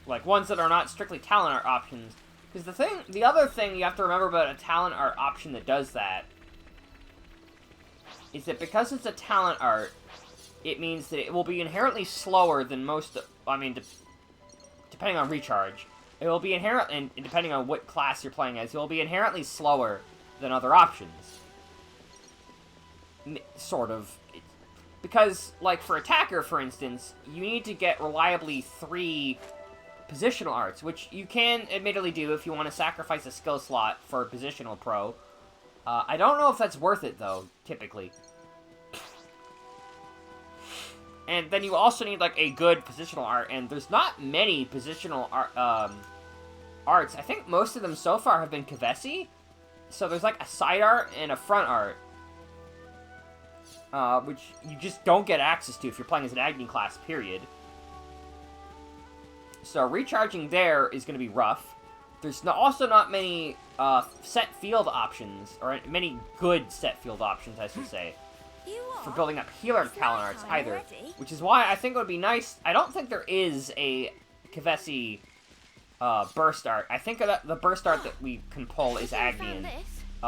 Like, ones that are not strictly talent art options. Because the other thing you have to remember about a talent art option that does that is that because it's a talent art, it means that it will be inherently slower than most, I mean, depending on recharge. It will be inherent, and depending on what class you're playing as, it will be inherently slower than other options. Sort of. Because, like, for Attacker, for instance, you need to get reliably 3 positional arts, which you can admittedly do if you want to sacrifice a skill slot for positional pro. I don't know if that's worth it, though, typically. And then you also need, like, a good positional art, and there's not many positional arts. I think most of them so far have been Kavesi. So there's, like, a side art and a front art. Which you just don't get access to if you're playing as an Agni class, period. So recharging there is going to be rough. There's also not many set field options, or many good set field options, I should say, for building up healer talent arts either. Which is why I think it would be nice. I don't think there is a Kavesi burst art. I think that the burst art that we can pull is Agnian.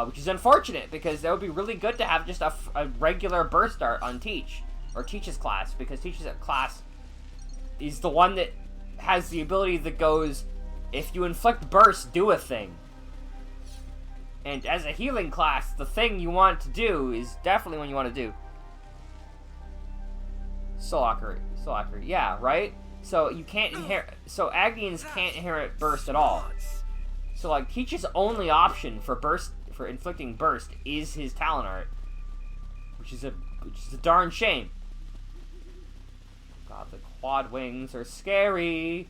Which is unfortunate, because that would be really good to have just a regular burst art on Teach, or Teach's class, because Teach's class is the one that has the ability that goes, if you inflict burst, do a thing. And as a healing class, the thing you want to do is definitely what you want to do. Soulwalker, yeah, right? So you can't inherit, so Agnians can't inherit burst at all. So, like, Teach's only option for burst, for inflicting burst, is his talent art, which is a darn shame. God, the quad wings are scary.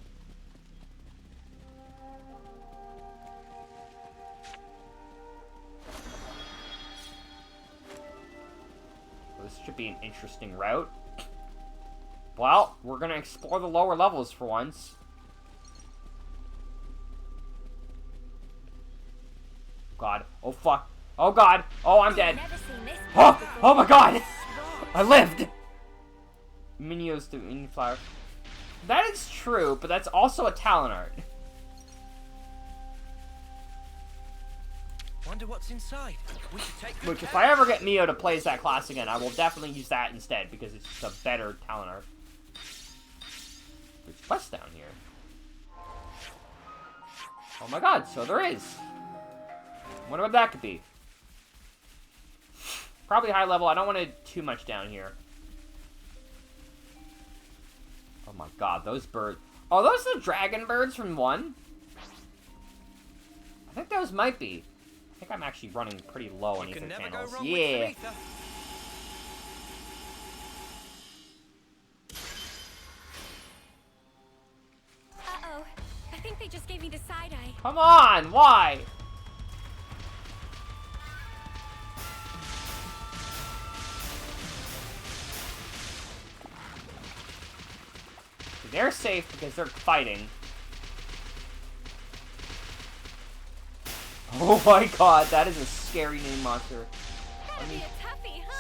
This should be an interesting route. Well, we're gonna explore the lower levels for once. God. Oh, fuck. Oh, God. Oh, I'm dead. Oh my God. I lived. Minios to mini flower. That is true, but that's also a talent art. Wonder what's inside. We should take good Which, if I ever get Mio to play as that class again, I will definitely use that instead, because it's just a better talent art. There's quests down here. Oh my God, so there is. Wonder what that could be. Probably high level. I don't want to too much down here. god, those birds. Oh, those the dragon birds from 1? I think those might be. I think I'm actually running pretty low on ether channels. Yeah. Uh-oh. I think they just gave me the side eye. Come on, why? They're safe because they're fighting. Oh my god, that is a scary name monster.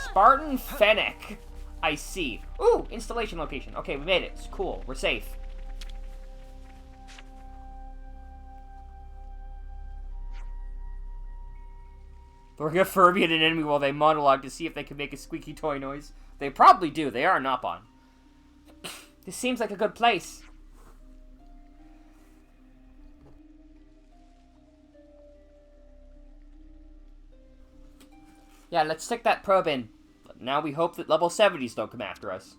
Spartan Fennec. I see. Ooh, installation location. Okay, we made it. It's cool. We're safe. Throwing a Furby at an enemy while they monologue to see if they can make a squeaky toy noise. They probably do. They are not on. This seems like a good place. Yeah, let's stick that probe in. But now we hope that level 70s don't come after us.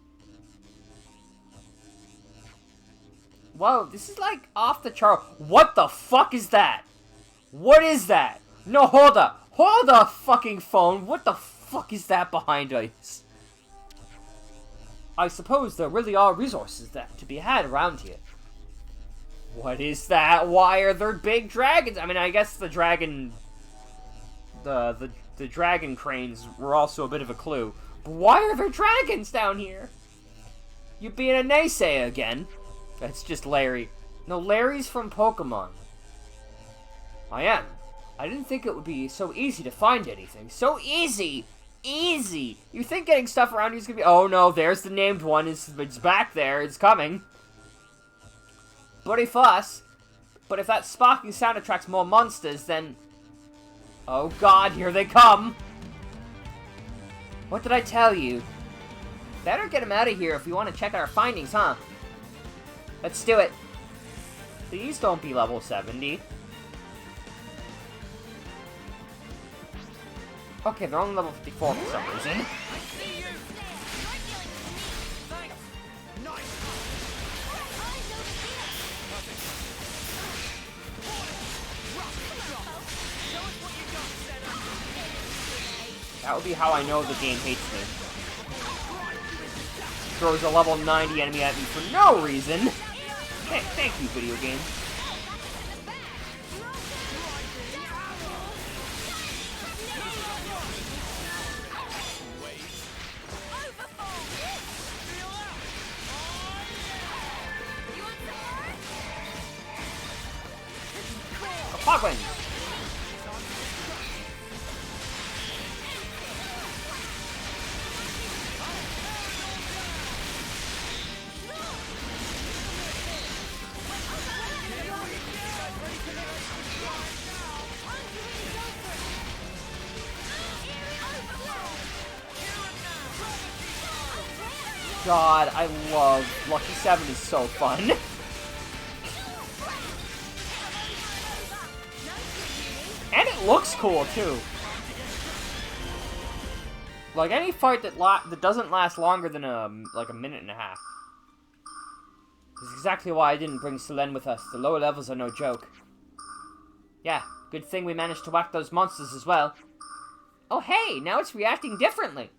Whoa, this is like off the chart. What the fuck is that? What is that? No, hold up. Hold the fucking phone. What the fuck is that behind us? I suppose there really are resources that to be had around here. What is that? Why are there big dragons? I mean, I guess the dragon... The dragon cranes were also a bit of a clue. But why are there dragons down here? You being a naysayer again? That's just Larry. No, Larry's from Pokemon. I am. I didn't think it would be so easy to find anything. So easy! Easy! You think getting stuff around you is gonna be... Oh no, there's the named one. It's back there. It's coming. Buddy Fuss. But if that sparking sound attracts more monsters, then... Oh god, here they come! What did I tell you? Better get them out of here if we want to check our findings, huh? Let's do it. Please don't be level 70. Okay, they're only level 54 for some reason. That would be how I know the game hates me. Throws a level 90 enemy at me for no reason. Hey, thank you, video game. Pog wins. God, I love Lucky 7 is so fun. And it looks cool too. Like any fight that doesn't last longer than like a minute and a half. This is exactly why I didn't bring Selene with us. The lower levels are no joke. Yeah, good thing we managed to whack those monsters as well. Oh hey, now it's reacting differently.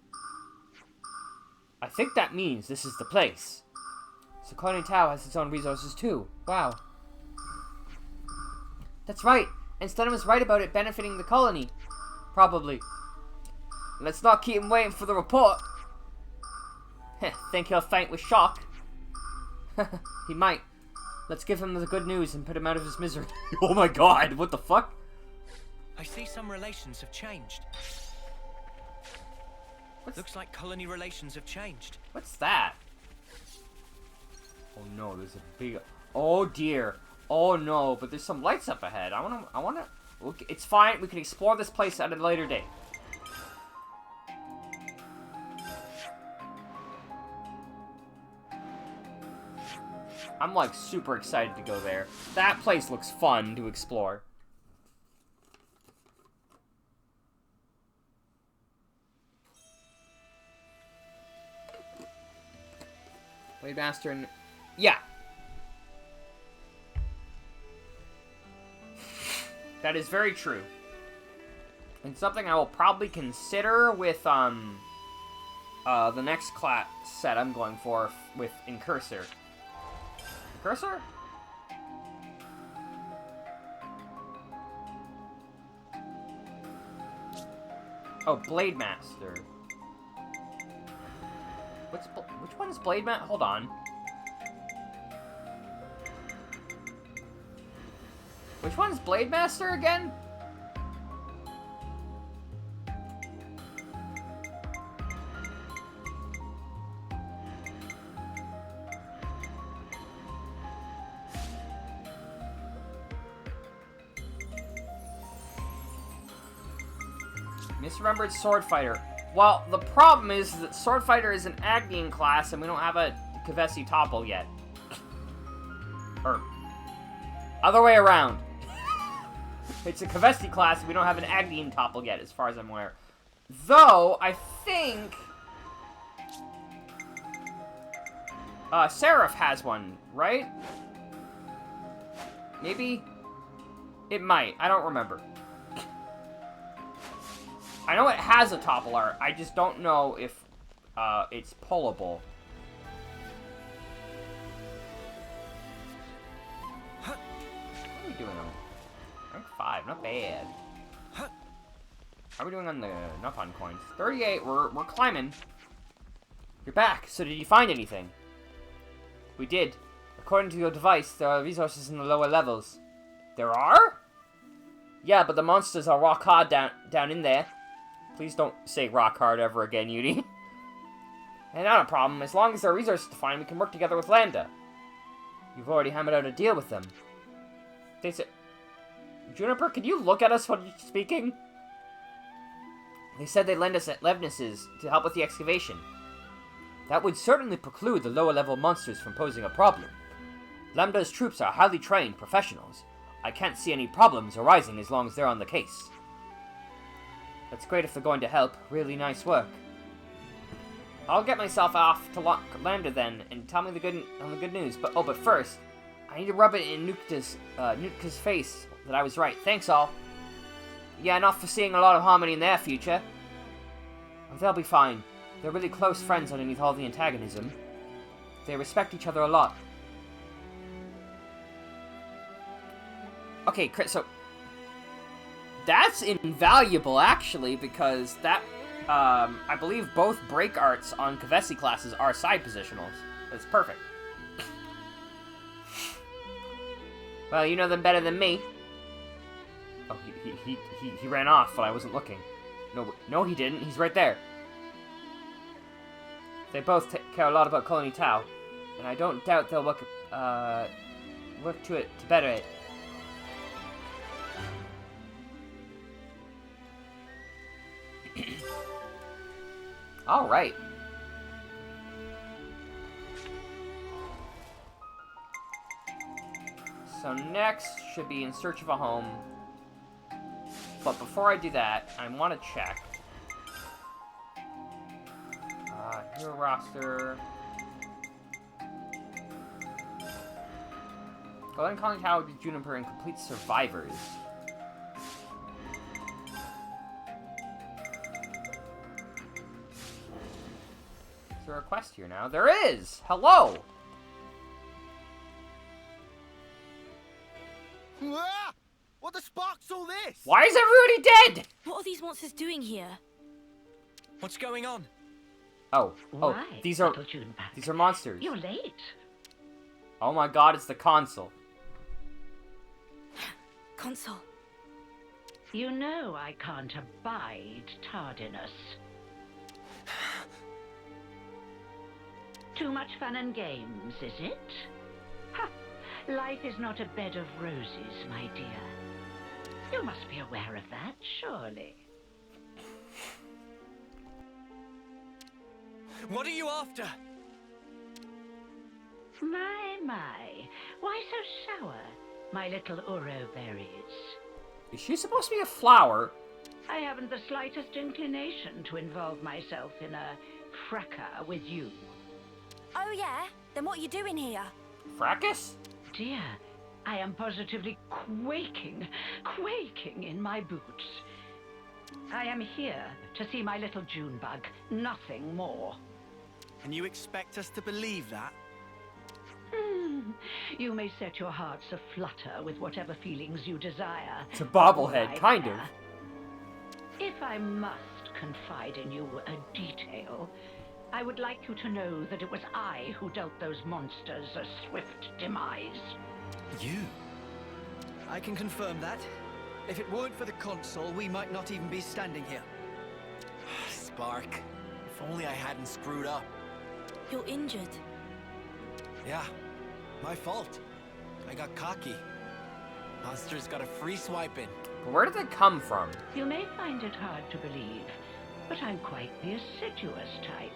I think that means this is the place. Sequoia Tau has its own resources too. Wow. That's right. And Stenham was right about it benefiting the colony. Probably. Let's not keep him waiting for the report. Think he'll faint with shock? He might. Let's give him the good news and put him out of his misery. Oh my god, what the fuck? I see some relations have changed. Looks like colony relations have changed. What's that? Oh no, there's a big... Oh dear. Oh no, but there's some lights up ahead. I wanna... Okay, it's fine, we can explore this place at a later date. I'm like super excited to go there. That place looks fun to explore. Blade Master and Yeah. That is very true. And something I will probably consider with, the next class set I'm going for with Incursor. Incursor? Oh, Blade Master. Which one is Blade Master? Hold on. Which one's Blade Master again? Misremembered Sword Fighter. Well, the problem is that Sword Fighter is an Agnian class, and we don't have a Kavesi Topple yet. Or, other way around. It's a Kavesi class, and we don't have an Agnian Topple yet, as far as I'm aware. Though, I think... Seraph has one, right? Maybe? It might. I don't remember. I know it has a topple art. I just don't know if it's pullable. What are we doing on rank 5? Not bad. How are we doing on the Nupon coins? 38. We're climbing. You're back. So did you find anything? We did. According to your device, there are resources in the lower levels. There are? Yeah, but the monsters are rock hard down in there. Please don't say rock hard ever again, Yudi. And not a problem. As long as there are resources to find, we can work together with Lambda. You've already hammered out a deal with them. They said... Juniper, can you look at us when you're speaking? They said they'd lend us Levnesses to help with the excavation. That would certainly preclude the lower-level monsters from posing a problem. Lambda's troops are highly trained professionals. I can't see any problems arising as long as they're on the case. That's great if they're going to help. Really nice work. I'll get myself off to Lambda then, and tell me the good news. But first, I need to rub it in Nutka's face that I was right. Thanks, all. Yeah, not foreseeing a lot of harmony in their future. They'll be fine. They're really close friends underneath all the antagonism. They respect each other a lot. Okay, so... That's invaluable, actually, because that, I believe both break arts on Kavesi classes are side positionals. That's perfect. Well, you know them better than me. Oh, he ran off while I wasn't looking. No, he didn't. He's right there. They both care a lot about Colony Tau, and I don't doubt they'll work to better it. All right. So next should be In Search of a Home. But before I do that, I want to check. Hero roster. Golden Calling Tower would be Juniper and complete survivors. Is there a quest here now? There is! Hello! Ah! What the spark's all this? Why is everybody dead? What are these monsters doing here? What's going on? Why, these are monsters. You're late. Oh my god, it's the console. Console. You know I can't abide tardiness. Too much fun and games, is it? Ha! Life is not a bed of roses, my dear. You must be aware of that, surely. What are you after? My. Why so sour, my little Uro berries? Is she supposed to be a flower? I haven't the slightest inclination to involve myself in a fracas with you. Oh yeah? Then what are you doing here? Fracas? Dear, I am positively quaking in my boots. I am here to see my little Junebug, nothing more. And you expect us to believe that? You may set your hearts aflutter with whatever feelings you desire. It's a bobblehead, kind of. If I must confide in you a detail, I would like you to know that it was I who dealt those monsters a swift demise. You? I can confirm that. If it weren't for the console, we might not even be standing here. Spark, if only I hadn't screwed up. You're injured. Yeah, my fault. I got cocky. Monsters got a free swipe in. Where did it come from? You may find it hard to believe, but I'm quite the assiduous type.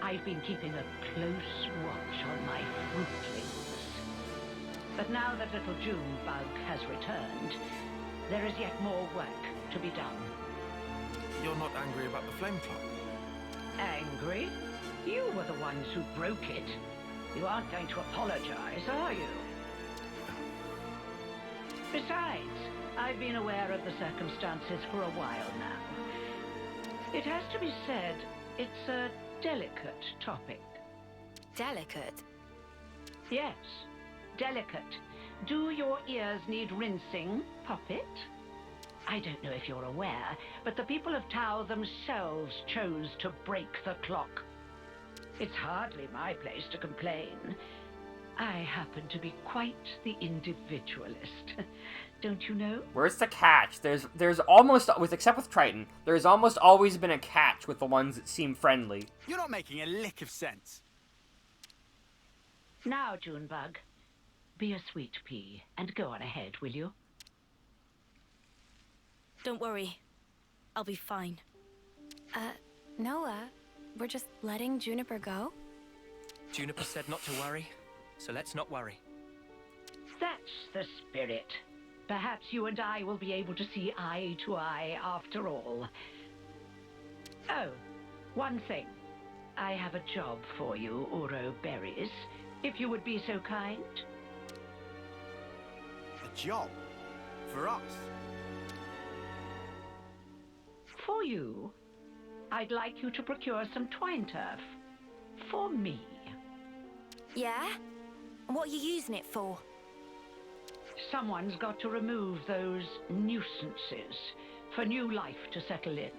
I've been keeping a close watch on my fruitlings. But now that little Junebug has returned, there is yet more work to be done. You're not angry about the flame clock? Angry? You were the ones who broke it. You aren't going to apologize, are you? Besides, I've been aware of the circumstances for a while now. It has to be said, it's a delicate topic. Delicate? Yes, delicate. Do your ears need rinsing, Puppet? I don't know if you're aware, but the people of Tau themselves chose to break the clock. It's hardly my place to complain. I happen to be quite the individualist. Don't you know? Where's the catch? There's almost, except with Triton, there's almost always been a catch with the ones that seem friendly. You're not making a lick of sense. Now, Junebug, be a sweet pea and go on ahead, will you? Don't worry. I'll be fine. Noah, we're just letting Juniper go? Juniper said not to worry, so let's not worry. That's the spirit. Perhaps you and I will be able to see eye to eye after all. Oh, one thing. I have a job for you, Uro Berries, if you would be so kind. A job? For us? For you, I'd like you to procure some twine turf. For me. Yeah? What are you using it for? Someone's got to remove those nuisances for new life to settle in.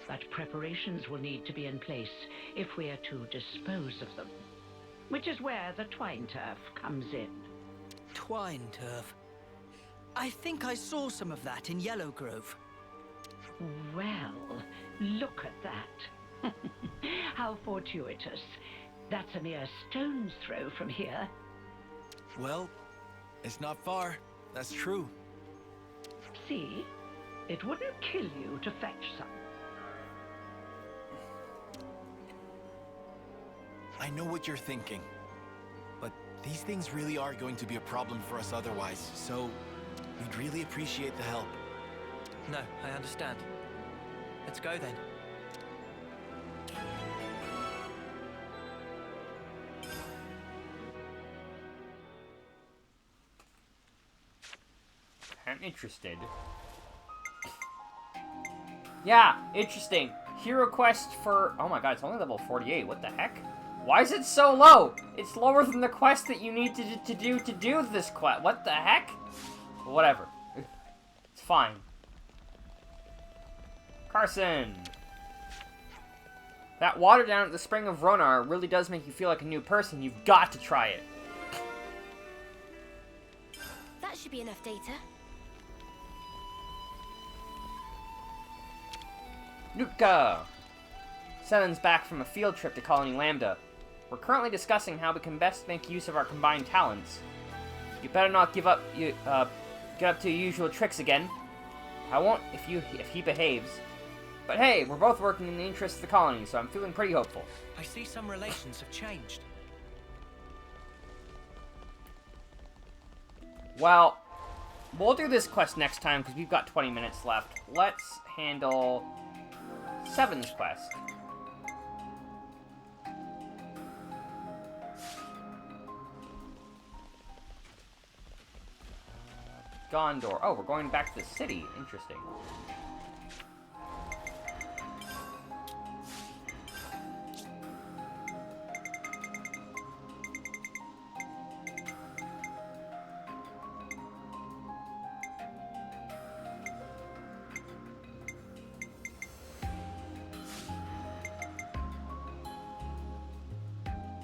But preparations will need to be in place if we are to dispose of them. Which is where the twine turf comes in. Twine turf? I think I saw some of that in Yellow Grove. Well, look at that. How fortuitous. That's a mere stone's throw from here. Well, it's not far. That's true. See? It wouldn't kill you to fetch some. I know what you're thinking. But these things really are going to be a problem for us otherwise, so we'd really appreciate the help. No, I understand. Let's go then. I'm interested. Yeah, interesting. Hero quest for... Oh my god, it's only level 48. What the heck? Why is it so low? It's lower than the quest that you need to do this quest. What the heck? Whatever. It's fine. Carson! That water down at the Spring of Ronar really does make you feel like a new person. You've got to try it. That should be enough data. Nutka! Seven's back from a field trip to Colony Lambda. We're currently discussing how we can best make use of our combined talents. You better not get up to your usual tricks again. I won't if he behaves. But hey, we're both working in the interest of the colony, so I'm feeling pretty hopeful. I see some relations have changed. Well, we'll do this quest next time because we've got 20 minutes left. Let's handle Seven's quest. Gondor. Oh, we're going back to the city. Interesting.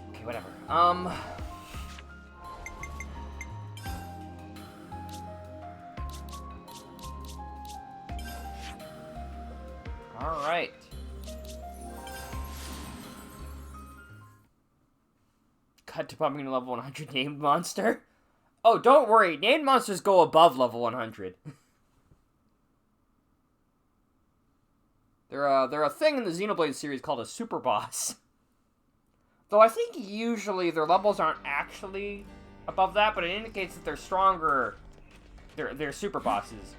Okay, whatever. Alright. Cut to pumping to level 100 named monster. Oh, don't worry. Named monsters go above level 100. They're a thing in the Xenoblade series called a super boss. Though I think usually their levels aren't actually above that, but it indicates that they're stronger. They're super bosses.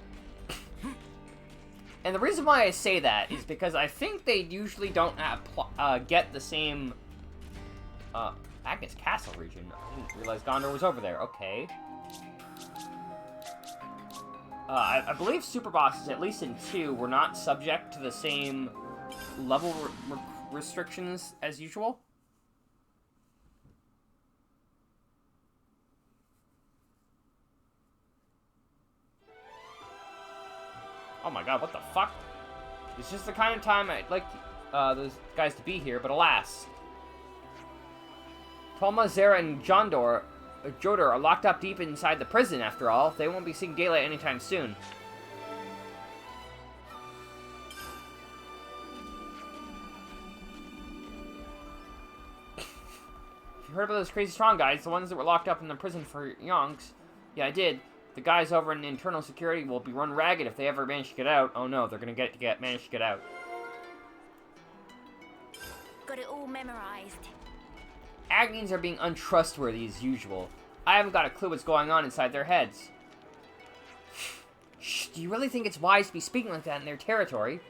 And the reason why I say that is because I think they usually don't get the same Agnes Castle region. I didn't realize Gondor was over there. Okay. I believe super bosses, at least in 2, were not subject to the same level restrictions as usual. Oh my god, what the fuck? It's just the kind of time I'd like those guys to be here, but alas. Tolma, Zera, and Jodor are locked up deep inside the prison, after all. They won't be seeing daylight anytime soon. You heard about those crazy strong guys, the ones that were locked up in the prison for yonks? Yeah, I did. The guys over in internal security will be run ragged if they ever manage to get out. Oh no, they're gonna manage to get out. Got it all memorized. Agnes are being untrustworthy as usual. I haven't got a clue what's going on inside their heads. Shh, do you really think it's wise to be speaking like that in their territory?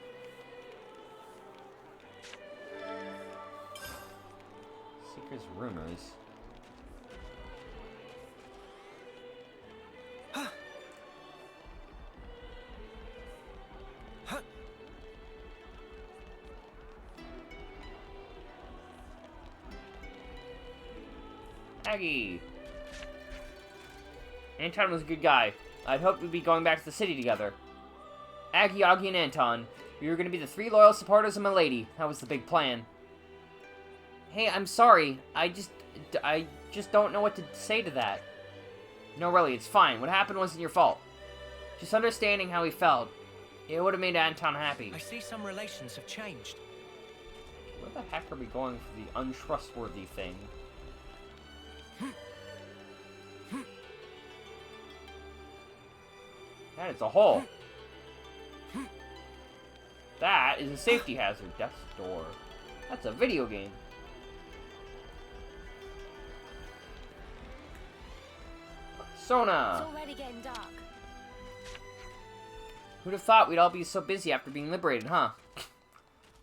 Seeker's rumors. Aggie! Anton was a good guy. I'd hoped we'd be going back to the city together. Aggie, Augie, and Anton. We were going to be the 3 loyal supporters of my lady. That was the big plan. Hey, I'm sorry. I just don't know what to say to that. No, really, it's fine. What happened wasn't your fault. Just understanding how he felt. It would have made Anton happy. I see some relations have changed. Where the heck are we going for the untrustworthy thing? That is a hole. That is a safety hazard. Death's door. That's a video game. Sona! It's already getting dark. Who'd have thought we'd all be so busy after being liberated, huh?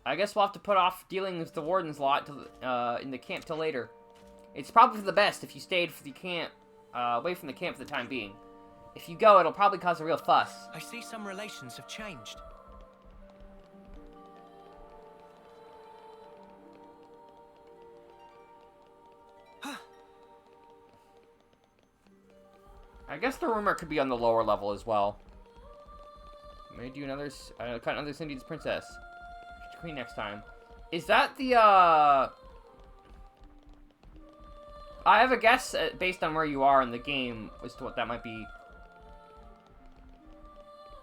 I guess we'll have to put off dealing with the warden's lot in the camp till later. It's probably for the best if you stayed for the camp, away from the camp for the time being. If you go, it'll probably cause a real fuss. I see some relations have changed. I guess the rumor could be on the lower level as well. May do another, cut another Cindy's princess. Queen next time. Is that the, I have a guess based on where you are in the game as to what that might be.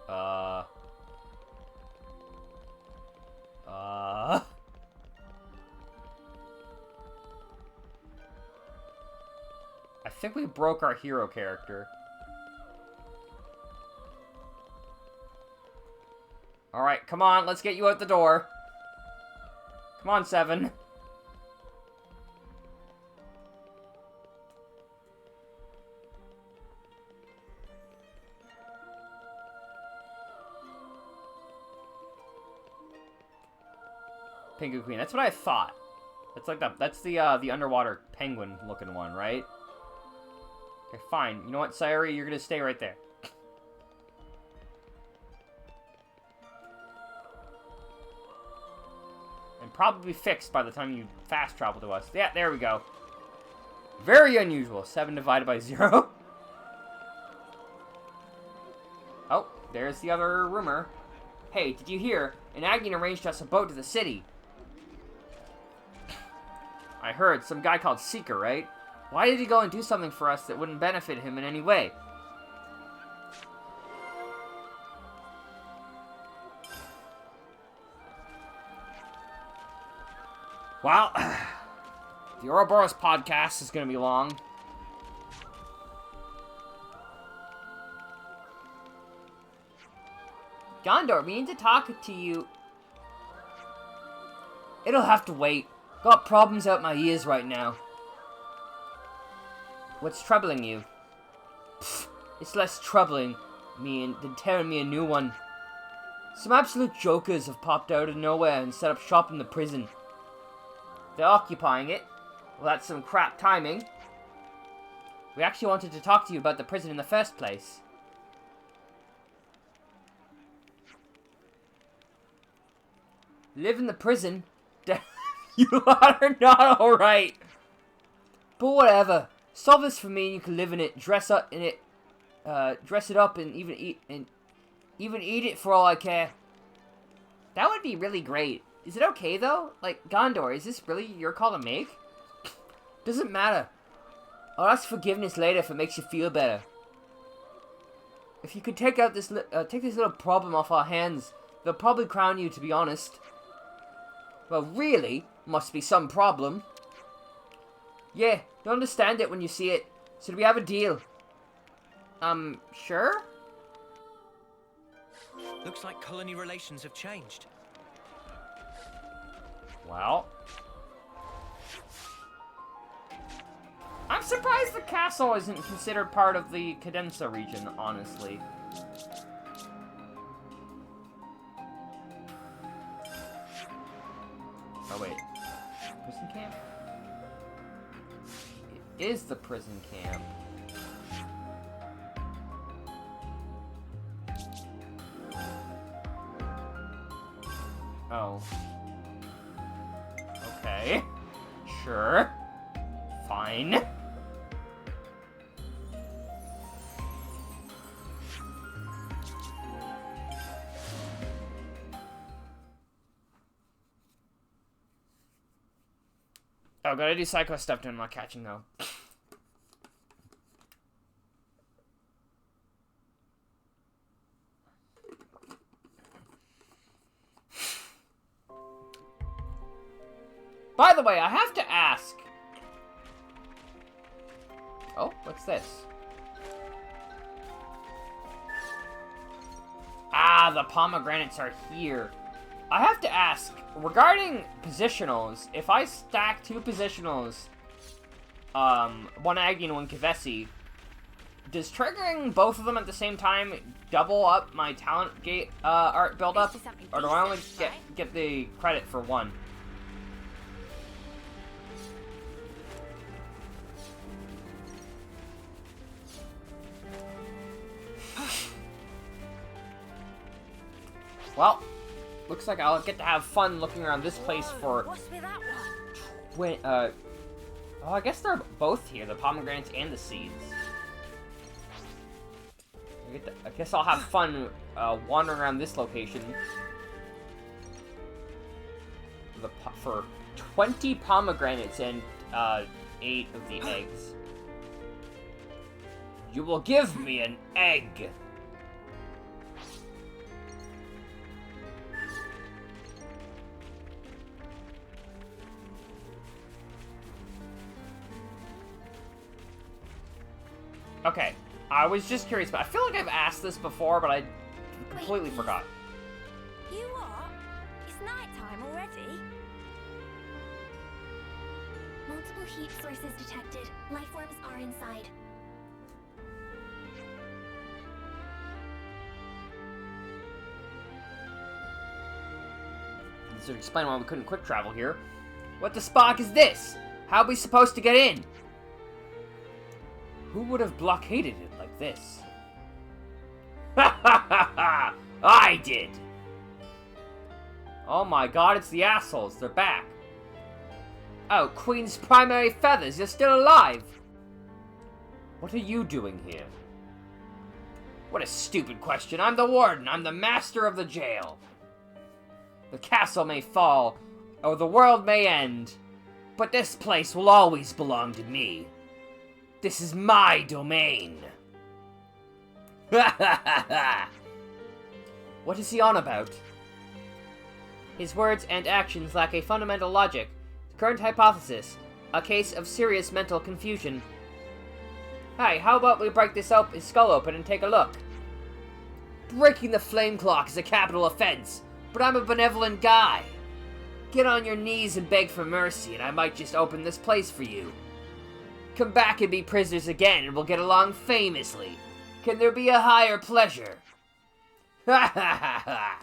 I think we broke our hero character. Alright, come on, let's get you out the door. Come on, 7. Penguin Queen. That's what I thought. That's like that's the underwater penguin looking one, right? Okay, fine. You know what, Sayuri? You're gonna stay right there. probably be fixed by the time you fast travel to us. Yeah, there we go. Very unusual. 7 divided by 0. Oh, there's the other rumor. Hey, did you hear? An Agni arranged us a boat to the city. I heard. Some guy called Seeker, right? Why did he go and do something for us that wouldn't benefit him in any way? Well, the Ouroboros podcast is going to be long. Gondor, we need to talk to you. It'll have to wait. Got problems out my ears right now. What's troubling you? Pfft, it's less troubling me than tearing me a new one. Some absolute jokers have popped out of nowhere and set up shop in the prison. They're occupying it. Well, that's some crap timing. We actually wanted to talk to you about the prison in the first place. Live in the prison? You are not alright. But whatever. Solve this for me and you can live in it, dress up in it, dress it up and even eat it for all I care. That would be really great. Is it okay though? Like, Gondor, is this really your call to make? Doesn't matter. I'll ask forgiveness later if it makes you feel better. If you could take out this take this little problem off our hands, they'll probably crown you, to be honest. Well, really? Must be some problem. Yeah, you'll understand it when you see it. So do we have a deal? Sure? Looks like colony relations have changed. Well, I'm surprised the castle isn't considered part of the Cadenza region, honestly. Oh wait, prison camp? It is the prison camp. Oh. Okay. Sure. Fine. Oh, gotta do psycho stuff to unlock catching though. By the way, I have to ask. Oh, what's this? Ah, the pomegranates are here. I have to ask, regarding positionals, if I stack 2 positionals, one Agni and one Kavesi, does triggering both of them at the same time double up my talent gate art buildup? Or do I only get the credit for one? Well, looks like I'll get to have fun looking around this place for... oh, I guess they're both here, the pomegranates and the seeds. I guess I'll have fun wandering around this location. For 20 pomegranates and 8 of the eggs. You will give me an egg! Okay, I was just curious, but I feel like I've asked this before, but I completely forgot. You what? It's nighttime already? Multiple heat sources detected. Life forms are inside. This would explain why we couldn't quick travel here. What the spark is this? How are we supposed to get in? Who would have blockaded it like this? Ha ha ha ha! I did! Oh my god, it's the assholes. They're back. Oh, Queen's primary feathers, you're still alive. What are you doing here? What a stupid question. I'm the warden. I'm the master of the jail. The castle may fall, or the world may end, but this place will always belong to me. This is my domain. What is he on about? His words and actions lack a fundamental logic. The current hypothesis, a case of serious mental confusion. Hey, how about we break his skull open and take a look? Breaking the flame clock is a capital offense, but I'm a benevolent guy. Get on your knees and beg for mercy, and I might just open this place for you. Come back and be prisoners again, and we'll get along famously. Can there be a higher pleasure? Ha ha ha ha!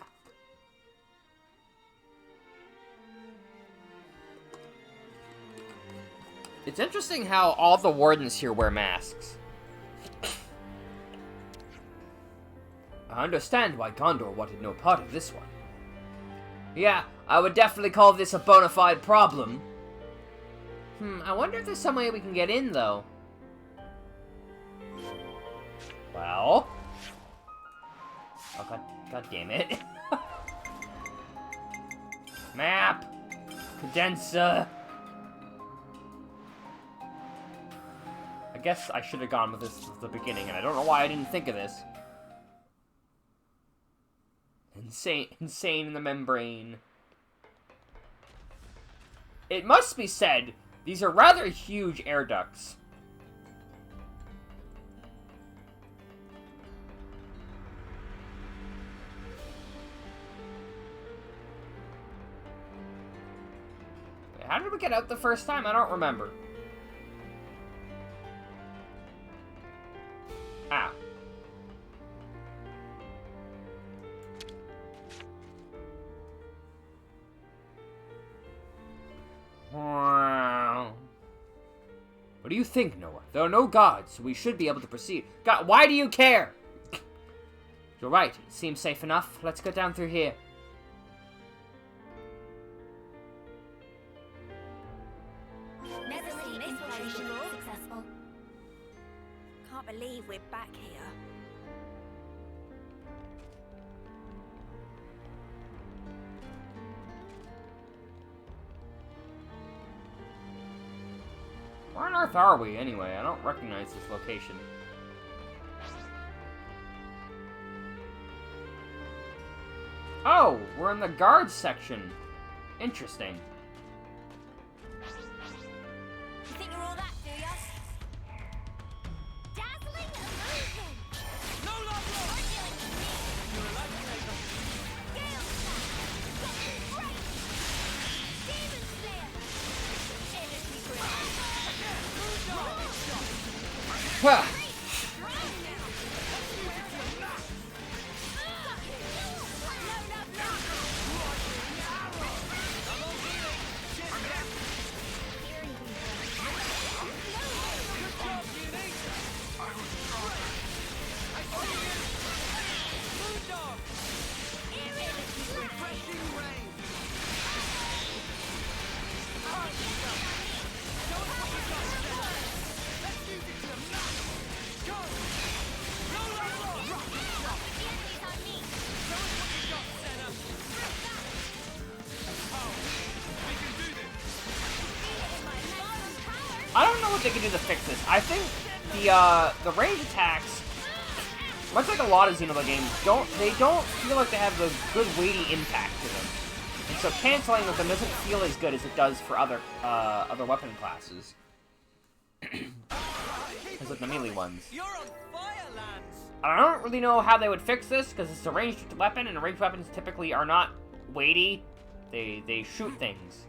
It's interesting how all the wardens here wear masks. I understand why Gondor wanted no part of this one. Yeah, I would definitely call this a bona fide problem. I wonder if there's some way we can get in, though. Well... Oh, god damn it. Map! Condenser! I guess I should have gone with this at the beginning, and I don't know why I didn't think of this. Insane in the membrane. It must be said, these are rather huge air ducts. How did we get out the first time? I don't remember. Ah. What do you think, Noah? There are no gods, so we should be able to proceed. God, why do you care? You're right. It seems safe enough. Let's go down through here. Never seen this place before. Successful. Can't believe we're back here. Where on earth are we, anyway? I don't recognize this location. Oh, we're in the guards section. Interesting. You think you're all that, do ya? Dazzling illusion! No love lost! We're dealing with me! You're a lifesaver! Gale Snap! Something great! Demon Slayer! Energy Grid! Huh. I don't know what they can do to fix this. I think the range attacks, much like a lot of Xenoblade games, don't feel like they have the good weighty impact to them. And so canceling with them doesn't feel as good as it does for other weapon classes. As with the melee ones. I don't really know how they would fix this, because it's a ranged weapon, and ranged weapons typically are not weighty. They shoot things.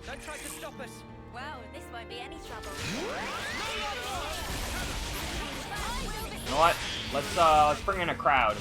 Don't try to stop us. Well, this won't be any trouble. You know what? Let's bring in a crowd.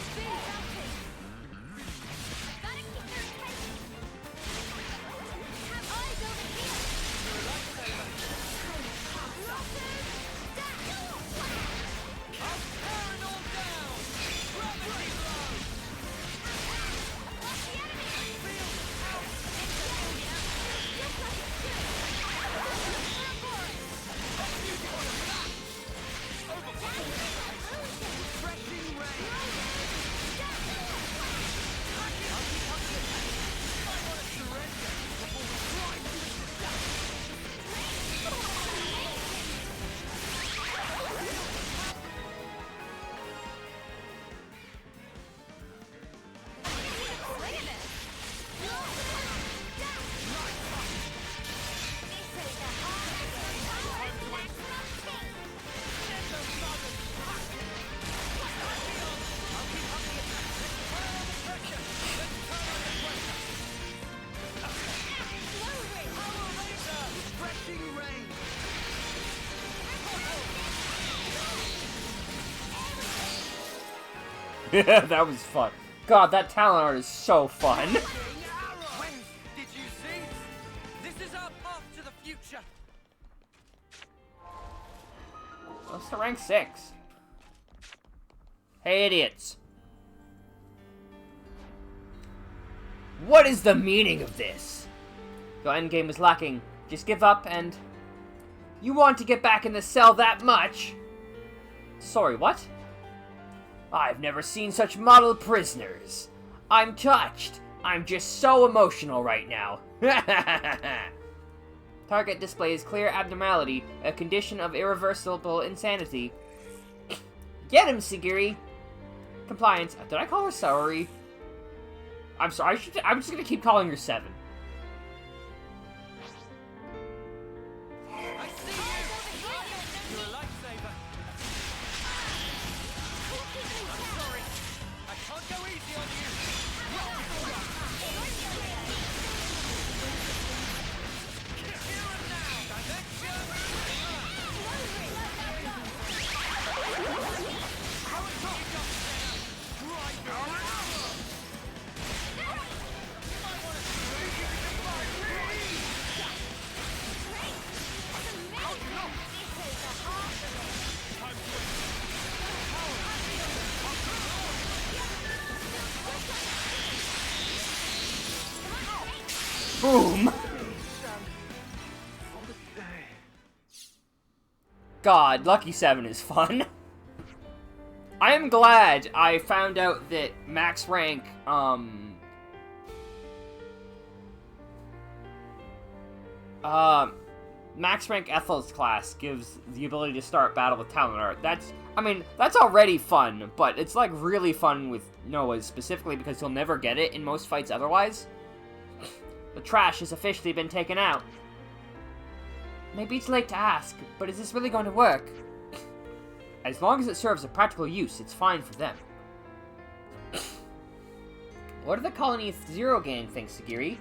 That was fun. God, that talent art is so fun. Did you see? This is our path to the future. What's the rank 6? Hey, idiots. What is the meaning of this? Your endgame is lacking. Just give up and... You want to get back in the cell that much? Sorry, what? I've never seen such model prisoners. I'm touched. I'm just so emotional right now. Target displays clear abnormality, a condition of irreversible insanity. Get him, Sigiri. Compliance. Did I call her Saori? I'm sorry. I'm just gonna keep calling her 7. I see you. You're a lifesaver. I'm sorry. I can't go easy on you. Here and now. Boom! God, Lucky 7 is fun. I am glad I found out that max rank, max rank Ethel's class gives the ability to start battle with talent art. I mean, that's already fun, but it's like really fun with Noah's, specifically because you'll never get it in most fights otherwise. The trash has officially been taken out. Maybe it's late to ask, but is this really going to work? As long as it serves a practical use, it's fine for them. What do the Colony Zero Gang think, Sagiri?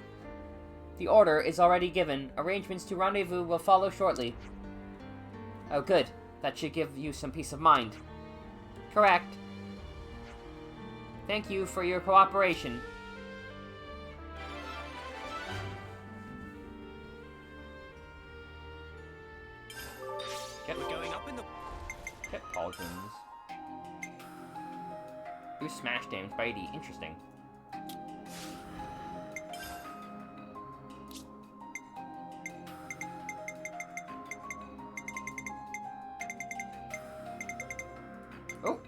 The order is already given. Arrangements to rendezvous will follow shortly. Oh, good. That should give you some peace of mind. Correct. Thank you for your cooperation. We're going up in the... Get pauldrons. Boost smash damage by 80. Interesting. Oh!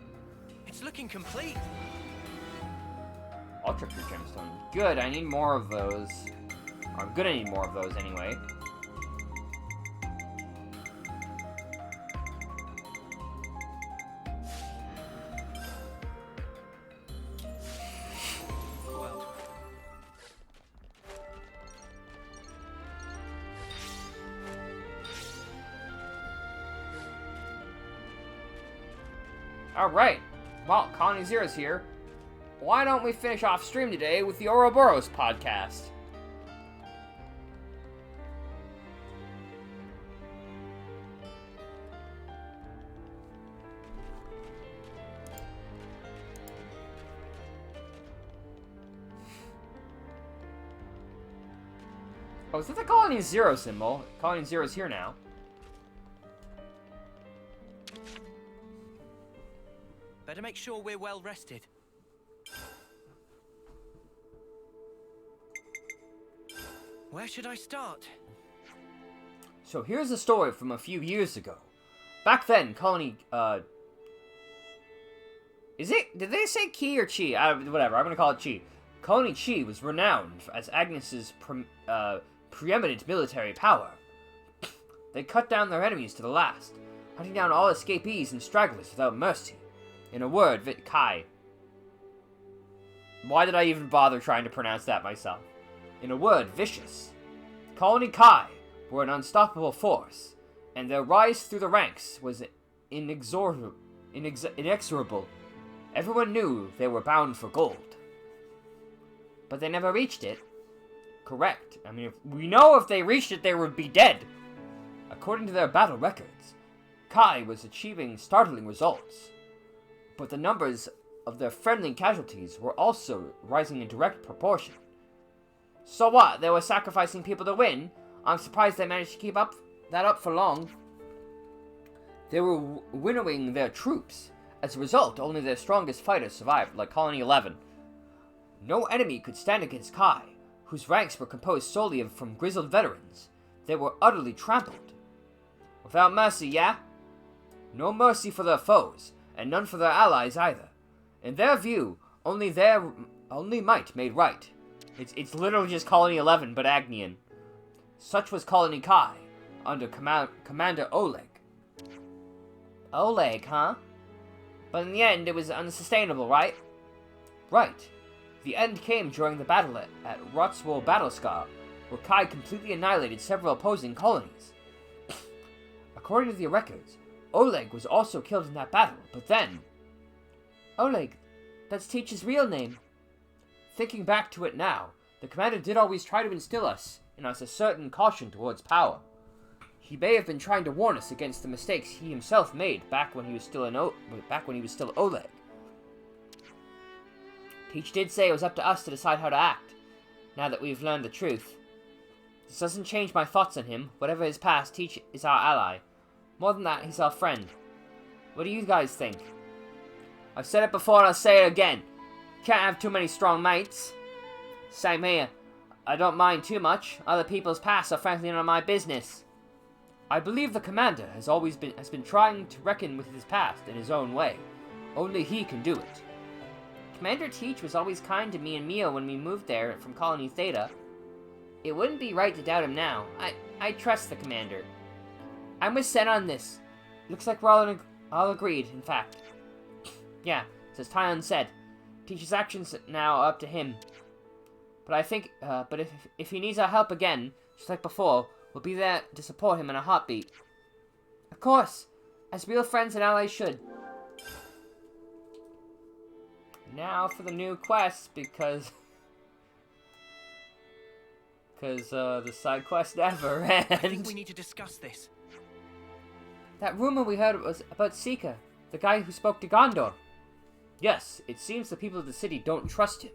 It's looking complete. Ultra Pure Gemstone. Good, I need more of those. I'm gonna need more of those anyway. Alright, well, Colony Zero's here. Why don't we finish off stream today with the Ouroboros podcast? Oh, is that the Colony Zero symbol? Colony Zero's here now. Better make sure we're well rested. Where should I start? So here's a story from a few years ago. Back then, Colony, did they say Chi or Chi? Whatever, I'm gonna call it Chi. Colony Chi was renowned as Agnes's preeminent military power. They cut down their enemies to the last, hunting down all escapees and stragglers without mercy. In a word, Kai. Why did I even bother trying to pronounce that myself? In a word, vicious. Colony Kai were an unstoppable force, and their rise through the ranks was inexorable. Everyone knew they were bound for gold. But they never reached it. Correct. I mean, we know if they reached it, they would be dead. According to their battle records, Kai was achieving startling results. But the numbers of their friendly casualties were also rising in direct proportion. So what? They were sacrificing people to win? I'm surprised they managed to keep that up for long. They were winnowing their troops. As a result, only their strongest fighters survived, like Colony 11. No enemy could stand against Kai, whose ranks were composed solely from grizzled veterans. They were utterly trampled. Without mercy, yeah? No mercy for their foes, and none for their allies either. In their view, only might made right. It's literally just Colony 11, but Agnian. Such was Colony Kai, under Commander Oleg. Oleg, huh? But in the end, it was unsustainable, right? Right. The end came during the battle at Rotswell Battlescar, where Kai completely annihilated several opposing colonies. According to the records, Oleg was also killed in that battle, but then... Oleg, that's Teach's real name. Thinking back to it now, the commander did always try to instill in us a certain caution towards power. He may have been trying to warn us against the mistakes he himself made back when he was still Oleg. Teach did say it was up to us to decide how to act, now that we've learned the truth. This doesn't change my thoughts on him. Whatever his past, Teach is our ally. More than that, he's our friend. What do you guys think? I've said it before and I'll say it again. Can't have too many strong mates. Same here. I don't mind too much. Other people's pasts are frankly none of my business. I believe the commander has been trying to reckon with his past in his own way. Only he can do it. Commander Teach was always kind to me and Mio when we moved there from Colony Theta. It wouldn't be right to doubt him now. I trust the commander. I'm with Sen on this. Looks like we're all agreed, in fact. Yeah, as Tyon said. Teach's actions now are up to him. But I think, if he needs our help again, just like before, we'll be there to support him in a heartbeat. Of course, as real friends and allies should. Now for the new quest, because the side quest never ends. I think we need to discuss this. That rumor we heard was about Seeker, the guy who spoke to Gondor. Yes, it seems the people of the city don't trust him.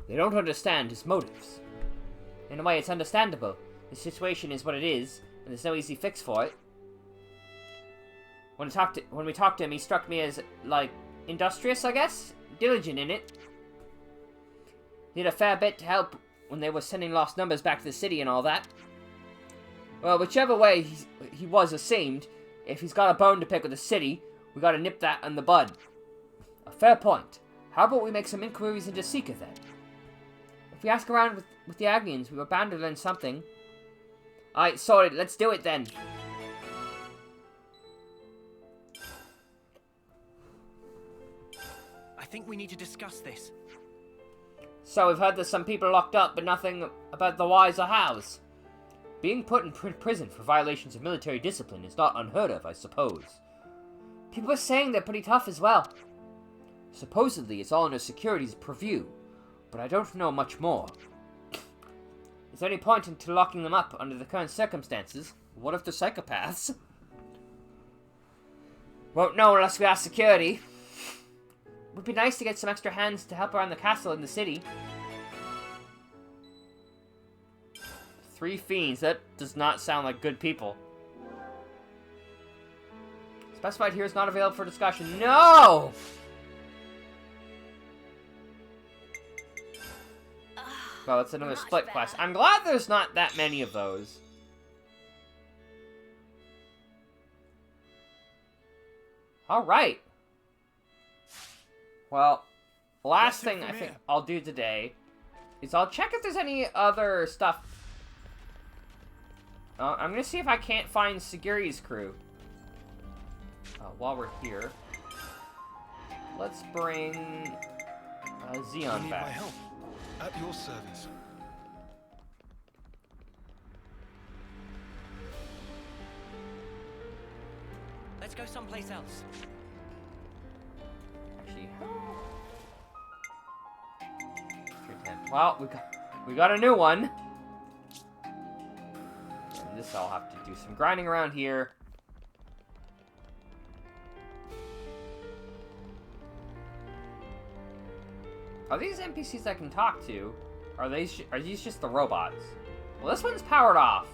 They don't understand his motives. In a way, it's understandable. The situation is what it is, and there's no easy fix for it. When we talked to him, he struck me as, like, industrious, I guess? Diligent in it. He did a fair bit to help when they were sending lost numbers back to the city and all that. Well, whichever way he was or seemed, if he's got a bone to pick with the city, we gotta nip that in the bud. A fair point. How about we make some inquiries into Seeker, then? If we ask around with the Agnians, we were bound to learn something. Alright, sorted. Let's do it, then. I think we need to discuss this. So we've heard there's some people locked up, but nothing about the whys or hows. Being put in prison for violations of military discipline is not unheard of, I suppose. People are saying they're pretty tough as well. Supposedly, it's all under security's purview, but I don't know much more. Is there any point into locking them up under the current circumstances? What if they're psychopaths? Won't know unless we ask security. Would be nice to get some extra hands to help around the castle and the city. 3 fiends, that does not sound like good people. Specified here is not available for discussion. No! Well, it's another split quest. I'm glad there's not that many of those. Alright. Well, last thing I think I'll do today is I'll check if there's any other stuff. I'm gonna see if I can't find Sigiri's crew. While we're here. Let's bring Xeon back. My help. At your service. Let's go someplace else. Actually, well, we got a new one. And this I'll have to do some grinding around here. Are these NPCs I can talk to? Are these just the robots? Well, this one's powered off.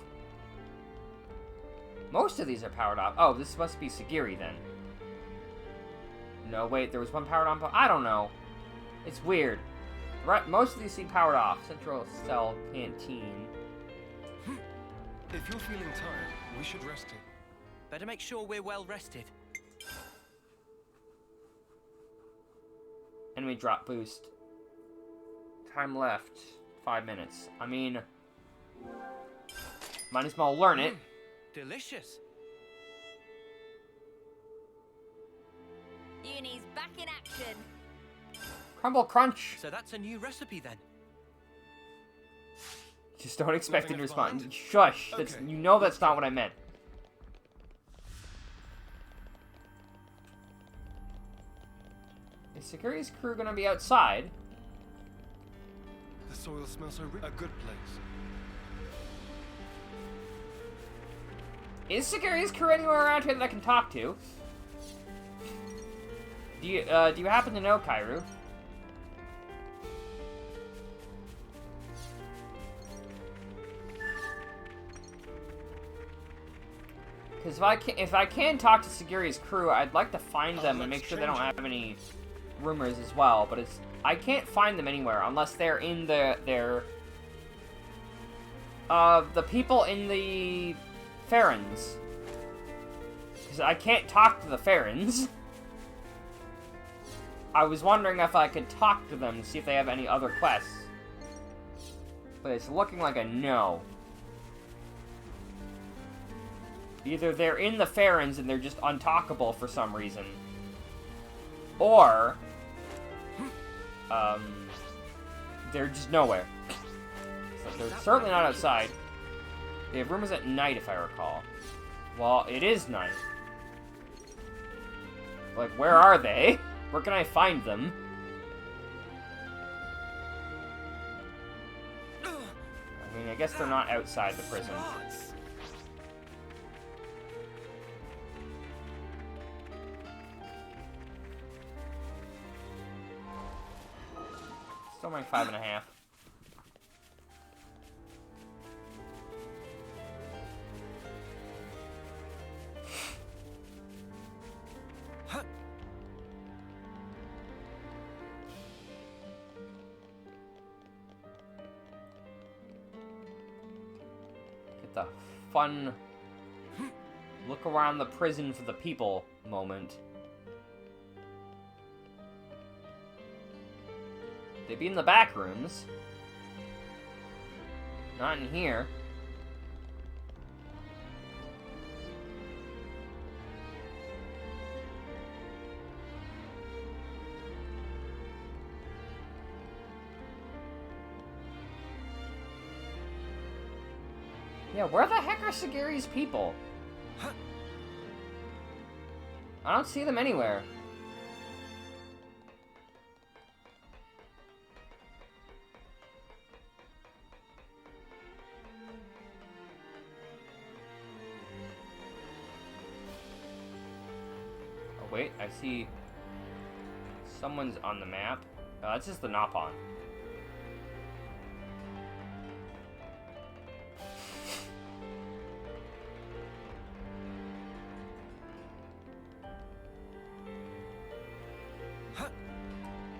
Most of these are powered off. Oh, this must be Sagiri then. No, wait, there was one powered on. I don't know. It's weird. Right, most of these seem powered off. Central Cell Canteen. If you're feeling tired, we should rest here. Better make sure we're well rested. Enemy drop boost. Time left. 5 minutes. I mean, might as well learn it. Delicious. Uni's back in action. Crumble Crunch. So that's a new recipe then. Just don't expect it to respond. Shush. That's, you know that's not what I meant. Is Sagiri's crew gonna be outside? The soil smells so rich. A good place. Is Sagiri's crew anywhere around here that I can talk to? Do you happen to know, Kairu? Because if I can talk to Sagiri's crew, I'd like to find them and make sure they don't have any rumors as well. But I can't find them anywhere unless they're in the people in the Farrens. Because I can't talk to the Farrens. I was wondering if I could talk to them to see if they have any other quests. But it's looking like a no. Either they're in the Farrens and they're just untalkable for some reason. Or, they're just nowhere. So they're certainly not outside. They have rumors at night, if I recall. Well, it is night. Like, where are they? Where can I find them? I mean, I guess they're not outside the prison. Still my 5.5. Get the fun look around the prison for the people moment. They'd be in the back rooms. Not in here. Yeah, where the heck are Sagiri's people? I don't see them anywhere. Wait, I see someone's on the map. That's just the Nopon.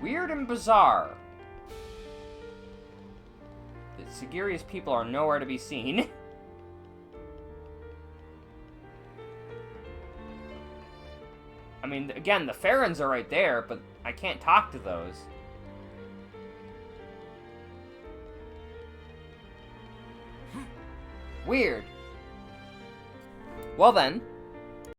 Weird and bizarre. The Sagiri's people are nowhere to be seen. I mean, again, the Farrens are right there, but I can't talk to those. Weird. Well then,